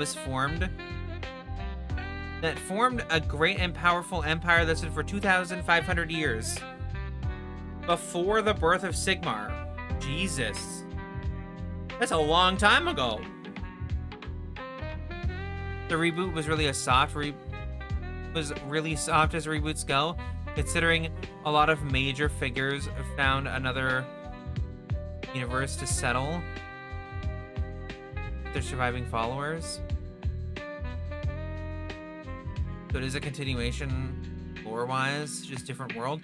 formed a great and powerful empire that stood for 2,500 years before the birth of Sigmar. Jesus, that's a long time ago. The reboot was really soft as reboots go, considering a lot of major figures found another universe to settle with their surviving followers. So it is a continuation lore-wise, just different world.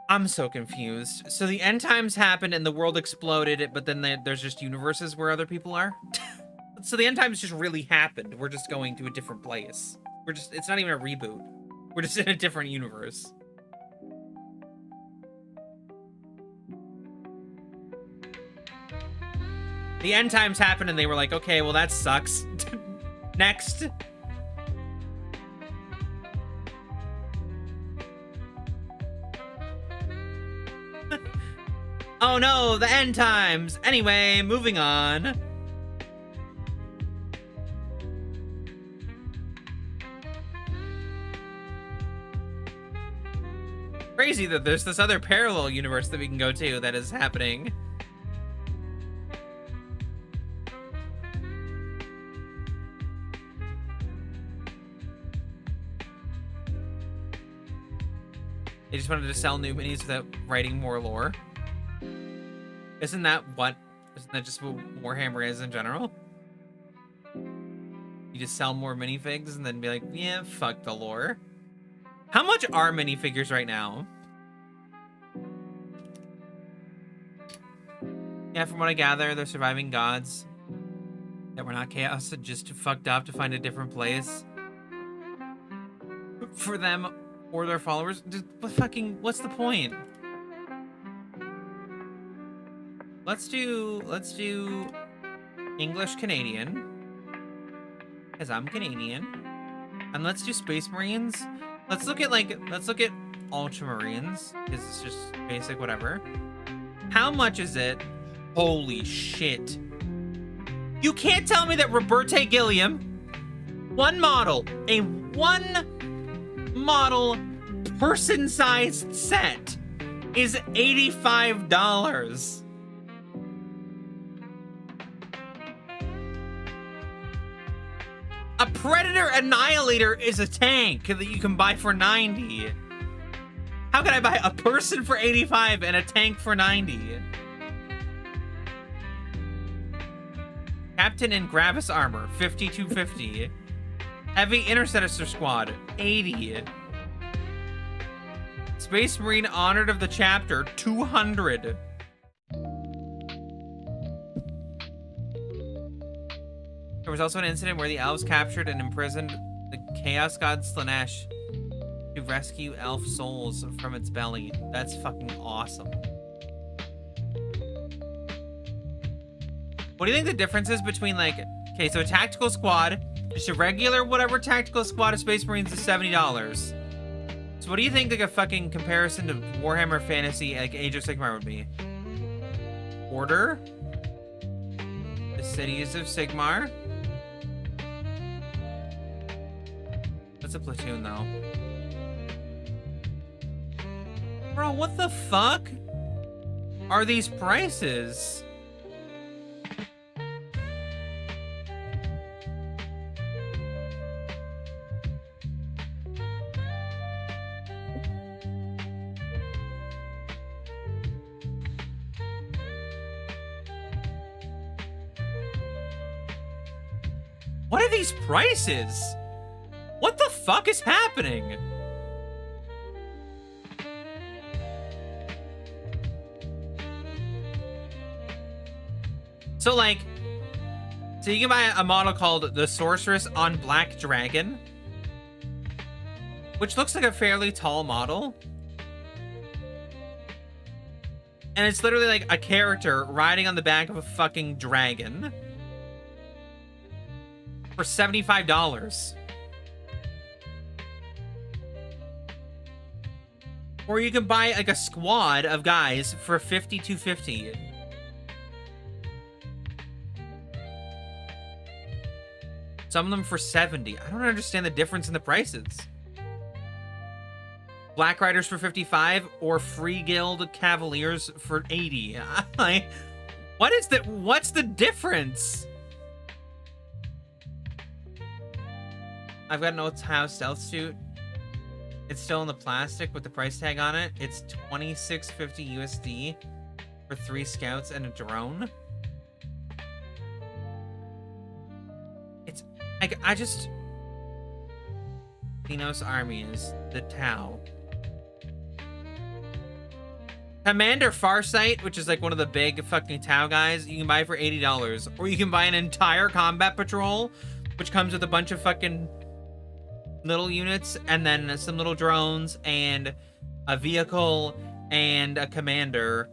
I'm so confused. So the end times happened and the world exploded, but then there's just universes where other people are? So the end times just really happened. We're just going to a different place. It's not even a reboot. We're just in a different universe. The end times happened and they were like, okay, well that sucks. Next. Oh no, the end times. Anyway, moving on. Crazy that there's this other parallel universe that we can go to that is happening. They just wanted to sell new minis without writing more lore. Isn't that just what Warhammer is in general? You just sell more minifigs and then be like, yeah, fuck the lore. How much are minifigures right now? Yeah, from what I gather, they're surviving gods that were not chaos, just fucked up to find a different place for them or their followers. What's the point? Let's do English Canadian, because I'm Canadian, and let's do Space Marines. Let's look at Ultramarines, because it's just basic whatever. How much is it? Holy shit. You can't tell me that Roberte Gilliam, one model person-sized set is $85. A Predator Annihilator is a tank that you can buy for $90. How can I buy a person for $85 and a tank for $90? Captain in Gravis armor, 5250. Heavy Intercessor Squad, 80. Space Marine Honored of the Chapter, 200. There was also an incident where the elves captured and imprisoned the Chaos God Slanesh to rescue elf souls from its belly. That's fucking awesome. What do you think the difference is between, like, okay, so a tactical squad, just a regular whatever tactical squad of Space Marines is $70. So what do you think, like, a fucking comparison to Warhammer Fantasy, like Age of Sigmar would be? Order. The Cities of Sigmar. That's a platoon, though. Bro, what the fuck are these prices? What are these prices? What the fuck is happening? So, like, so you can buy a model called the Sorceress on Black Dragon, which looks like a fairly tall model. And it's literally like a character riding on the back of a fucking dragon for $75. Or you can buy like a squad of guys for $52.50. Some of them for $70. I don't understand the difference in the prices. Black Riders for $55 or Free Guild Cavaliers for $80. What is that? What's the difference? I've got an old house stealth suit. It's still in the plastic with the price tag on it. It's $26.50 USD for 3 scouts and a drone. It's like, I just... Dinos Army is the Tau. Commander Farsight, which is like one of the big fucking Tau guys, you can buy for $80. Or you can buy an entire combat patrol, which comes with a bunch of fucking little units and then some little drones and a vehicle and a commander.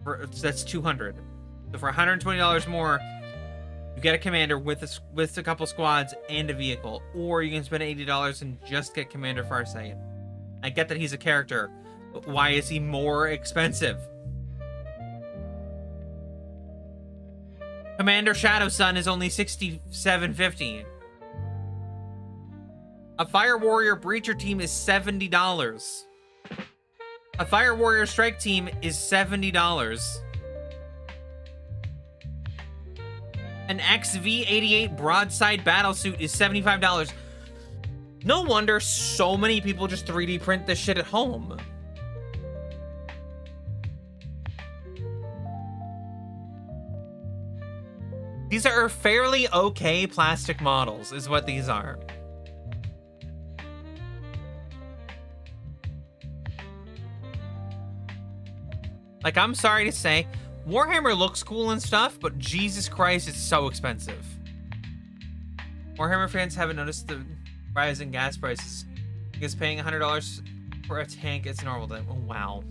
That's $200. So for $120 more, you get a commander with a couple squads and a vehicle. Or you can spend $80 and just get Commander Farsight. I get that he's a character, but why is he more expensive? Commander Shadow Sun is only $67.50. A Fire Warrior Breacher team is $70. A Fire Warrior Strike team is $70. An XV-88 Broadside Battlesuit is $75. No wonder so many people just 3D print this shit at home. These are fairly okay plastic models, is what these are. Like, I'm sorry to say, Warhammer looks cool and stuff, but Jesus Christ, it's so expensive. Warhammer fans haven't noticed the rise in gas prices because paying $100 for a tank is normal to them. Oh, wow.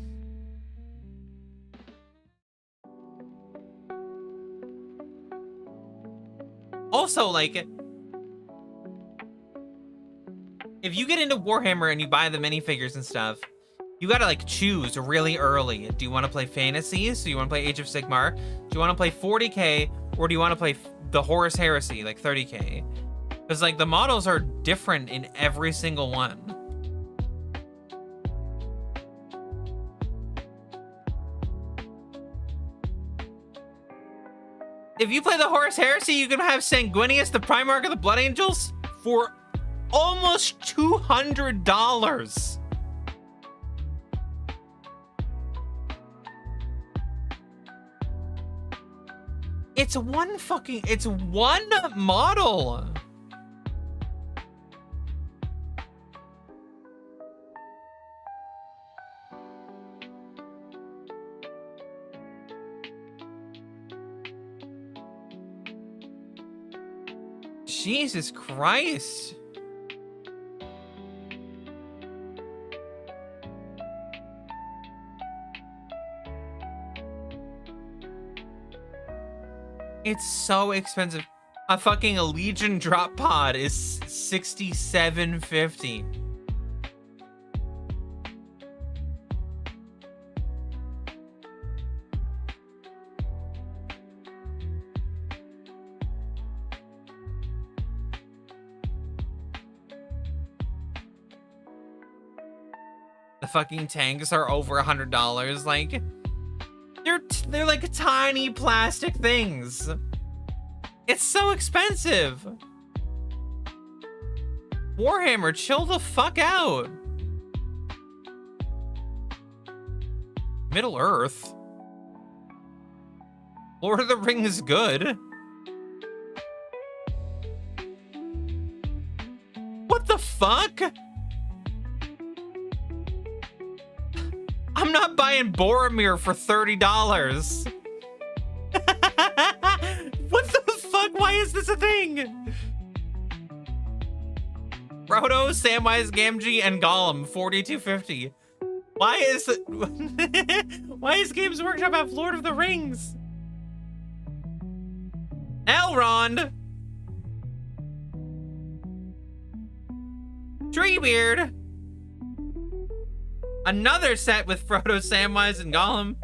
Also, like, if you get into Warhammer and you buy the minifigures and stuff, you gotta, like, choose really early. Do you want to play Fantasy? So you want to play Age of Sigmar? Do you want to play 40k? Or do you want to play the Horus Heresy, like 30k? Because, like, the models are different in every single one. If you play the Horus Heresy, you can have Sanguinius, the Primarch of the Blood Angels, for almost $200. It's one model. Jesus Christ. It's so expensive. A fucking Legion drop pod is $67.50. The fucking tanks are over $100. Like, they're like tiny plastic things. It's so expensive. Warhammer, chill the fuck out. Middle Earth. Lord of the Rings is good. What the fuck? I'm not buying Boromir for $30. What the fuck? Why is this a thing? Frodo, Samwise Gamgee, and Gollum, $42.50. Why is Games Workshop have Lord of the Rings? Elrond. Treebeard. Another set with Frodo, Samwise, and Gollum.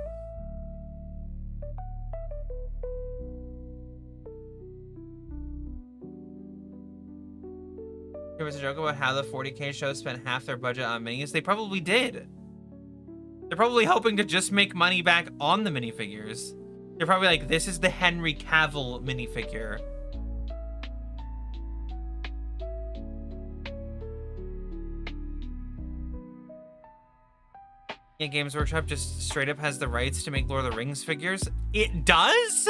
There was a joke about how the 40K show spent half their budget on minis. They probably did. They're probably hoping to just make money back on the minifigures. They're probably like, this is the Henry Cavill minifigure. Yeah, Games Workshop just straight up has the rights to make Lord of the Rings figures. It does?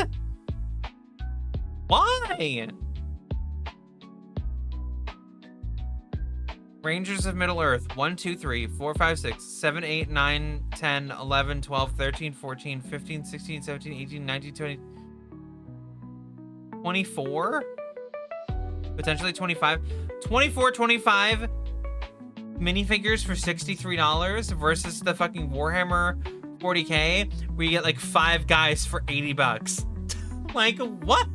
Why? Rangers of Middle Earth. 1, 2, 3, 4, 5, 6, 7, 8, 9, 10, 11, 12, 13, 14, 15, 16, 17, 18, 19, 20, 24? Potentially 25. 24, 25 minifigures for $63 versus the fucking Warhammer 40K where you get like 5 guys for $80. Like, what?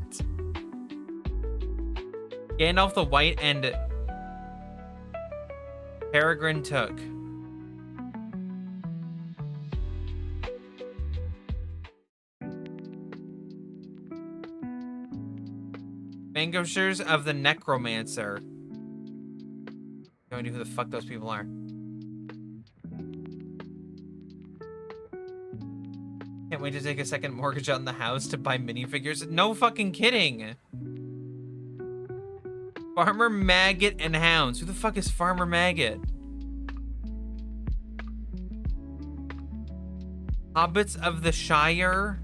Gandalf the White and Peregrine Took. Vanquishers of the Necromancer. No idea who the fuck those people are. Can't wait to take a second mortgage on the house to buy minifigures. No fucking kidding. Farmer Maggot and Hounds. Who the fuck is Farmer Maggot? Hobbits of the Shire.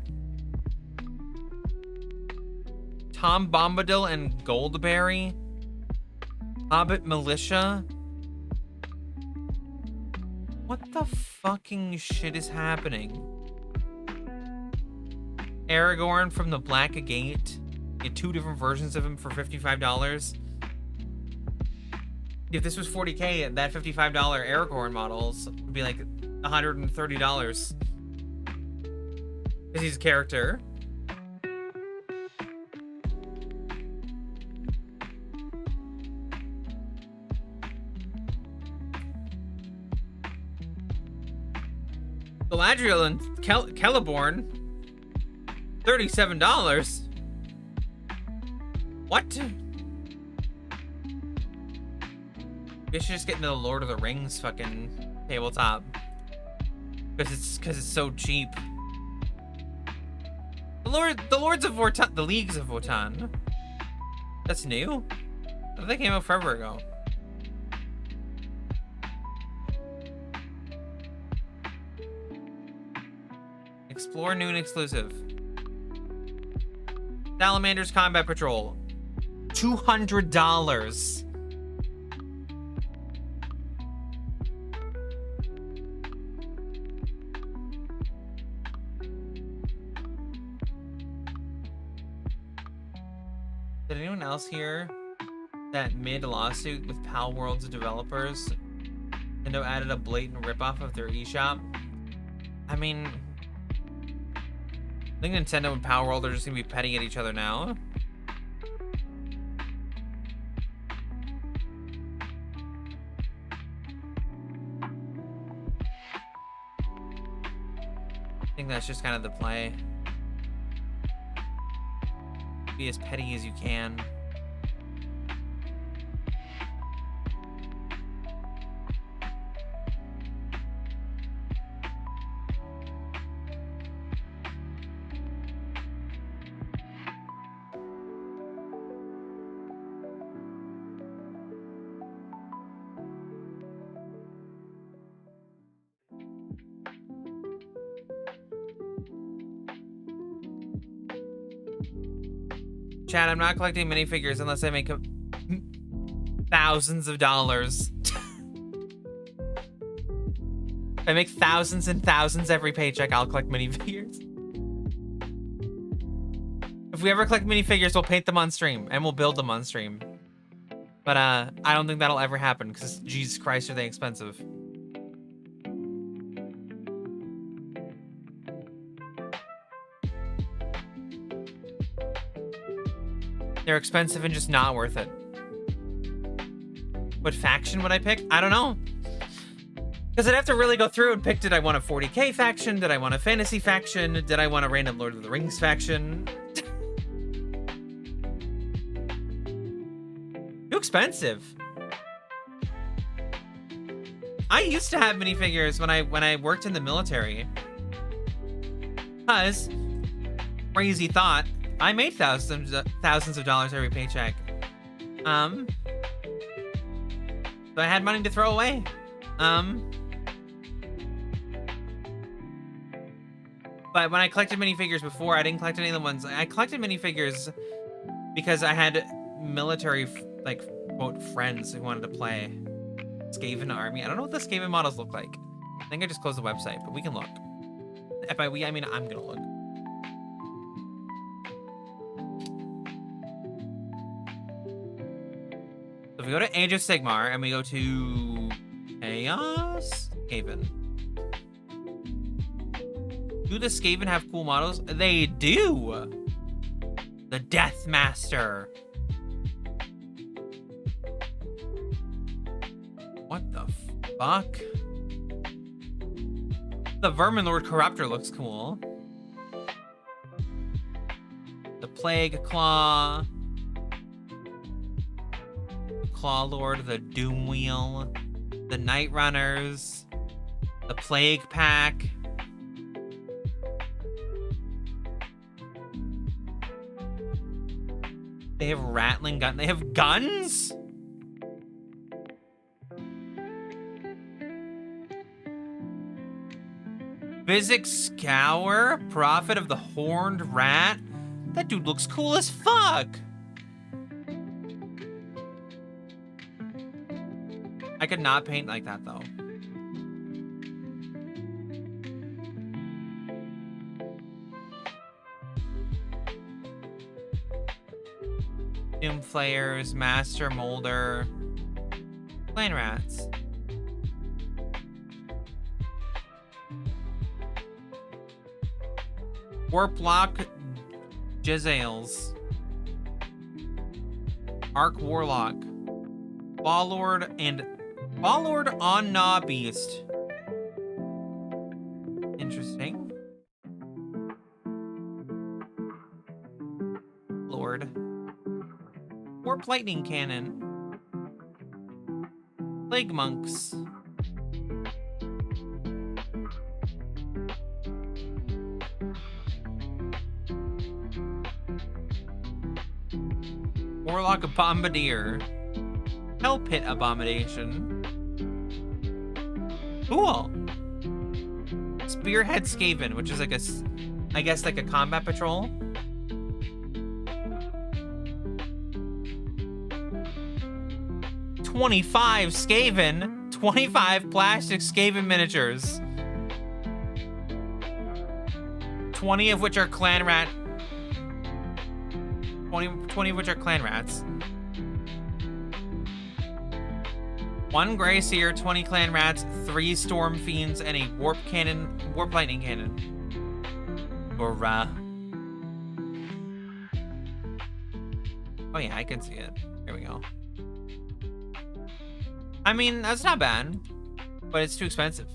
Tom Bombadil and Goldberry. Hobbit Militia. What the fucking shit is happening? Aragorn from the Black Gate. Get 2 different versions of him for $55. If this was 40K, that $55 Aragorn models would be like $130. Because he's a character. Galadriel and Celeborn, $37. What? We should just get into the Lord of the Rings fucking tabletop, because it's so cheap. The Lords of Vortan, the Leagues of Votan. That's new. I thought they came out forever ago. Explore new and exclusive. Salamander's Combat Patrol. $200. Did anyone else hear that mid-lawsuit with Pal World's developers? Nintendo added a blatant ripoff of their eShop. I mean, I think Nintendo and Pal World are just gonna be petting at each other now. I think that's just kind of the play. Be as petty as you can. Chad, I'm not collecting minifigures unless I make thousands of dollars. If I make thousands and thousands every paycheck, I'll collect minifigures. If we ever collect minifigures, we'll paint them on stream and we'll build them on stream. But I don't think that'll ever happen because Jesus Christ, are they expensive. They're expensive and just not worth it. What faction would I pick? I don't know. Because I'd have to really go through and pick, did I want a 40k faction? Did I want a fantasy faction? Did I want a random Lord of the Rings faction? Too expensive. I used to have minifigures when I worked in the military. Because, crazy thought, I made thousands of dollars every paycheck. So I had money to throw away. But when I collected minifigures before, I didn't collect any of the ones. I collected minifigures because I had military, like, quote, friends who wanted to play Skaven Army. I don't know what the Skaven models look like. I think I just closed the website, but we can look. And by we, I mean I'm gonna look. So if we go to Age of Sigmar and we go to Chaos Skaven. Do the Skaven have cool models? They do! The Death Master. What the fuck? The Vermin Lord Corruptor looks cool. The Plague Claw. The Claw Lord, the Doom Wheel. The Night Runners. The Plague Pack. They have rattling gun. They have guns? Physic Scour, Prophet of the Horned Rat. That dude looks cool as fuck. I could not paint like that though. Doom Flayers, Master Molder, Plain Rats. Warplock Jezzails. Arc Warlock. Ballord and Ballord on Gnaw Beast. Interesting. Lord. Warp Lightning Cannon. Plague Monks. Warlock Bombardier. Hell Pit Abomination. Cool. Spearhead Skaven, which is like a, I guess like a combat patrol. 25 Skaven. 25 plastic Skaven miniatures. 20 of which are clan rat. 20 of which are clan rats. 1 Grey Seer, 20 clan rats, 3 Storm Fiends, and a warp lightning cannon. Hurrah. Oh yeah, I can see it. Here we go. I mean, that's not bad, but it's too expensive.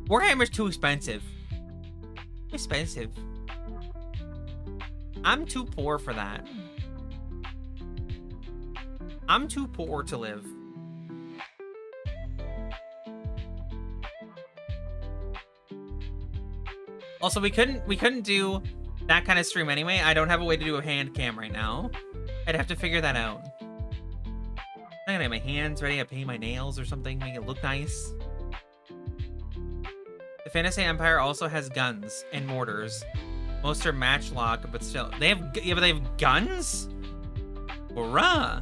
Warhammer's too expensive. Expensive. I'm too poor for that. I'm too poor to live. Also, we couldn't do that kind of stream anyway. I don't have a way to do a hand cam right now. I'd have to figure that out. I'm gonna have my hands ready to paint my nails or something, make it look nice. The Fantasy Empire also has guns and mortars. Most are matchlock, but still. They have guns? Hurrah!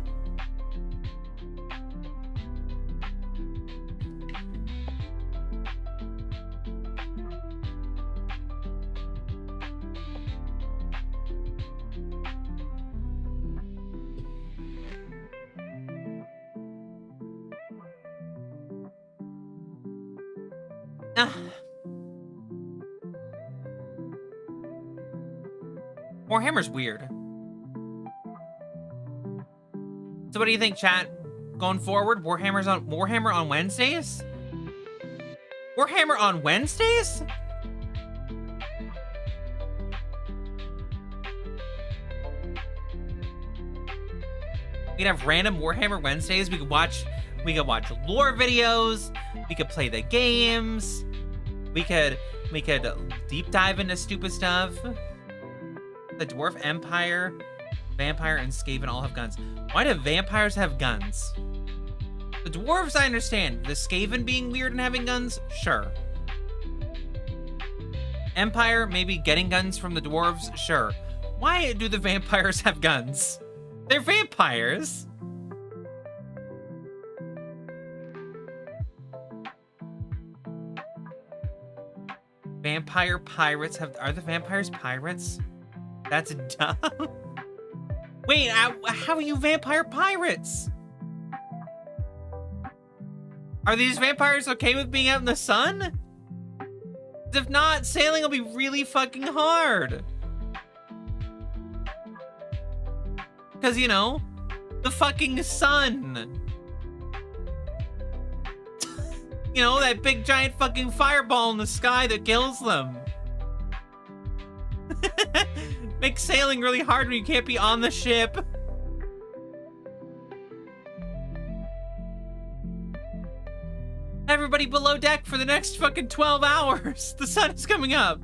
Warhammer's weird. So what do you think, chat? Going forward, Warhammer on Wednesdays? Warhammer on Wednesdays? We'd have random Warhammer Wednesdays. We could watch lore videos. We could play the games. We could deep dive into stupid stuff. The Dwarf Empire, Vampire, and Skaven all have guns. Why do vampires have guns? The dwarves, I understand. The Skaven being weird and having guns? Sure. Empire, maybe getting guns from the dwarves? Sure. Why do the vampires have guns? They're vampires. Vampire pirates are the vampires pirates? That's dumb. Wait, how are you vampire pirates? Are these vampires okay with being out in the sun? If not, sailing will be really fucking hard. Because, you know, the fucking sun. You know, that big giant fucking fireball in the sky that kills them. Makes sailing really hard when you can't be on the ship. Everybody below deck for the next fucking 12 hours. The sun is coming up.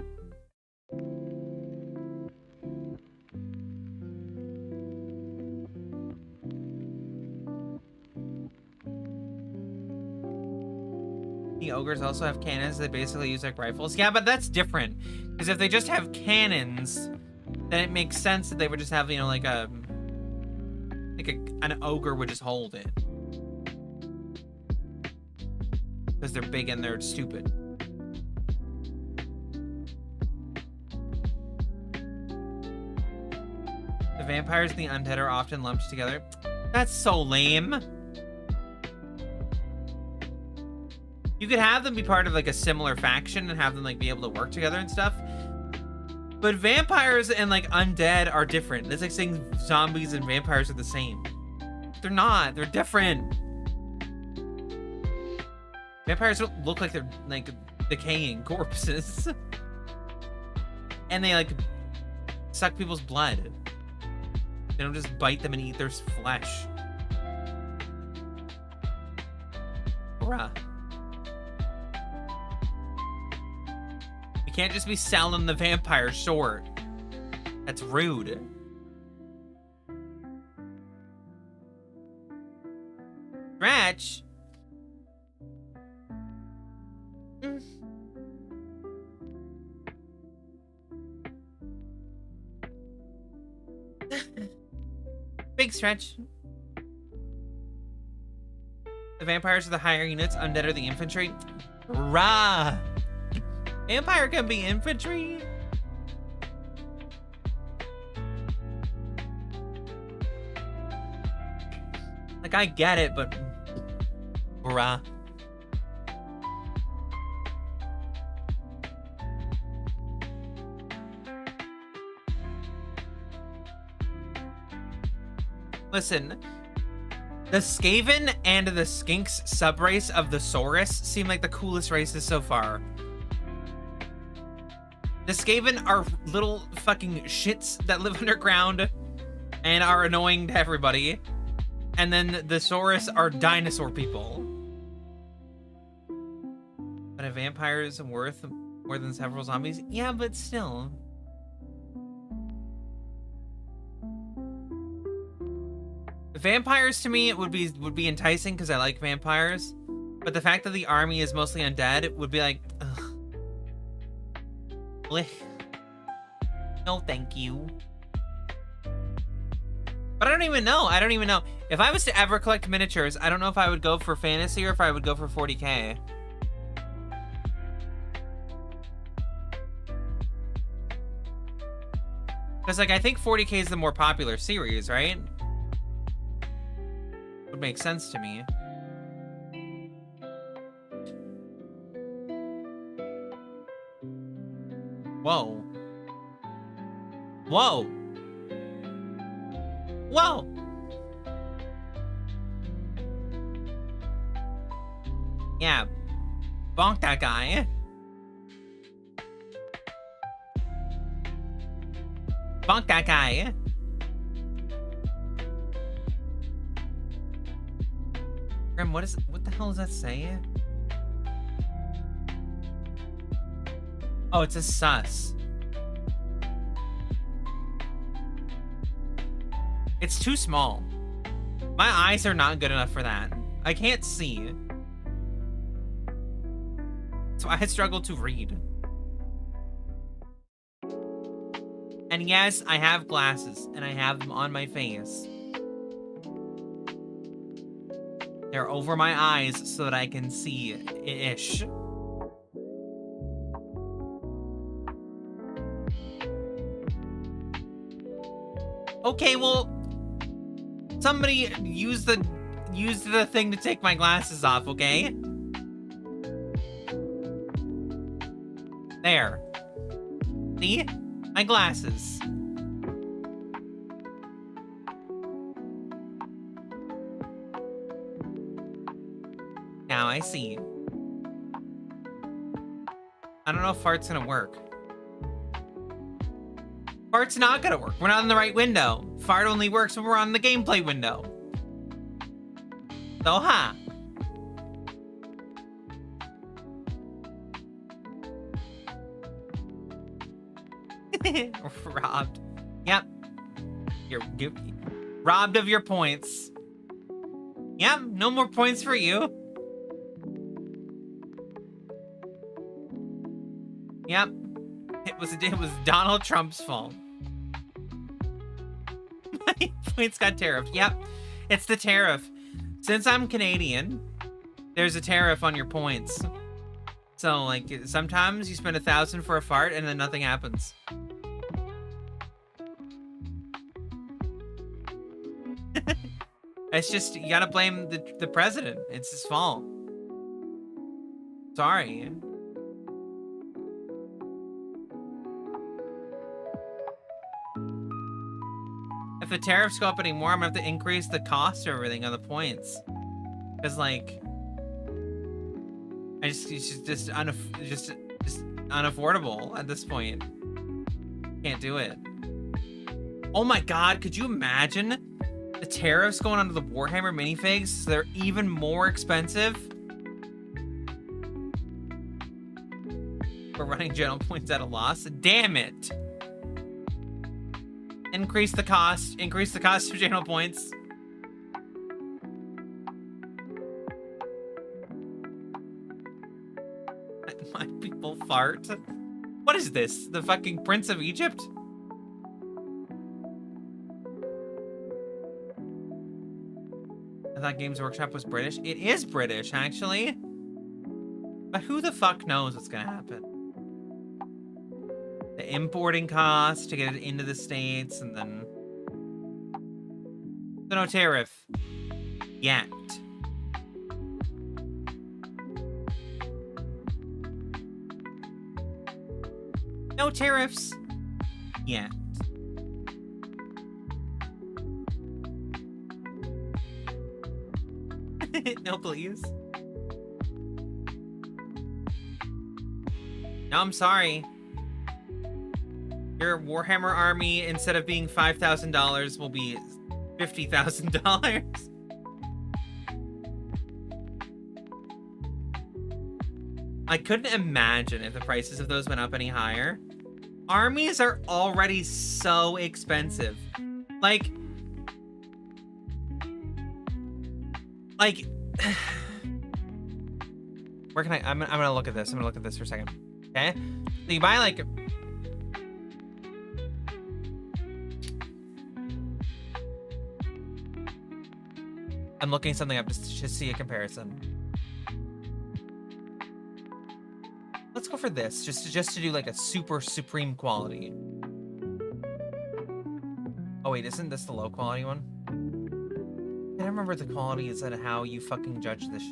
The ogres also have cannons. They basically use like rifles. Yeah, but that's different. Because if they just have cannons, then it makes sense that they would just have, you know, like an ogre would just hold it. Because they're big and they're stupid. The vampires and the undead are often lumped together. That's so lame. You could have them be part of like a similar faction and have them like be able to work together and stuff. But vampires and like undead are different. It's like saying zombies and vampires are the same. They're not. They're different. Vampires don't look like they're like decaying corpses. And they like suck people's blood. They don't just bite them and eat their flesh. Bruh. You can't just be selling the vampire short. That's rude. Stretch. Big stretch. The vampires are the higher units, undead are the infantry. Rah! Vampire can be infantry? Like, I get it, but... Bruh. Listen, the Skaven and the Skinks subrace of the Saurus seem like the coolest races so far. The Skaven are little fucking shits that live underground and are annoying to everybody. And then the Saurus are dinosaur people. But a vampire is worth more than several zombies? Yeah, but still. Vampires to me would be enticing because I like vampires, but the fact that the army is mostly undead would be like, ugh. Blech. No, thank you. But I don't even know. If I was to ever collect miniatures, I don't know if I would go for fantasy or if I would go for 40k. Because like I think 40k is the more popular series, right? Would make sense to me. Whoa. Whoa. Whoa. Yeah. Bonk that guy. Bonk that guy. Grim, what the hell does that say? Oh, it's a sus. It's too small. My eyes are not good enough for that. I can't see. So I struggle to read. And yes, I have glasses, and I have them on my face. They're over my eyes so that I can see-ish. Okay, well, somebody use the thing to take my glasses off, okay? There. See? My glasses. Now I see. I don't know if fart's gonna work. Fart's not gonna work. We're not in the right window. Fart only works when we're on the gameplay window. So, ha. Robbed. Yep. You're robbed of your points. Yep, no more points for you. Yep. It was Donald Trump's fault. My points got tariffed. Yep. It's the tariff. Since I'm Canadian, there's a tariff on your points. So, like, sometimes you spend 1,000 for a fart and then nothing happens. It's just, you gotta blame the president. It's his fault. Sorry. If the tariffs go up anymore, I'm gonna have to increase the cost of everything on the points. Because, like, it's just unaffordable at this point. Can't do it. Oh my god, could you imagine the tariffs going onto the Warhammer minifigs so they're even more expensive? We're running general points at a loss. Damn it. Increase the cost of general points. My people fart. What is this? The fucking Prince of Egypt? I thought Games Workshop was British. It is British, actually. But who the fuck knows what's gonna happen? The importing cost to get it into the States, and then... So no tariff. Yet. No tariffs. Yet. No, please. No, I'm sorry. Your Warhammer army, instead of being $5,000, will be $50,000. I couldn't imagine if the prices of those went up any higher. Armies are already so expensive. Like where can I'm gonna look at this. I'm gonna look at this for a second. Okay, so you buy like I'm looking something up just to see a comparison. Let's go for this, just to do like a super supreme quality. Oh wait, isn't this the low quality one? I don't remember the quality is and how you fucking judge this.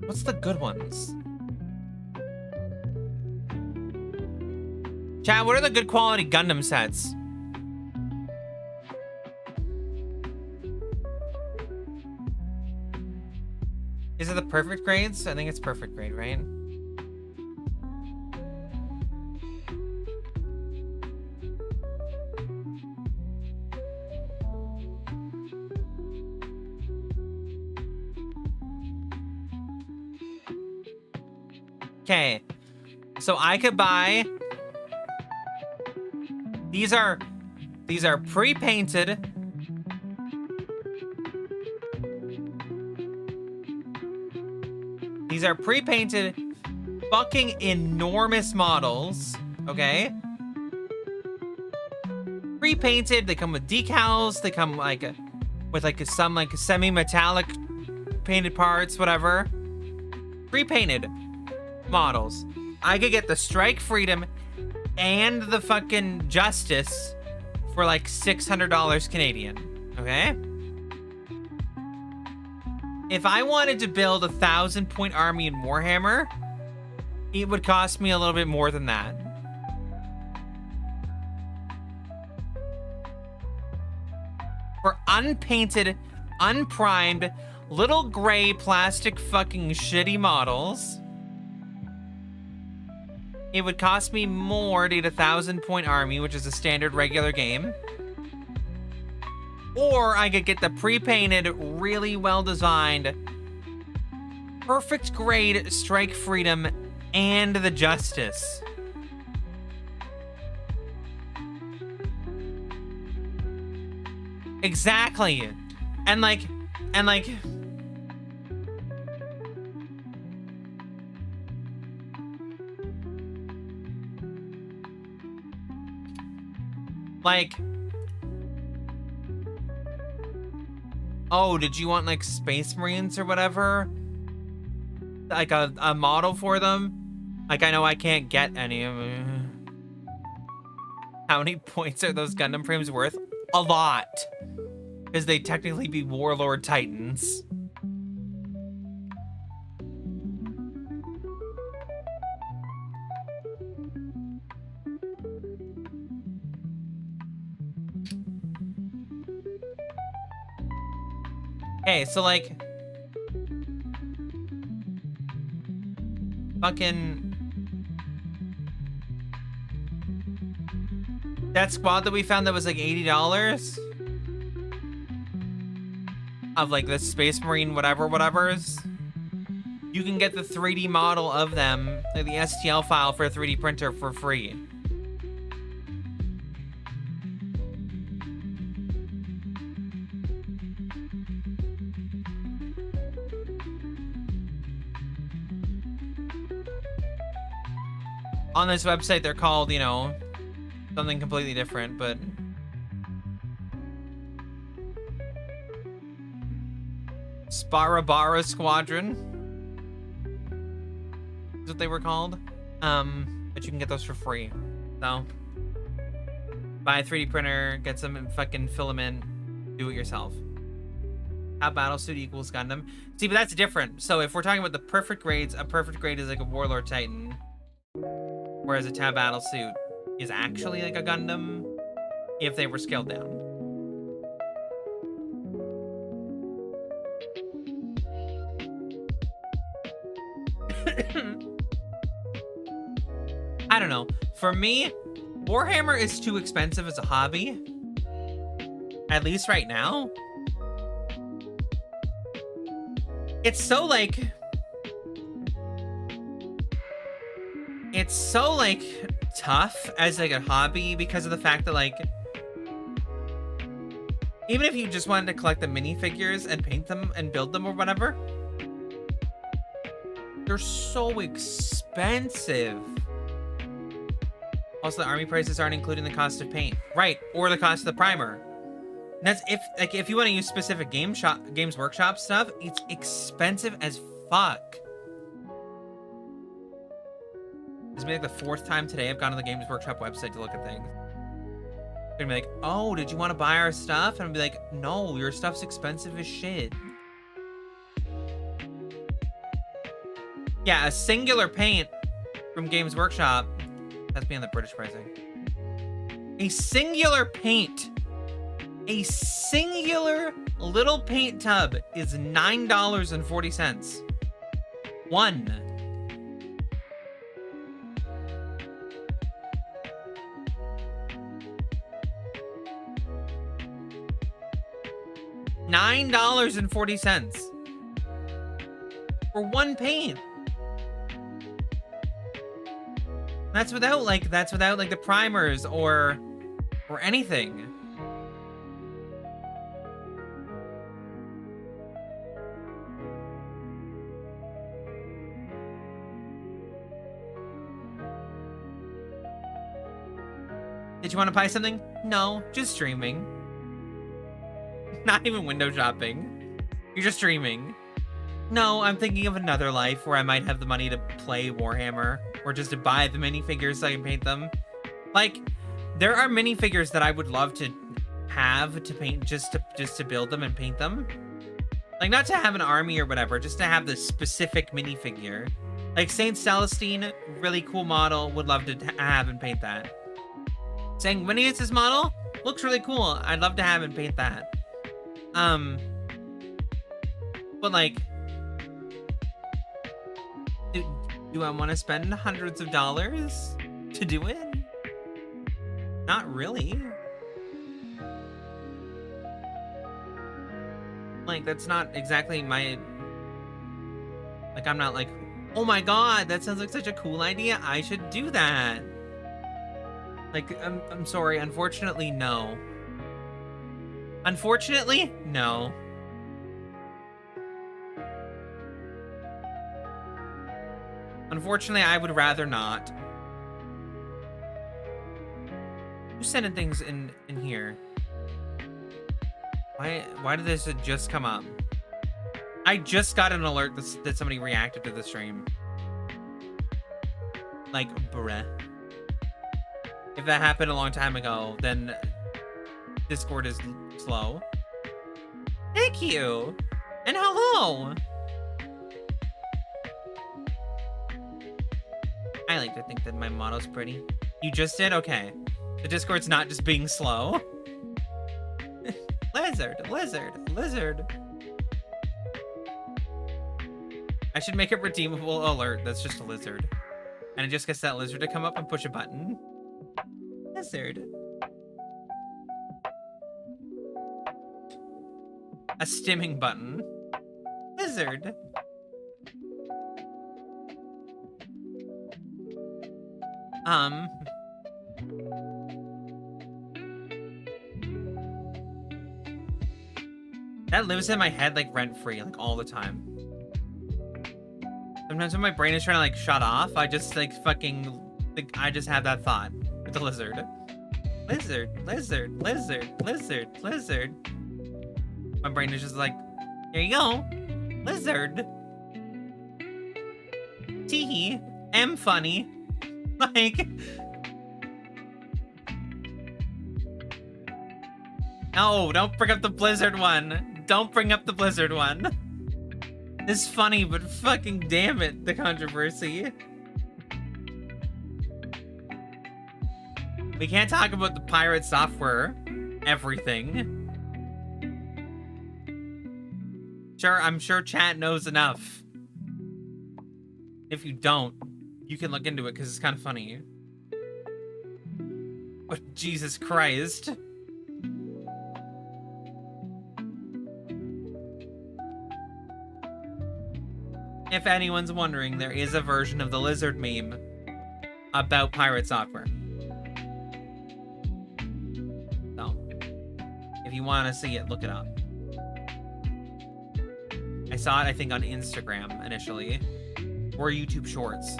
What's the good ones? Chat, what are the good quality Gundam sets? Is it the perfect grades? I think it's perfect grade, right? Okay, so I could buy. These are pre-painted. These are pre-painted, fucking enormous models. Okay, pre-painted. They come with decals. They come like with like some like semi-metallic painted parts, whatever. Pre-painted models. I could get the Strike Freedom and the fucking Justice for like $600 Canadian. Okay. If I wanted to build a 1,000-point army in Warhammer, it would cost me a little bit more than that. For unpainted, unprimed, little gray plastic fucking shitty models, it would cost me more to get a 1,000-point army, which is a standard regular game. Or I could get the pre-painted, really well-designed, perfect grade Strike Freedom and the Justice. Exactly. And like oh, did you want like Space Marines or whatever? Like a model for them? Like, I know I can't get any of them. How many points are those Gundam frames worth? A lot. Because they technically be Warlord Titans. Okay, so like fucking that squad that we found that was like $80 of like the Space Marine whatever's. You can get the 3D model of them, like the STL file for a 3D printer for free. On this website, they're called, you know, something completely different, but Sparabara Squadron. Is what they were called. But you can get those for free. So buy a 3D printer, get some fucking filament, do it yourself. How battlesuit equals Gundam. See, but that's different. So if we're talking about the perfect grades, a perfect grade is like a Warlord Titan. Whereas a Tab battlesuit is actually like a Gundam if they were scaled down. I don't know. For me, Warhammer is too expensive as a hobby. At least right now. It's so like tough as like a hobby because of the fact that like even if you just wanted to collect the minifigures and paint them and build them or whatever, they're so expensive. Also, the army prices aren't including the cost of paint, right? Or the cost of the primer. And that's if you want to use specific Games Workshop stuff, it's expensive as fuck. This is maybe like the 4th time today I've gone to the Games Workshop website to look at things. They're gonna be like, "Oh, did you want to buy our stuff?" And I'd be like, "No, your stuff's expensive as shit." Yeah, a singular paint from Games Workshop. That's me on the British pricing. A singular paint. A singular little paint tub is $9.40. One. $9.40 for one paint. That's without like the primers or anything. Did you want to buy something? No, just streaming. Not even window shopping. You're just streaming. No, I'm thinking of another life where I might have the money to play Warhammer or just to buy the minifigures so I can paint them. Like, there are minifigures that I would love to have to paint just to build them and paint them. Like, not to have an army or whatever, just to have the specific minifigure. Like Saint Celestine, really cool model, would love to have and paint that. Sanguinius' model looks really cool. I'd love to have and paint that. But like, do I want to spend hundreds of dollars to do it? Not really. Like, that's not exactly my... Like, I'm not like, oh my god, that sounds like such a cool idea. I should do that. Like, I'm sorry. Unfortunately, no. Unfortunately, no. Unfortunately, I would rather not. Who's sending things in here? Why did this just come up? I just got an alert that somebody reacted to the stream. Like, bruh. If that happened a long time ago, then Discord is slow. Thank you! And hello! I like to think that my motto's pretty. You just did? Okay. The Discord's not just being slow. Lizard, lizard, lizard. I should make a redeemable alert that's just a lizard. And it just gets that lizard to come up and push a button. Lizard. A stimming button. Lizard. That lives in my head like rent-free, like all the time. Sometimes when my brain is trying to like shut off, I just like fucking, like, I just have that thought with the lizard. Lizard, lizard, lizard, lizard, lizard. My brain is just like, here you go. Lizard. Teehee. Am funny. Like... No, don't bring up the Blizzard one. Don't bring up the Blizzard one. It's funny, but fucking damn it, the controversy. We can't talk about the pirate software everything. Sure, I'm sure chat knows enough. If you don't, you can look into it because it's kind of funny. But Jesus Christ. If anyone's wondering, there is a version of the lizard meme about pirate software. So, if you want to see it, look it up. I saw it, I think, on Instagram initially, or YouTube Shorts.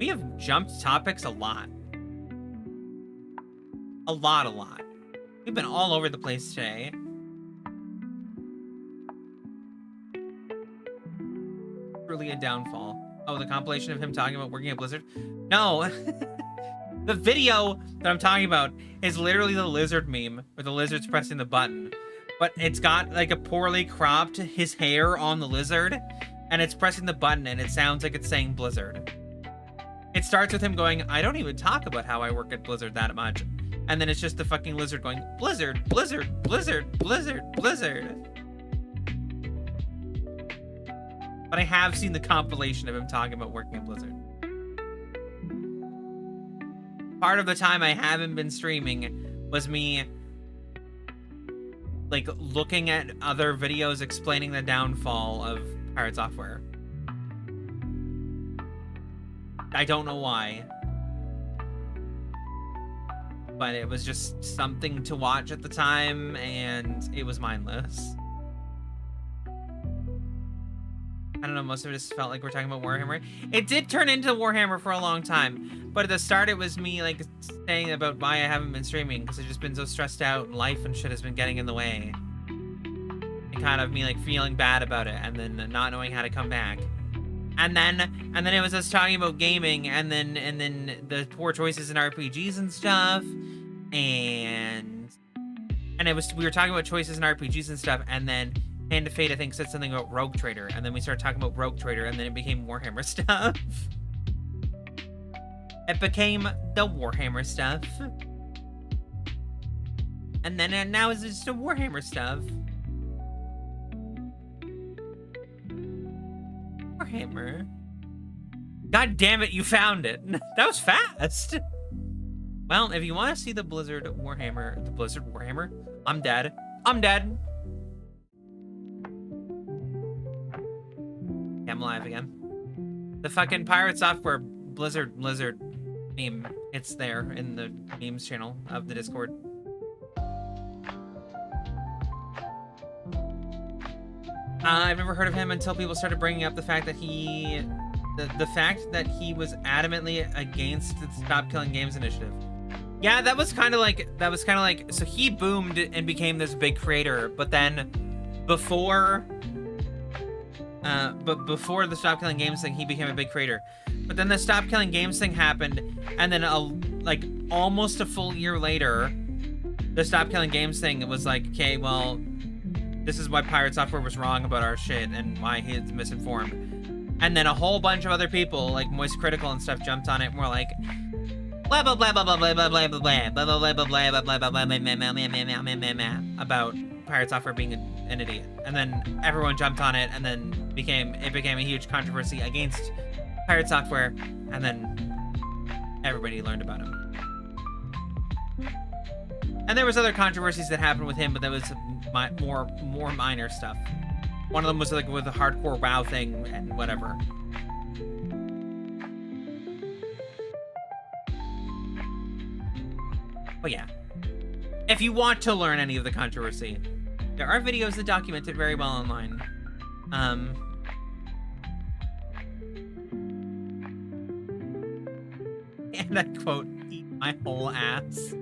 We have jumped topics a lot. A lot. We've been all over the place today. Really a downfall. Oh, the compilation of him talking about working at Blizzard? No. The video that I'm talking about is literally the lizard meme where the lizard's pressing the button. But it's got like a poorly cropped his hair on the lizard and it's pressing the button and it sounds like it's saying Blizzard. It starts with him going, I don't even talk about how I work at Blizzard that much. And then it's just the fucking lizard going, Blizzard, Blizzard, Blizzard, Blizzard, Blizzard. But I have seen the compilation of him talking about working at Blizzard. Part of the time I haven't been streaming was me, like, looking at other videos explaining the downfall of pirate software. I don't know why. But it was just something to watch at the time, and it was mindless. I don't know, most of it just felt like we're talking about Warhammer. It did turn into Warhammer for a long time, but at the start it was me, like, saying about why I haven't been streaming, because I've just been so stressed out, and life and shit has been getting in the way. And kind of me, like, feeling bad about it, and then not knowing how to come back. And then it was us talking about gaming, and then the poor choices in RPGs and stuff, and it was, we were talking about choices in RPGs and stuff, and then Hand of Fate, I think, said something about Rogue Trader, and then we started talking about Rogue Trader, and then it became Warhammer stuff. It became the Warhammer stuff. And then now it's just a Warhammer stuff. Warhammer. God damn it, you found it. That was fast. Well, if you want to see the Blizzard Warhammer, I'm dead. I'm dead. I'm alive again. The fucking pirate software Blizzard meme. It's there in the memes channel of the Discord. I've never heard of him until people started bringing up the fact that the fact that he was adamantly against the Stop Killing Games initiative. Yeah, that was kind of like, so he boomed and became this big creator, but then before the Stop Killing Games thing, he became a big creator. But then the Stop Killing Games thing happened, and then like almost a full year later, the Stop Killing Games thing was like, okay, well, this is why pirate software was wrong about our shit and why he's misinformed. And then a whole bunch of other people, like Moist Critical and stuff, jumped on it and were like, blah blah blah blah blah blah blah blah blah blah blah blah blah blah blah blah blah blah about pirate software being an idiot. And then everyone jumped on it, and then it became a huge controversy against pirate software, and then everybody learned about him. And there was other controversies that happened with him, but that was more minor stuff. One of them was like with the hardcore WoW thing and whatever. But yeah, if you want to learn any of the controversy, there are videos that document it very well online. And I quote, eat My whole ass.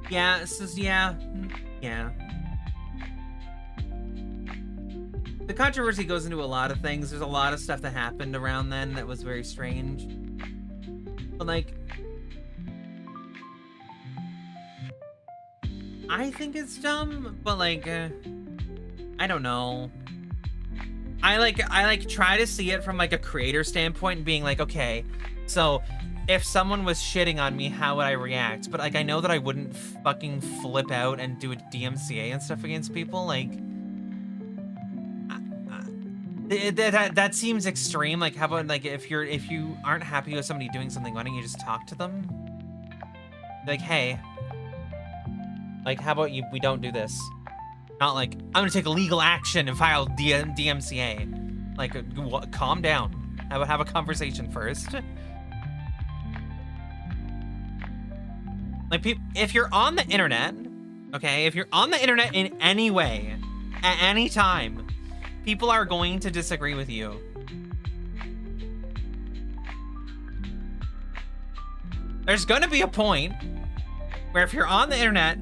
Yeah, this is, yeah. The controversy goes into a lot of things. There's a lot of stuff that happened around then that was very strange. But, like, I think it's dumb, but, like, I don't know. I try to see it from, like, a creator standpoint and being like, okay, so if someone was shitting on me, how would I react? But, like, I know that I wouldn't fucking flip out and do a DMCA and stuff against people. Like, that seems extreme. Like, how about, like, if you aren't happy with somebody doing something, why don't you just talk to them? Like, hey, like, how about we don't do this? Not like, I'm gonna take legal action and file DMCA. Like, calm down. Have a conversation first. Like, if you're on the internet, okay, if you're on the internet in any way, at any time, people are going to disagree with you. There's gonna be a point where if you're on the internet,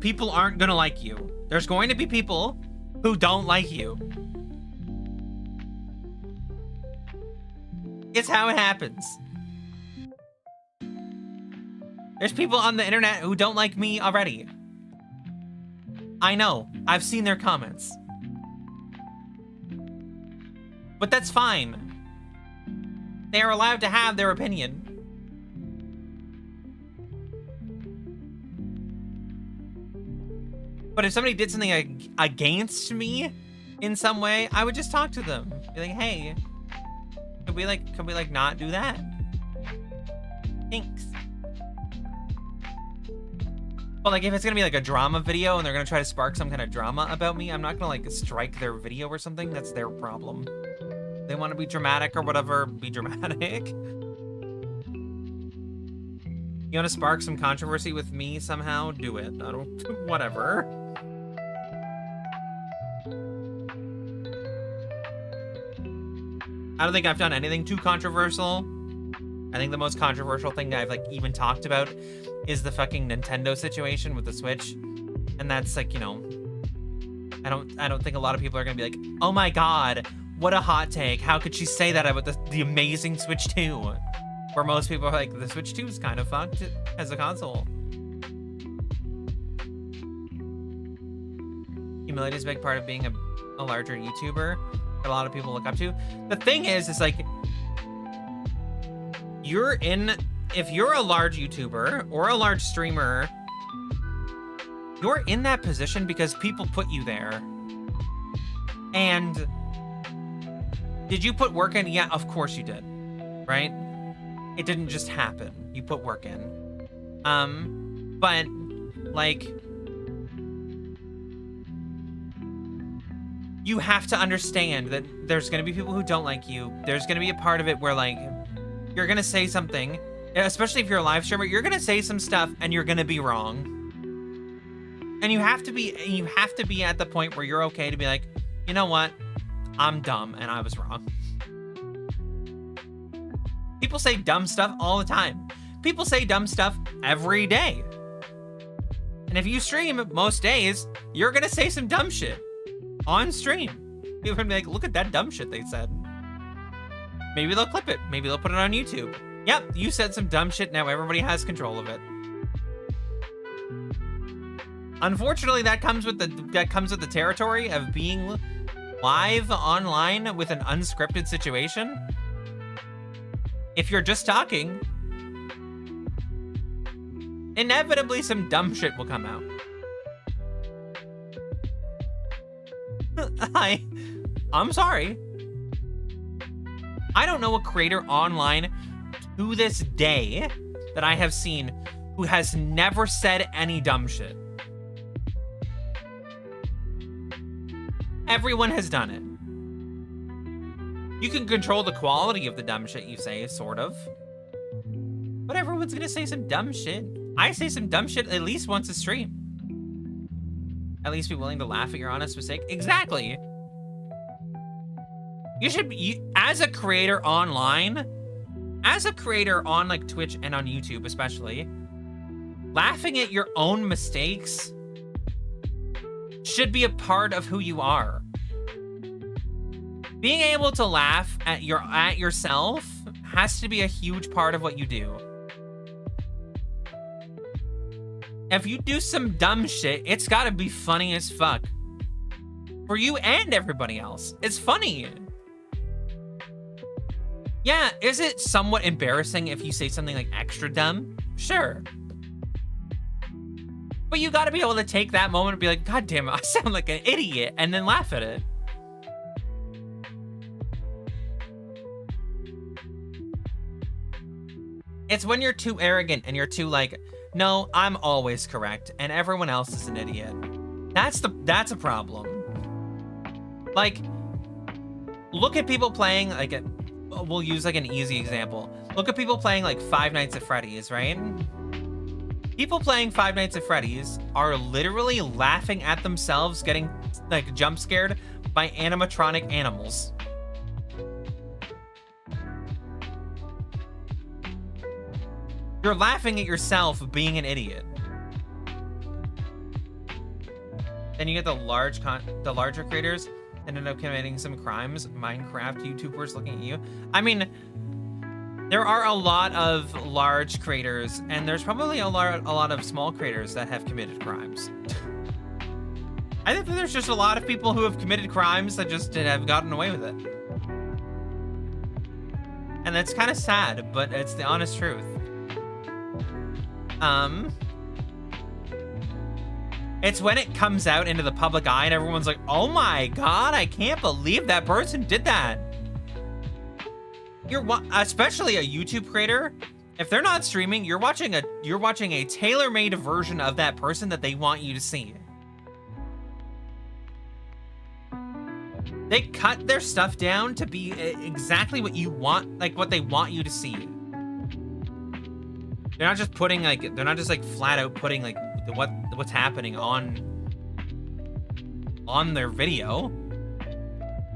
people aren't gonna like you. There's going to be people who don't like you. It's how it happens. There's people on the internet who don't like me already. I know. I've seen their comments. But that's fine. They are allowed to have their opinion. But if somebody did something against me in some way, I would just talk to them. Be like, hey, could we not do that? Thanks. But, like, if it's gonna be like a drama video and they're gonna try to spark some kind of drama about me, I'm not gonna, like, strike their video or something. That's their problem. They want to be dramatic or whatever, be dramatic. You want to spark some controversy with me somehow? Do it. I don't... whatever. I don't think I've done anything too controversial. I think the most controversial thing I've, like, even talked about is the fucking Nintendo situation with the Switch. And that's, like, you know... I don't think a lot of people are gonna be like, oh my god, what a hot take. How could she say that about the amazing Switch 2? Where most people are like, the Switch 2 is kind of fucked as a console. Humility is a big part of being a larger YouTuber that a lot of people look up to. The thing is like, if you're a large YouTuber or a large streamer, you're in that position because people put you there. And did you put work in? Yeah, of course you did, right? It didn't just happen. You put work in. But, like, you have to understand that there's gonna be people who don't like you. There's gonna be a part of it where, like, you're gonna say something, especially if you're a live streamer, you're gonna say some stuff and you're gonna be wrong. And you have to be at the point where you're okay to be like, you know what? I'm dumb and I was wrong. People say dumb stuff all the time. People say dumb stuff every day. And if you stream most days, you're gonna say some dumb shit on stream. People are gonna be like, look at that dumb shit they said. Maybe they'll clip it. Maybe they'll put it on YouTube. Yep, you said some dumb shit, now everybody has control of it. Unfortunately, that comes with the territory of being live online with an unscripted situation. If you're just talking, inevitably some dumb shit will come out. I'm sorry. I don't know a creator online to this day that I have seen who has never said any dumb shit. Everyone has done it. You can control the quality of the dumb shit you say, sort of. But everyone's gonna say some dumb shit. I say some dumb shit at least once a stream. At least be willing to laugh at your honest mistake. Exactly. You should be, as a creator online, as a creator on like Twitch and on YouTube especially, laughing at your own mistakes should be a part of who you are. Being able to laugh at yourself has to be a huge part of what you do. If you do some dumb shit, it's gotta be funny as fuck. For you and everybody else. It's funny. Yeah, is it somewhat embarrassing if you say something like extra dumb? Sure. But you gotta be able to take that moment and be like, God damn it, I sound like an idiot, and then laugh at it. It's when you're too arrogant and you're too like, no, I'm always correct and everyone else is an idiot. That's a problem. Like, look at people playing like we'll use like an easy example. Look at people playing like Five Nights at Freddy's, right? People playing Five Nights at Freddy's are literally laughing at themselves getting like jump scared by animatronic animals. You're laughing at yourself being an idiot. Then you get the larger creators that end up committing some crimes. Minecraft YouTubers looking at you. I mean, there are a lot of large creators, and there's probably a lot of small creators that have committed crimes. I think there's just a lot of people who have committed crimes that just have gotten away with it. And that's kind of sad, but it's the honest truth. It's when it comes out into the public eye and everyone's like, oh my God, I can't believe that person did that. Especially a YouTube creator, if they're not streaming, you're watching a tailor-made version of that person that they want you to see. They cut their stuff down to be exactly what you want, like what they want you to see. They're not just putting like, they're not just like flat out putting like what's happening on their video.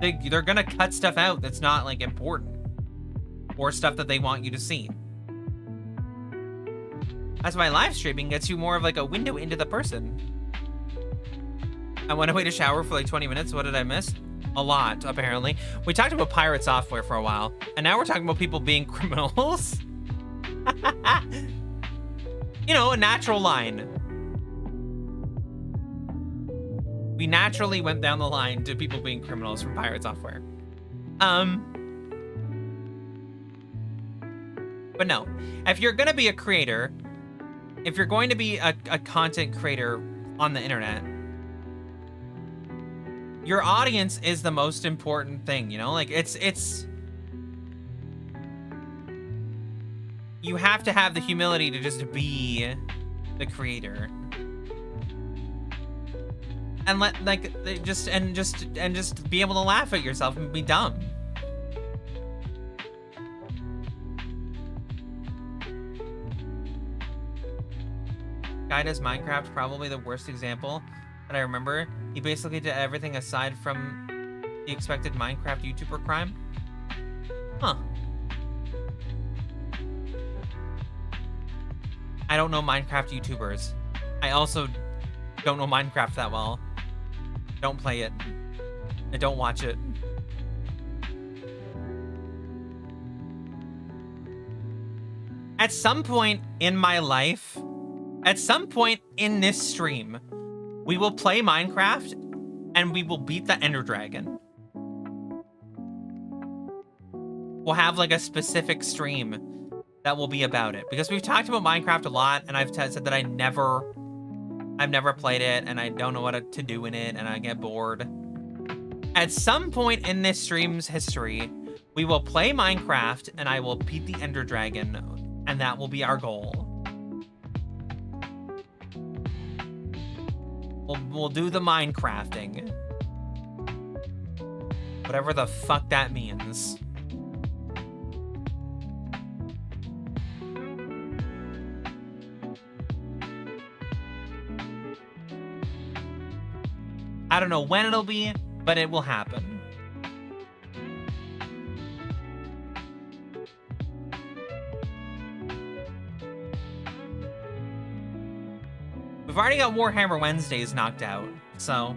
They're gonna cut stuff out that's not like important or stuff that they want you to see. That's why live streaming gets you more of like a window into the person. I went away to shower for like 20 minutes. What did I miss? A lot, apparently. We talked about pirate software for a while, and now we're talking about people being criminals. You know, a natural line. We naturally went down the line to people being criminals from pirate software. But no, if you're gonna be a creator, if you're going to be a content creator on the internet, your audience is the most important thing, you know? Like, it's... You have to have the humility to just be the creator. And just be able to laugh at yourself and be dumb. Guy does Minecraft, probably the worst example that I remember. He basically did everything aside from the expected Minecraft YouTuber crime. Huh. I don't know Minecraft YouTubers. I also don't know Minecraft that well. Don't play it. I don't watch it. At some point in my life, at some point in this stream, we will play Minecraft and we will beat the Ender Dragon. We'll have like a specific stream that will be about it, because we've talked about Minecraft a lot, and I've said that I've never played it, and I don't know what to do in it, and I get bored. At some point in this stream's history, we will play Minecraft, and I will beat the Ender Dragon, and that will be our goal. We'll do the Minecrafting. Whatever the fuck that means. I don't know when it'll be, but it will happen. We've already got Warhammer Wednesdays knocked out, so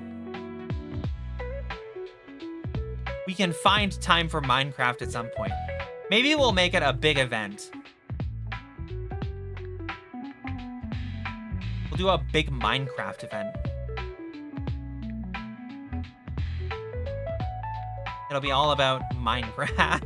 we can find time for Minecraft at some point. Maybe we'll make it a big event. We'll do a big Minecraft event. It'll be all about Minecraft.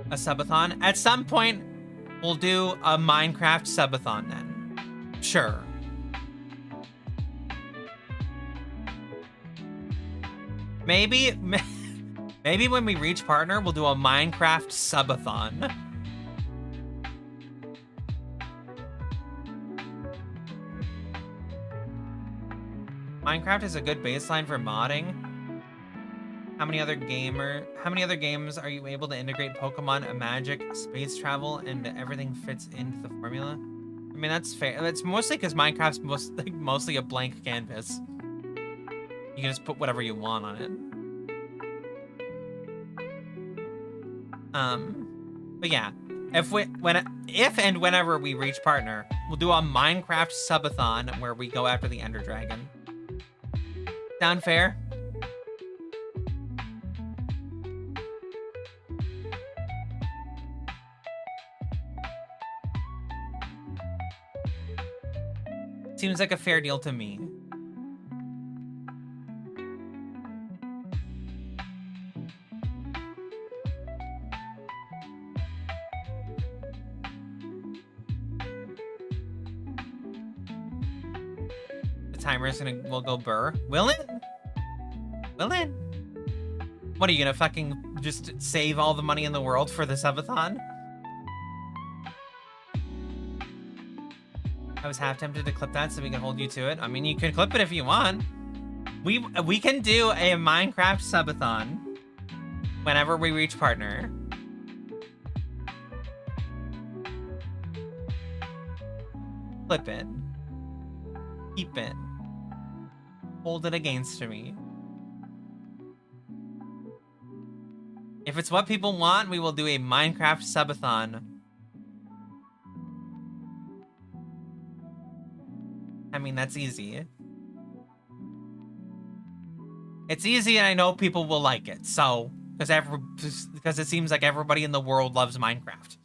A subathon. At some point, we'll do a Minecraft subathon then. Sure. Maybe when we reach partner, we'll do a Minecraft subathon. Minecraft is a good baseline for modding. How many other games are you able to integrate Pokemon, Magic, space travel, and everything fits into the formula? I mean, that's fair. It's mostly because Minecraft's mostly a blank canvas. You can just put whatever you want on it. But yeah, if and whenever we reach partner, we'll do a Minecraft subathon where we go after the Ender Dragon. Sound fair? Seems like a fair deal to me. The timer's will go burr. Will it? Will it? What are you gonna fucking just save all the money in the world for the subathon? I was half tempted to clip that so we can hold you to it. I mean, you can clip it if you want. We can do a Minecraft subathon whenever we reach partner. Clip it. Keep it. Hold it against me. If it's what people want, we will do a Minecraft subathon. I mean, that's easy. It's easy, and I know people will like it. So, because it seems like everybody in the world loves Minecraft.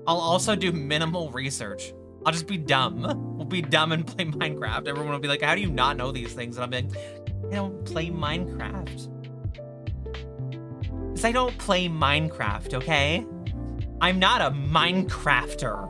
I'll also do minimal research. I'll just be dumb. We'll be dumb and play Minecraft. Everyone will be like, how do you not know these things? And I'll be like, I don't play Minecraft. Because I don't play Minecraft, okay? I'm not a Minecrafter.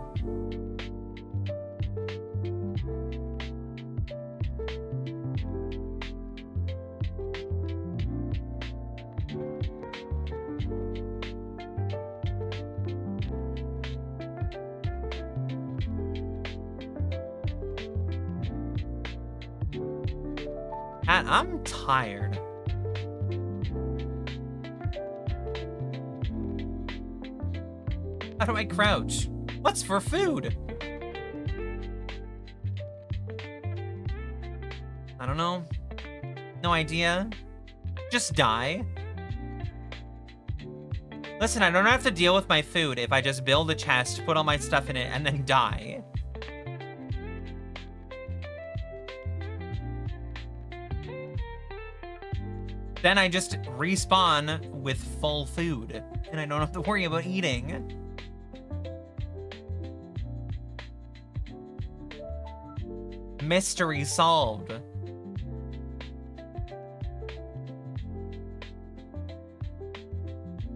I'm tired. How do I crouch? What's for food? I don't know. No idea. Just die. Listen, I don't have to deal with my food if I just build a chest, put all my stuff in it, and then die. Then I just respawn with full food, and I don't have to worry about eating. Mystery solved.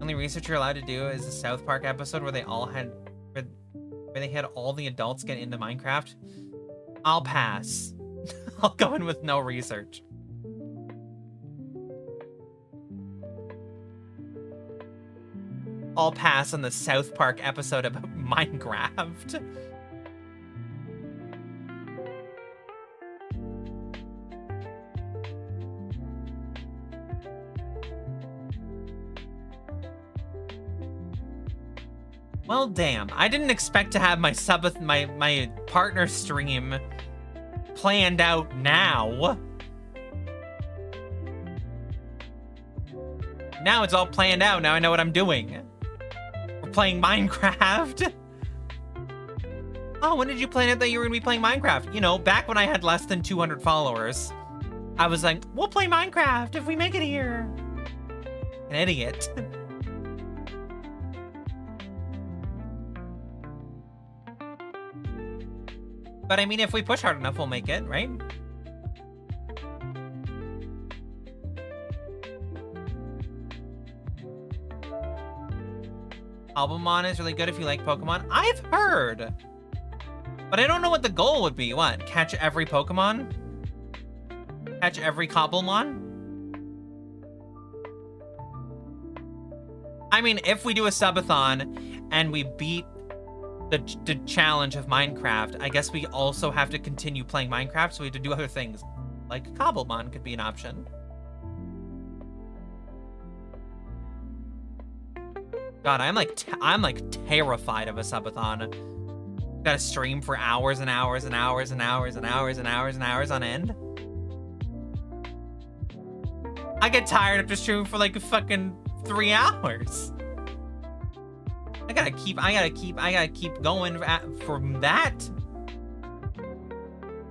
Only research you're allowed to do is the South Park episode where they had all the adults get into Minecraft. I'll pass. I'll go in with no research. I'll pass on the South Park episode about Minecraft. Well, damn. I didn't expect to have my my partner stream planned out now. Now it's all planned out. Now I know what I'm doing. We're playing Minecraft. Oh, when did you plan it that you were gonna be playing Minecraft? You know, back when I had less than 200 followers. I was like, we'll play Minecraft if we make it here. An idiot. But I mean, if we push hard enough, we'll make it, right? Albumon is really good if you like Pokemon. I've heard. But I don't know what the goal would be. What? Catch every Pokemon? Catch every Cobblemon? I mean, if we do a subathon and we beat the challenge of Minecraft, I guess we also have to continue playing Minecraft, so we have to do other things. Like Cobblemon could be an option. God, I'm like terrified of a subathon. Gotta stream for hours and hours and hours and hours and hours and hours and hours on end. I get tired after streaming for like fucking 3 hours. I gotta keep going from that.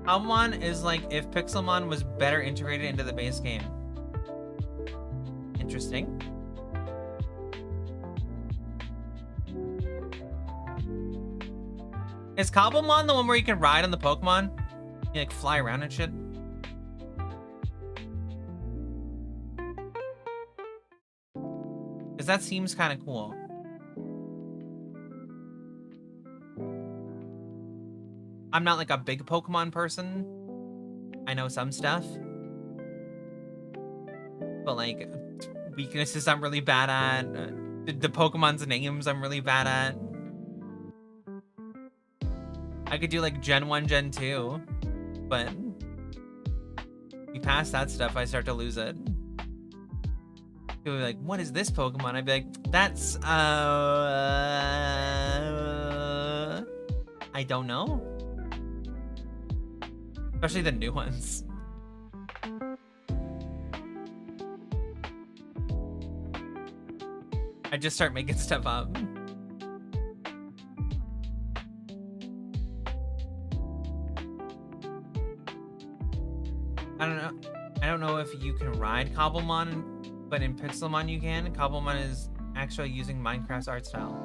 Palmon is like if Pixelmon was better integrated into the base game. Interesting. Is Cobblemon the one where you can ride on the Pokemon? You like fly around and shit? Because that seems kind of cool. I'm not like a big Pokemon person. I know some stuff. But like, weaknesses I'm really bad at. The Pokemon's names I'm really bad at. I could do like Gen 1, Gen 2. But you pass that stuff, I start to lose it. People be like, what is this Pokemon? I'd be like, that's, I don't know. Especially the new ones. I just start making stuff up. I don't know if you can ride Cobblemon, but in Pixelmon you can. Cobblemon is actually using Minecraft's art style.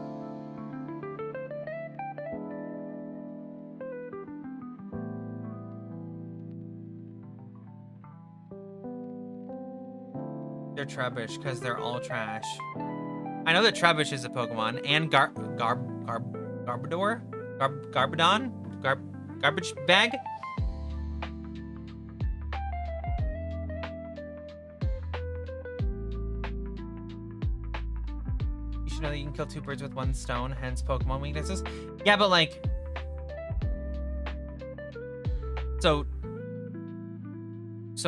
They're Trubbish because they're all trash. I know that Trubbish is a Pokemon, and Garbage Bag. You should know that you can kill 2 birds with 1 stone, hence Pokemon weaknesses. Yeah, but like, so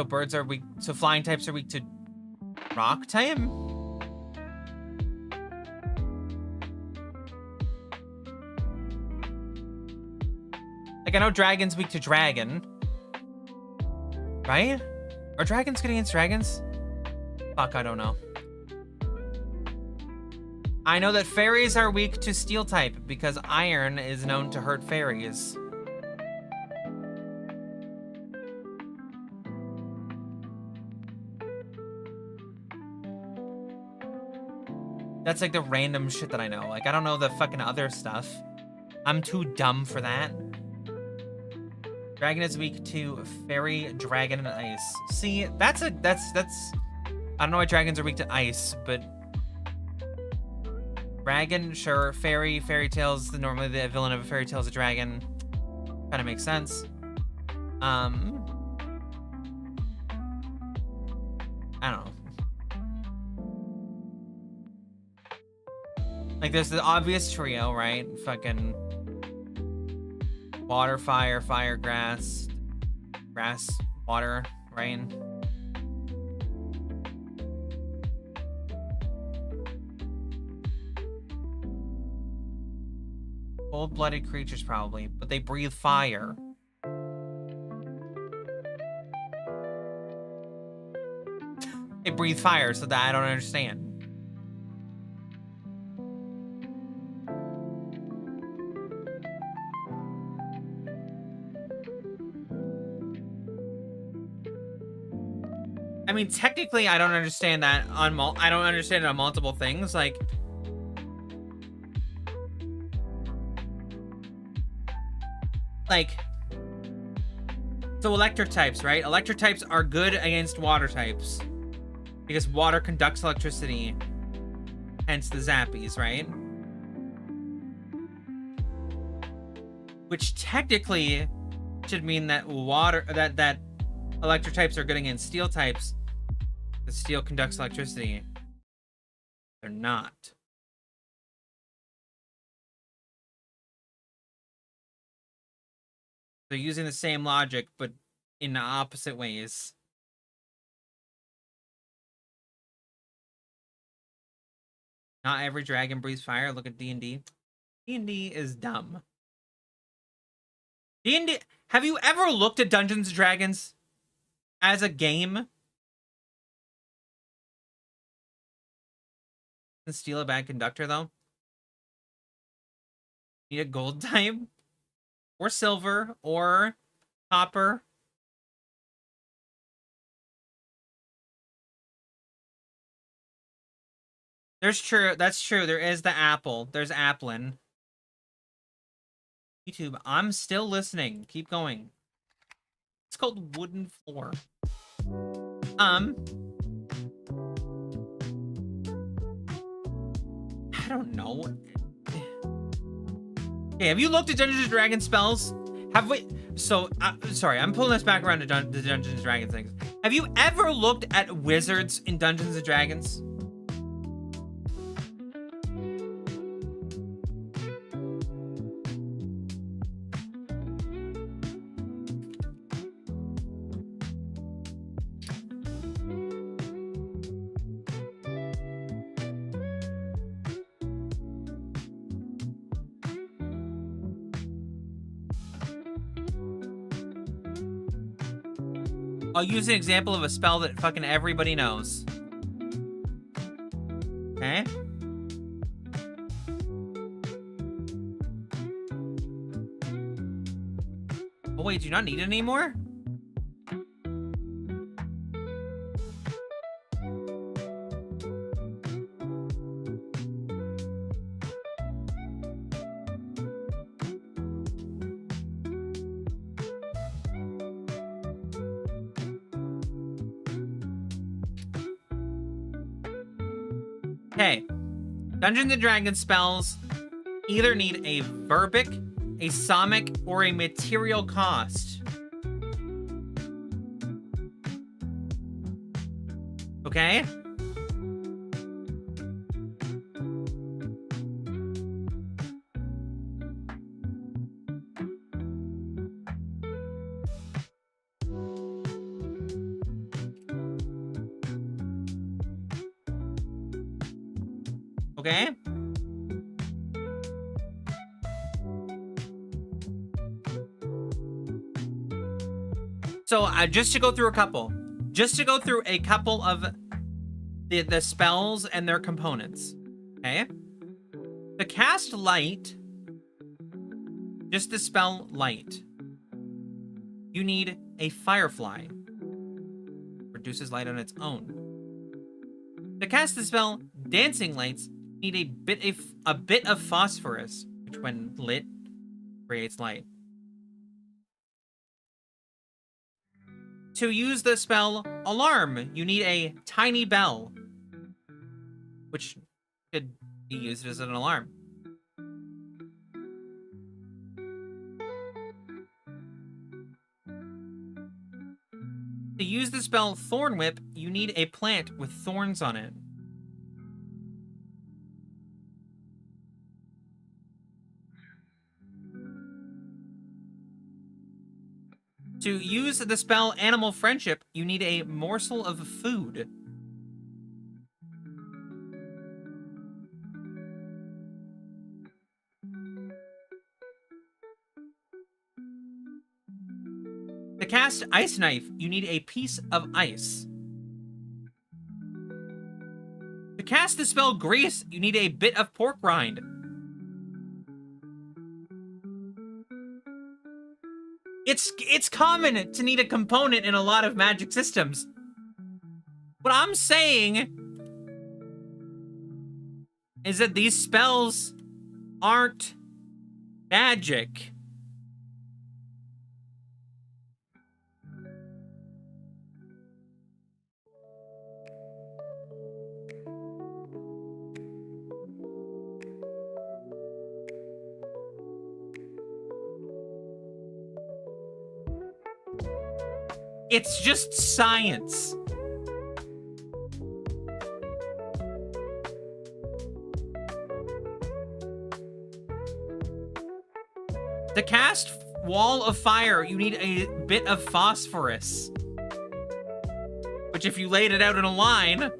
birds are weak. So flying types are weak to rock type. Like, I know dragon's weak to dragon. Right? Are dragons good against dragons? Fuck, I don't know. I know that fairies are weak to steel type because iron is known to hurt fairies. That's like the random shit that I know. Like, I don't know the fucking other stuff. I'm too dumb for that. Dragon is weak to fairy, dragon, and ice. See, that's I don't know why dragons are weak to ice, but dragon, sure. Fairy tales. Normally the villain of a fairy tale is a dragon. Kind of makes sense. I don't know. Like, there's the obvious trio, right? Fucking water, fire, fire, grass, grass, water, rain. Cold-blooded creatures, probably, but they breathe fire. They breathe fire, so that I don't understand. I mean, technically, I don't understand that on I don't understand it on multiple things. Like, so electric types, right? Electric types are good against water types because water conducts electricity, hence the zappies, right? Which technically should mean that that electric types are good against steel types. The steel conducts electricity. They're not. They're using the same logic, but in the opposite ways. Not every dragon breathes fire. Look at D&D. D&D is dumb. D&D. Have you ever looked at Dungeons and Dragons as a game? And steal a bad conductor, though? Need a gold type? Or silver? Or copper? That's true. There is the apple. There's Applin. YouTube, I'm still listening. Keep going. It's called Wooden Floor. I don't know. Okay, have you looked at Dungeons and Dragons spells? Have we? So, sorry, I'm pulling this back around to the Dungeons and Dragons things. Have you ever looked at wizards in Dungeons and Dragons? I'll use an example of a spell that fucking everybody knows. Okay? Oh wait, do you not need it anymore? Okay. Dungeons and Dragons spells either need a verbic, a somic, or a material cost. Okay? Okay? So, just to go through a couple. Just to go through a couple of the spells and their components. Okay? To cast light, just the spell light, you need a firefly. Produces light on its own. To cast the spell dancing lights, you need a bit of phosphorus, which when lit creates light. To use the spell alarm, you need a tiny bell, which could be used as an alarm. To use the spell Thorn Whip, you need a plant with thorns on it. To use the spell Animal Friendship, you need a morsel of food. To cast Ice Knife, you need a piece of ice. To cast the spell Grease, you need a bit of pork rind. It's common to need a component in a lot of magic systems. What I'm saying is that these spells aren't magic. It's just science. To cast Wall of Fire, you need a bit of phosphorus, which if you laid it out in a line,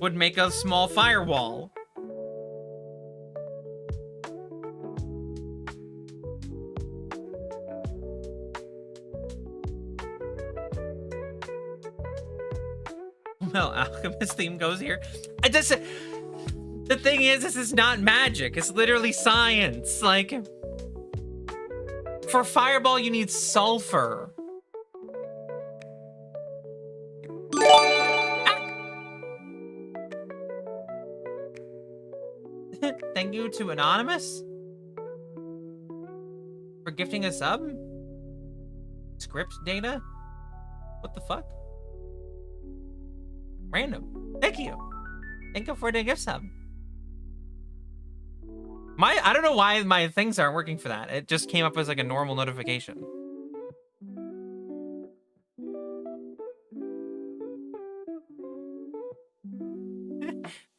would make a small firewall. Well, Alchemist theme goes here. The thing is, this is not magic. It's literally science. Like, for Fireball, you need sulfur. Thank you to Anonymous for gifting a sub. Script data? What the fuck? Random. Thank you. Thank you for the gift sub. I don't know why my things aren't working for that. It just came up as like a normal notification.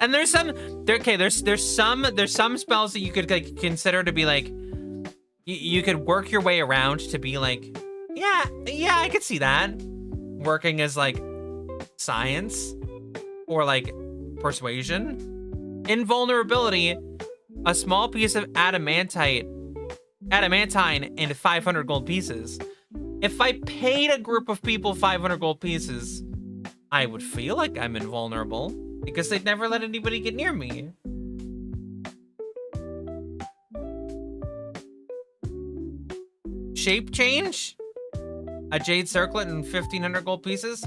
And there's some spells that you could like consider to be like you could work your way around to be like, yeah, I could see that working as like science or like persuasion. Invulnerability, a small piece of adamantine and 500 gold pieces. If I paid a group of people 500 gold pieces, I would feel like I'm invulnerable because they'd never let anybody get near me. Shape change, a jade circlet and 1500 gold pieces.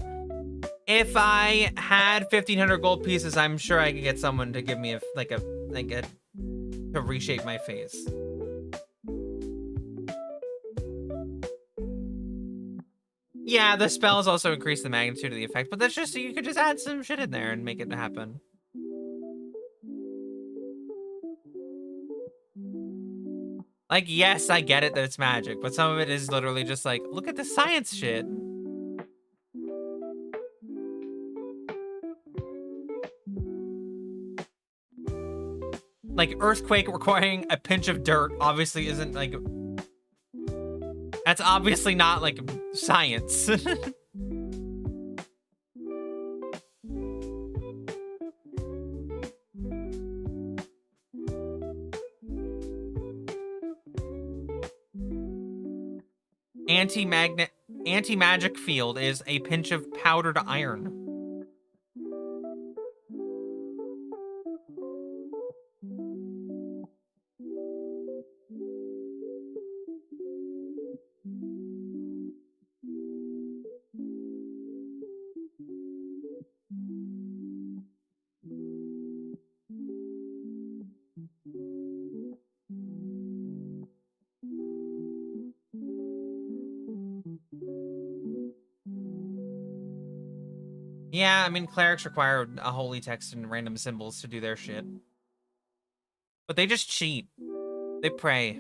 If I had 1500 gold pieces, I'm sure I could get someone to give me to reshape my face. Yeah, the spells also increase the magnitude of the effect, but that's just, you could just add some shit in there and make it happen. Like, yes, I get it that it's magic, but some of it is literally just like, look at the science shit. Like, earthquake requiring a pinch of dirt obviously isn't like... That's obviously not like science. Anti-magic field is a pinch of powdered iron. Yeah, I mean, clerics require a holy text and random symbols to do their shit. But they just cheat. They pray.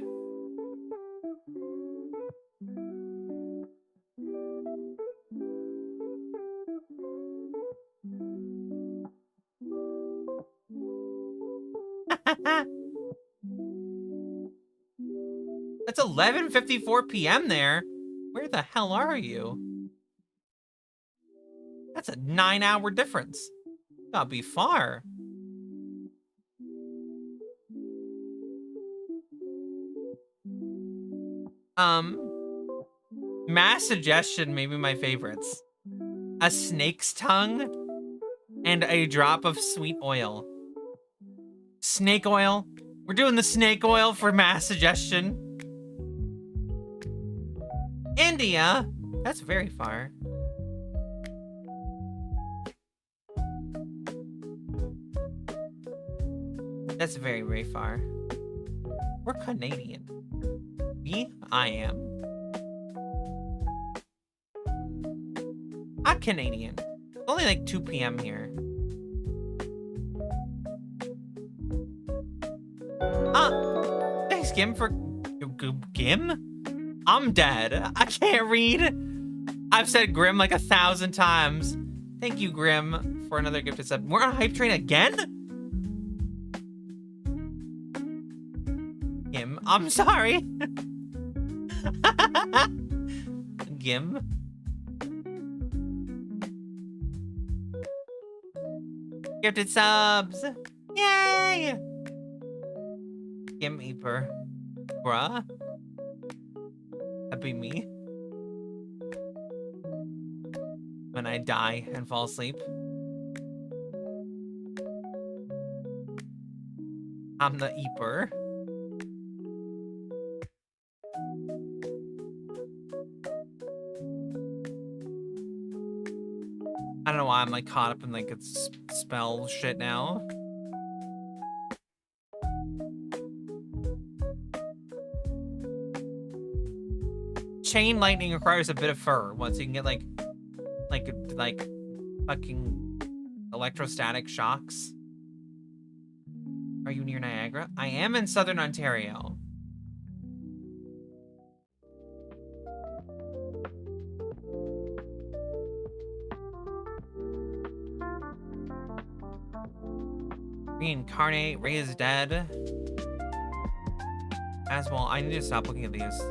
It's 11:54 p.m. there. Where the hell are you? That's a 9-hour difference. Gotta be far. Mass suggestion, maybe my favorites. A snake's tongue and a drop of sweet oil. Snake oil. We're doing the snake oil for mass suggestion. India. That's very far. That's very, very far. We're Canadian. I am. I'm Canadian. It's only like 2 p.m. here. Thanks, Gim, for... Gim? I'm dead. I can't read. I've said Grim like 1,000 times. Thank you, Grim, for another gifted sub. We're on Hype Train again? Gim, I'm sorry. Gim. Gifted subs. Yay! Gim Eeper. Bruh. That'd be me. When I die and fall asleep. I'm the Eeper. I don't know why I'm like caught up in like it's spell shit now. Chain lightning requires a bit of fur. Once you can get like fucking electrostatic shocks. Are you near Niagara? I am in southern Ontario. Reincarnate, raise dead. As well, I need to stop looking at these.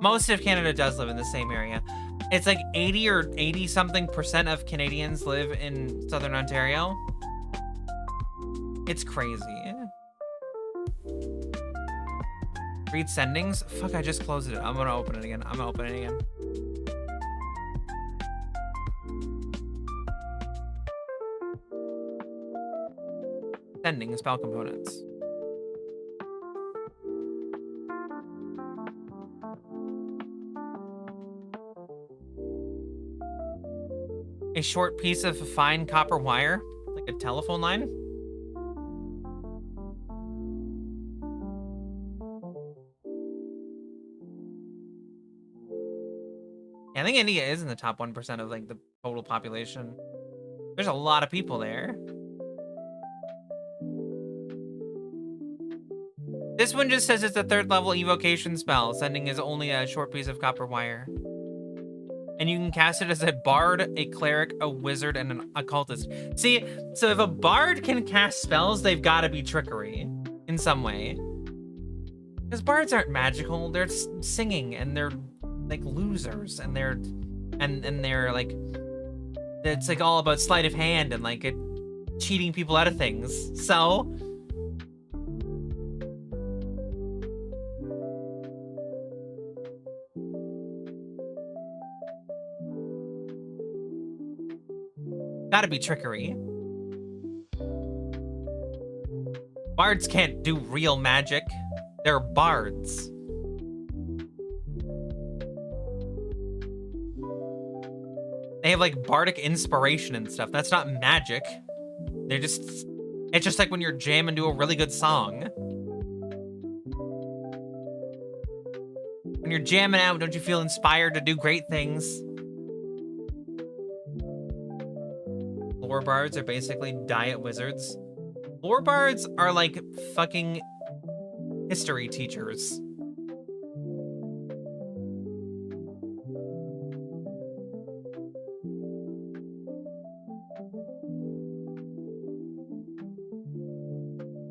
Most of Canada does live in the same area. It's like 80 or 80 something % of Canadians live in southern Ontario. It's crazy. Read sendings? Fuck, I just closed it. I'm gonna open it again. I'm gonna open it again. Sending spell components. A short piece of fine copper wire, like a telephone line. Yeah, I think India is in the top 1% of like the total population. There's a lot of people there. This one just says it's a 3rd level evocation spell. Sending is only a short piece of copper wire. And you can cast it as a bard, a cleric, a wizard, and an occultist. See, so if a bard can cast spells, they've got to be trickery in some way. Because bards aren't magical; they're singing, and they're like losers, and they're like, it's like all about sleight of hand and like cheating people out of things. So. Gotta be trickery. Bards can't do real magic. They're bards. They have like bardic inspiration and stuff. That's not magic. They're just... It's just like when you're jamming to a really good song. When you're jamming out, don't you feel inspired to do great things? lore bards are basically diet wizards. Lore bards are like fucking history teachers.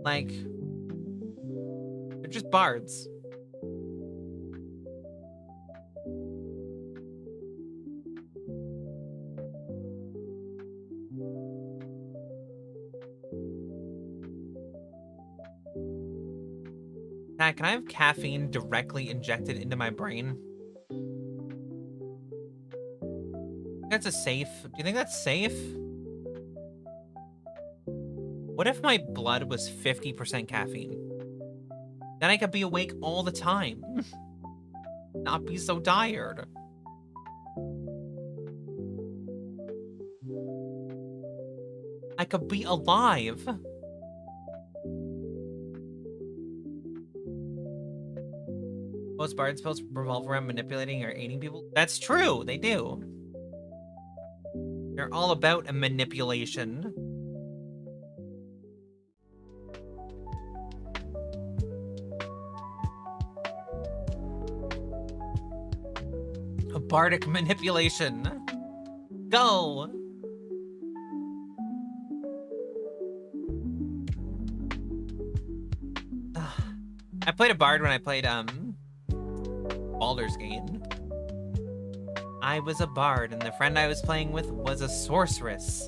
Like, they're just bards. Pat, can I have caffeine directly injected into my brain? That's a safe. Do you think that's safe? What if my blood was 50% caffeine? Then I could be awake all the time. Not be so tired. I could be alive. Most bard spells revolve around manipulating or aiding people. That's true, they do. They're all about a manipulation. A bardic manipulation. Go! I played a bard when I played, Baldur's Gate. I was a bard, and the friend I was playing with was a sorceress.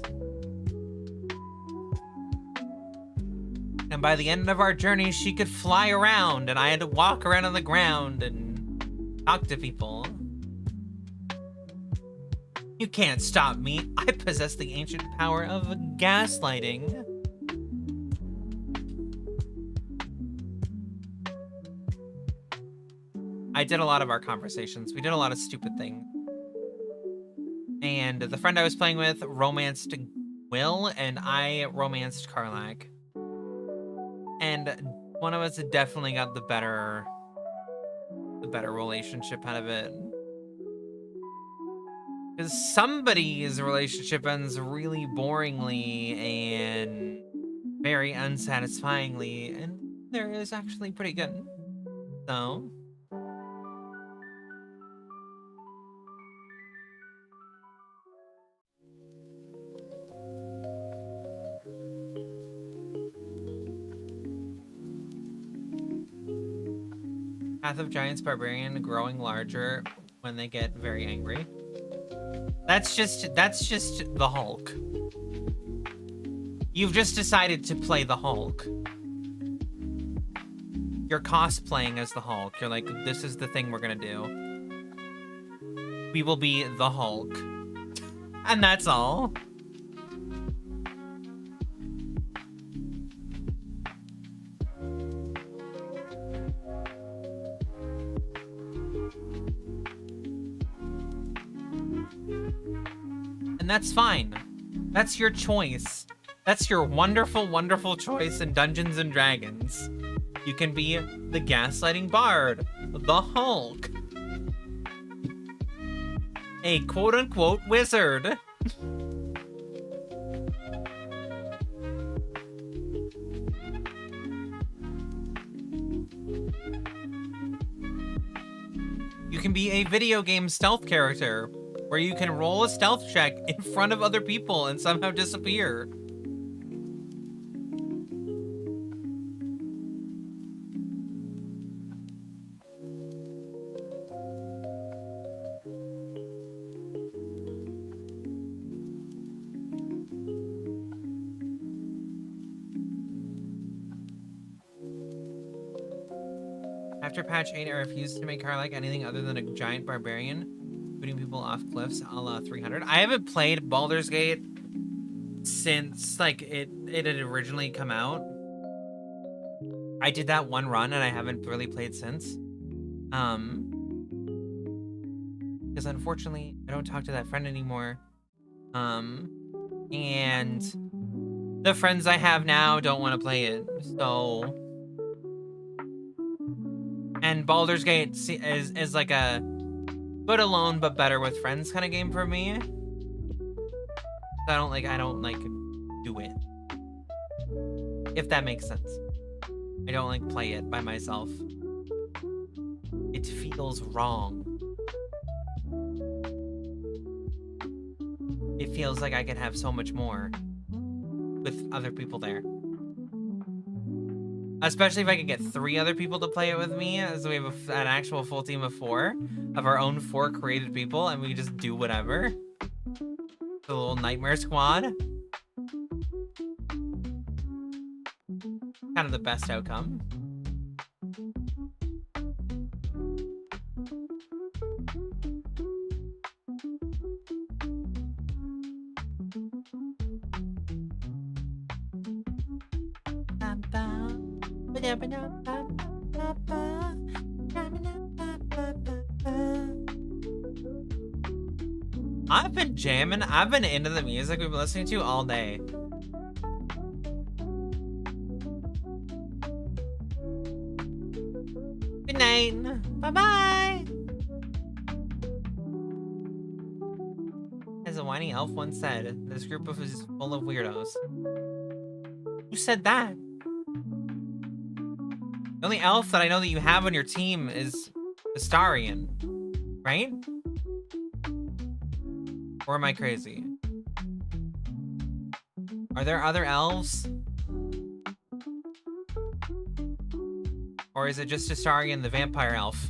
And by the end of our journey, she could fly around, and I had to walk around on the ground and talk to people. You can't stop me. I possess the ancient power of gaslighting. I did a lot of our conversations. We did a lot of stupid things. And the friend I was playing with romanced Will, and I romanced Karlak. And one of us definitely got the better relationship out of it. Because somebody's relationship ends really boringly and very unsatisfyingly, and there is actually pretty good. So... Path of Giants Barbarian growing larger when they get very angry. That's just the Hulk. You've just decided to play the Hulk. You're cosplaying as the Hulk. You're like, this is the thing we're gonna do. We will be the Hulk. And that's all. And that's fine. That's your choice. That's your wonderful, wonderful choice in Dungeons and Dragons. You can be the gaslighting bard, the Hulk, a quote-unquote wizard. You can be a video game stealth character, where you can roll a stealth check in front of other people and somehow disappear. After patch 8, I refused to make Karlak anything other than a giant barbarian, shooting people off cliffs a la 300. I haven't played Baldur's Gate since like it had originally come out. I did that one run and I haven't really played since. Because unfortunately I don't talk to that friend anymore. And the friends I have now don't want to play it. So, and Baldur's Gate is like a good alone but better with friends kind of game for me. I don't like do it. If that makes sense. I don't like play it by myself. It feels wrong. It feels like I could have so much more with other people there. Especially if I could get 3 other people to play it with me, as we have an actual full team of 4, of our own 4 created people, and we just do whatever. The little nightmare squad. Kind of the best outcome. I've been jamming. I've been into the music we've been listening to all day. Good night. Bye-bye. As a whiny elf once said, this group is full of weirdos. Who said that? The only elf that I know that you have on your team is Astarion, right? Or am I crazy? Are there other elves? Or is it just Astarion, the vampire elf?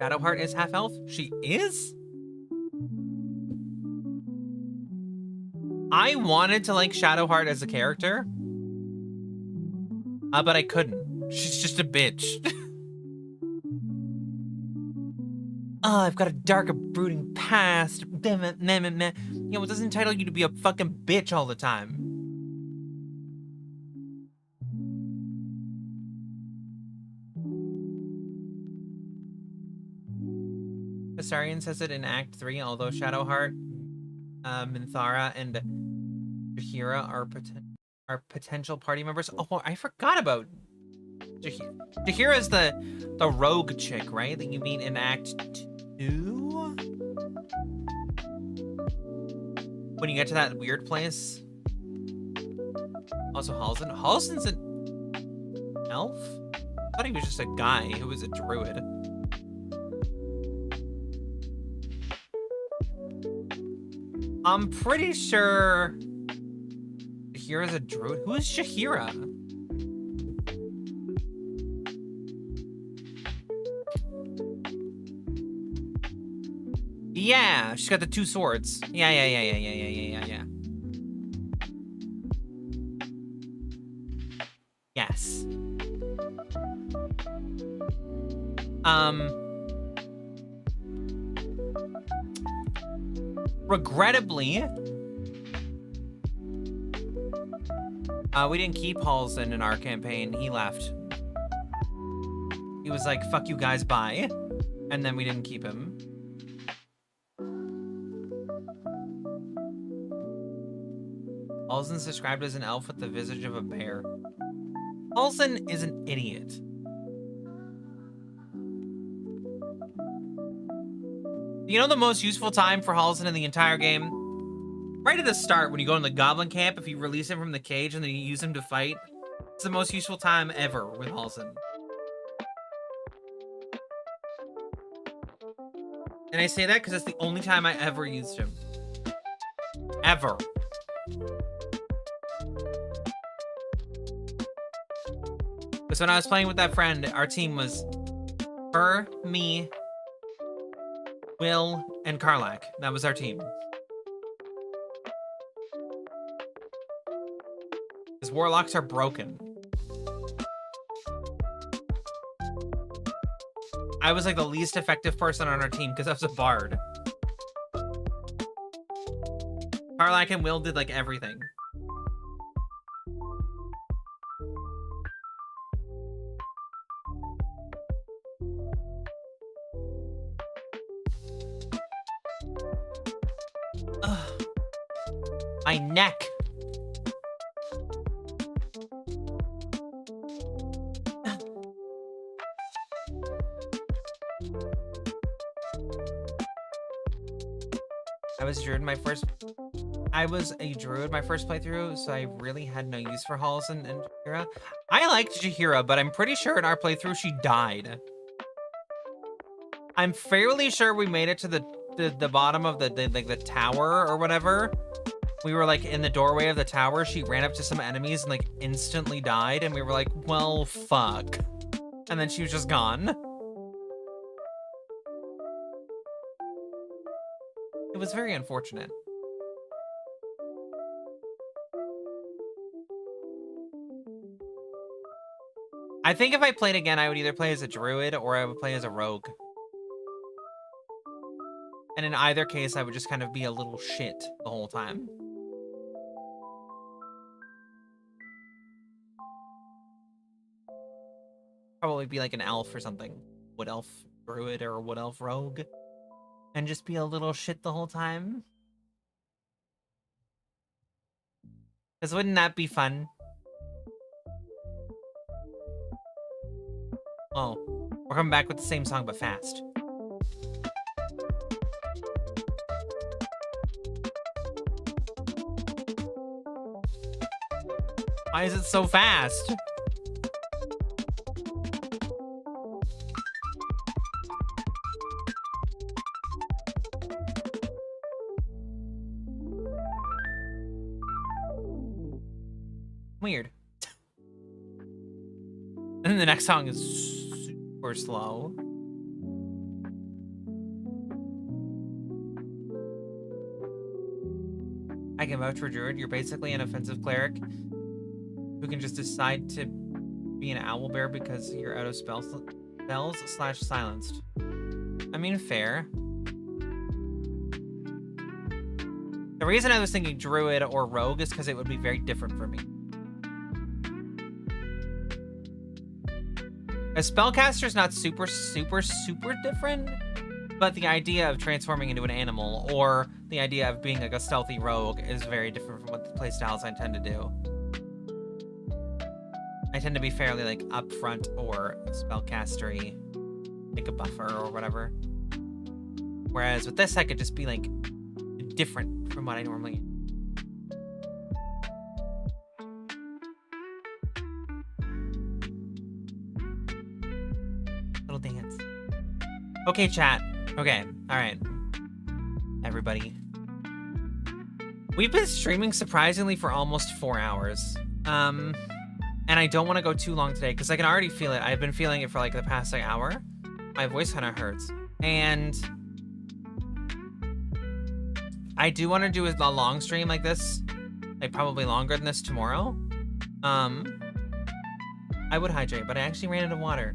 Shadowheart is half elf? She is? I wanted to like Shadowheart as a character. But I couldn't. She's just a bitch. Oh, I've got a dark, brooding past. You know, it doesn't entitle you to be a fucking bitch all the time. Astarion says it in Act 3, although Shadowheart, Minthara, and Jaheira are potential party members. Oh, I forgot about Jaheira is the rogue chick, right? That you meet in Act 2? When you get to that weird place. Also, Halsin's an elf? I thought he was just a guy who was a druid. I'm pretty sure Jaheira's a druid. Who is Jaheira? Yeah, she's got the 2 swords. Yeah. Yes. Regrettably, we didn't keep Halsin in our campaign. He left. He was like, fuck you guys, bye. And then we didn't keep him. Halsin's described as an elf with the visage of a bear. Halsin is an idiot. You know the most useful time for Halsin in the entire game? Right at the start, when you go in the goblin camp, if you release him from the cage and then you use him to fight, it's the most useful time ever with Halsin. And I say that because it's the only time I ever used him. Ever. Because when I was playing with that friend, our team was her, me, Will, and Karlak. That was our team. Because warlocks are broken. I was like the least effective person on our team because I was a bard. Karlak and Will did like everything. Ugh. My neck. I was a druid my first playthrough, so I really had no use for Halls and Jaheira. I liked Jaheira, but I'm pretty sure in our playthrough she died. I'm fairly sure we made it to the bottom of the tower or whatever. We were like in the doorway of the tower. She ran up to some enemies and like instantly died, and we were like, well, fuck. And then she was just gone. It was very unfortunate. I think if I played again, I would either play as a druid or I would play as a rogue. And in either case, I would just kind of be a little shit the whole time. Probably be like an elf or something. Wood elf druid or wood elf rogue. And just be a little shit the whole time. Because wouldn't that be fun? Oh, we're coming back with the same song, but fast. Why is it so fast? Weird. And then the next song is super slow. I can vouch for Druid. You're basically an offensive cleric who can just decide to be an owlbear because you're out of spells / silenced. I mean, fair. The reason I was thinking Druid or Rogue is because it would be very different for me. A spellcaster is not super different, but the idea of transforming into an animal or the idea of being like a stealthy rogue is very different from what the playstyles I tend to do. I tend to be fairly like upfront or spellcastery, like a buffer or whatever. Whereas with this, I could just be like different from what I normally. Little dance. Okay, chat. Okay, all right. Everybody. We've been streaming surprisingly for almost 4 hours. And I don't want to go too long today because I can already feel it. I've been feeling it for like the past like hour. My voice kind of hurts. And I do want to do a long stream like this, like probably longer than this tomorrow. I would hydrate, but I actually ran out of water.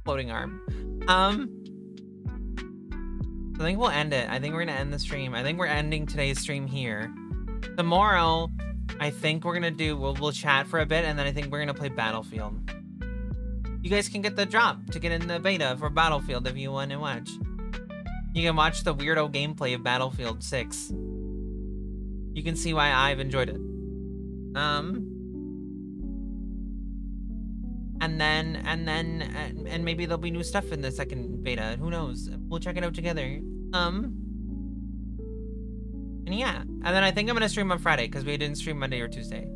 Floating arm. I think we'll end it. I think we're gonna end the stream. I think we're ending today's stream here. Tomorrow, I think we're gonna do, we'll chat for a bit, and then I think we're gonna play Battlefield. You guys can get the drop to get in the beta for Battlefield if you want to watch. You can watch the weirdo gameplay of Battlefield 6. You can see why I've enjoyed it. And maybe there'll be new stuff in the second beta. Who knows? We'll check it out together. And yeah. And then I think I'm gonna stream on Friday because we didn't stream Monday or Tuesday.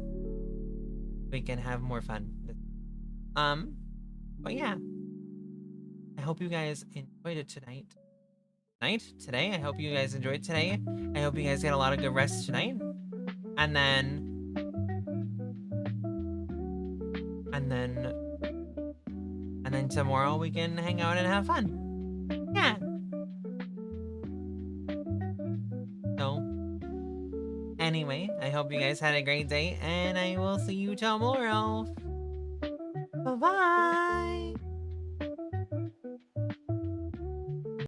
We can have more fun. But yeah. I hope you guys enjoyed it tonight. Today. I hope you guys enjoyed today. I hope you guys get a lot of good rest tonight. And then tomorrow we can hang out and have fun. Yeah. So, anyway, I hope you guys had a great day, and I will see you tomorrow. Bye-bye.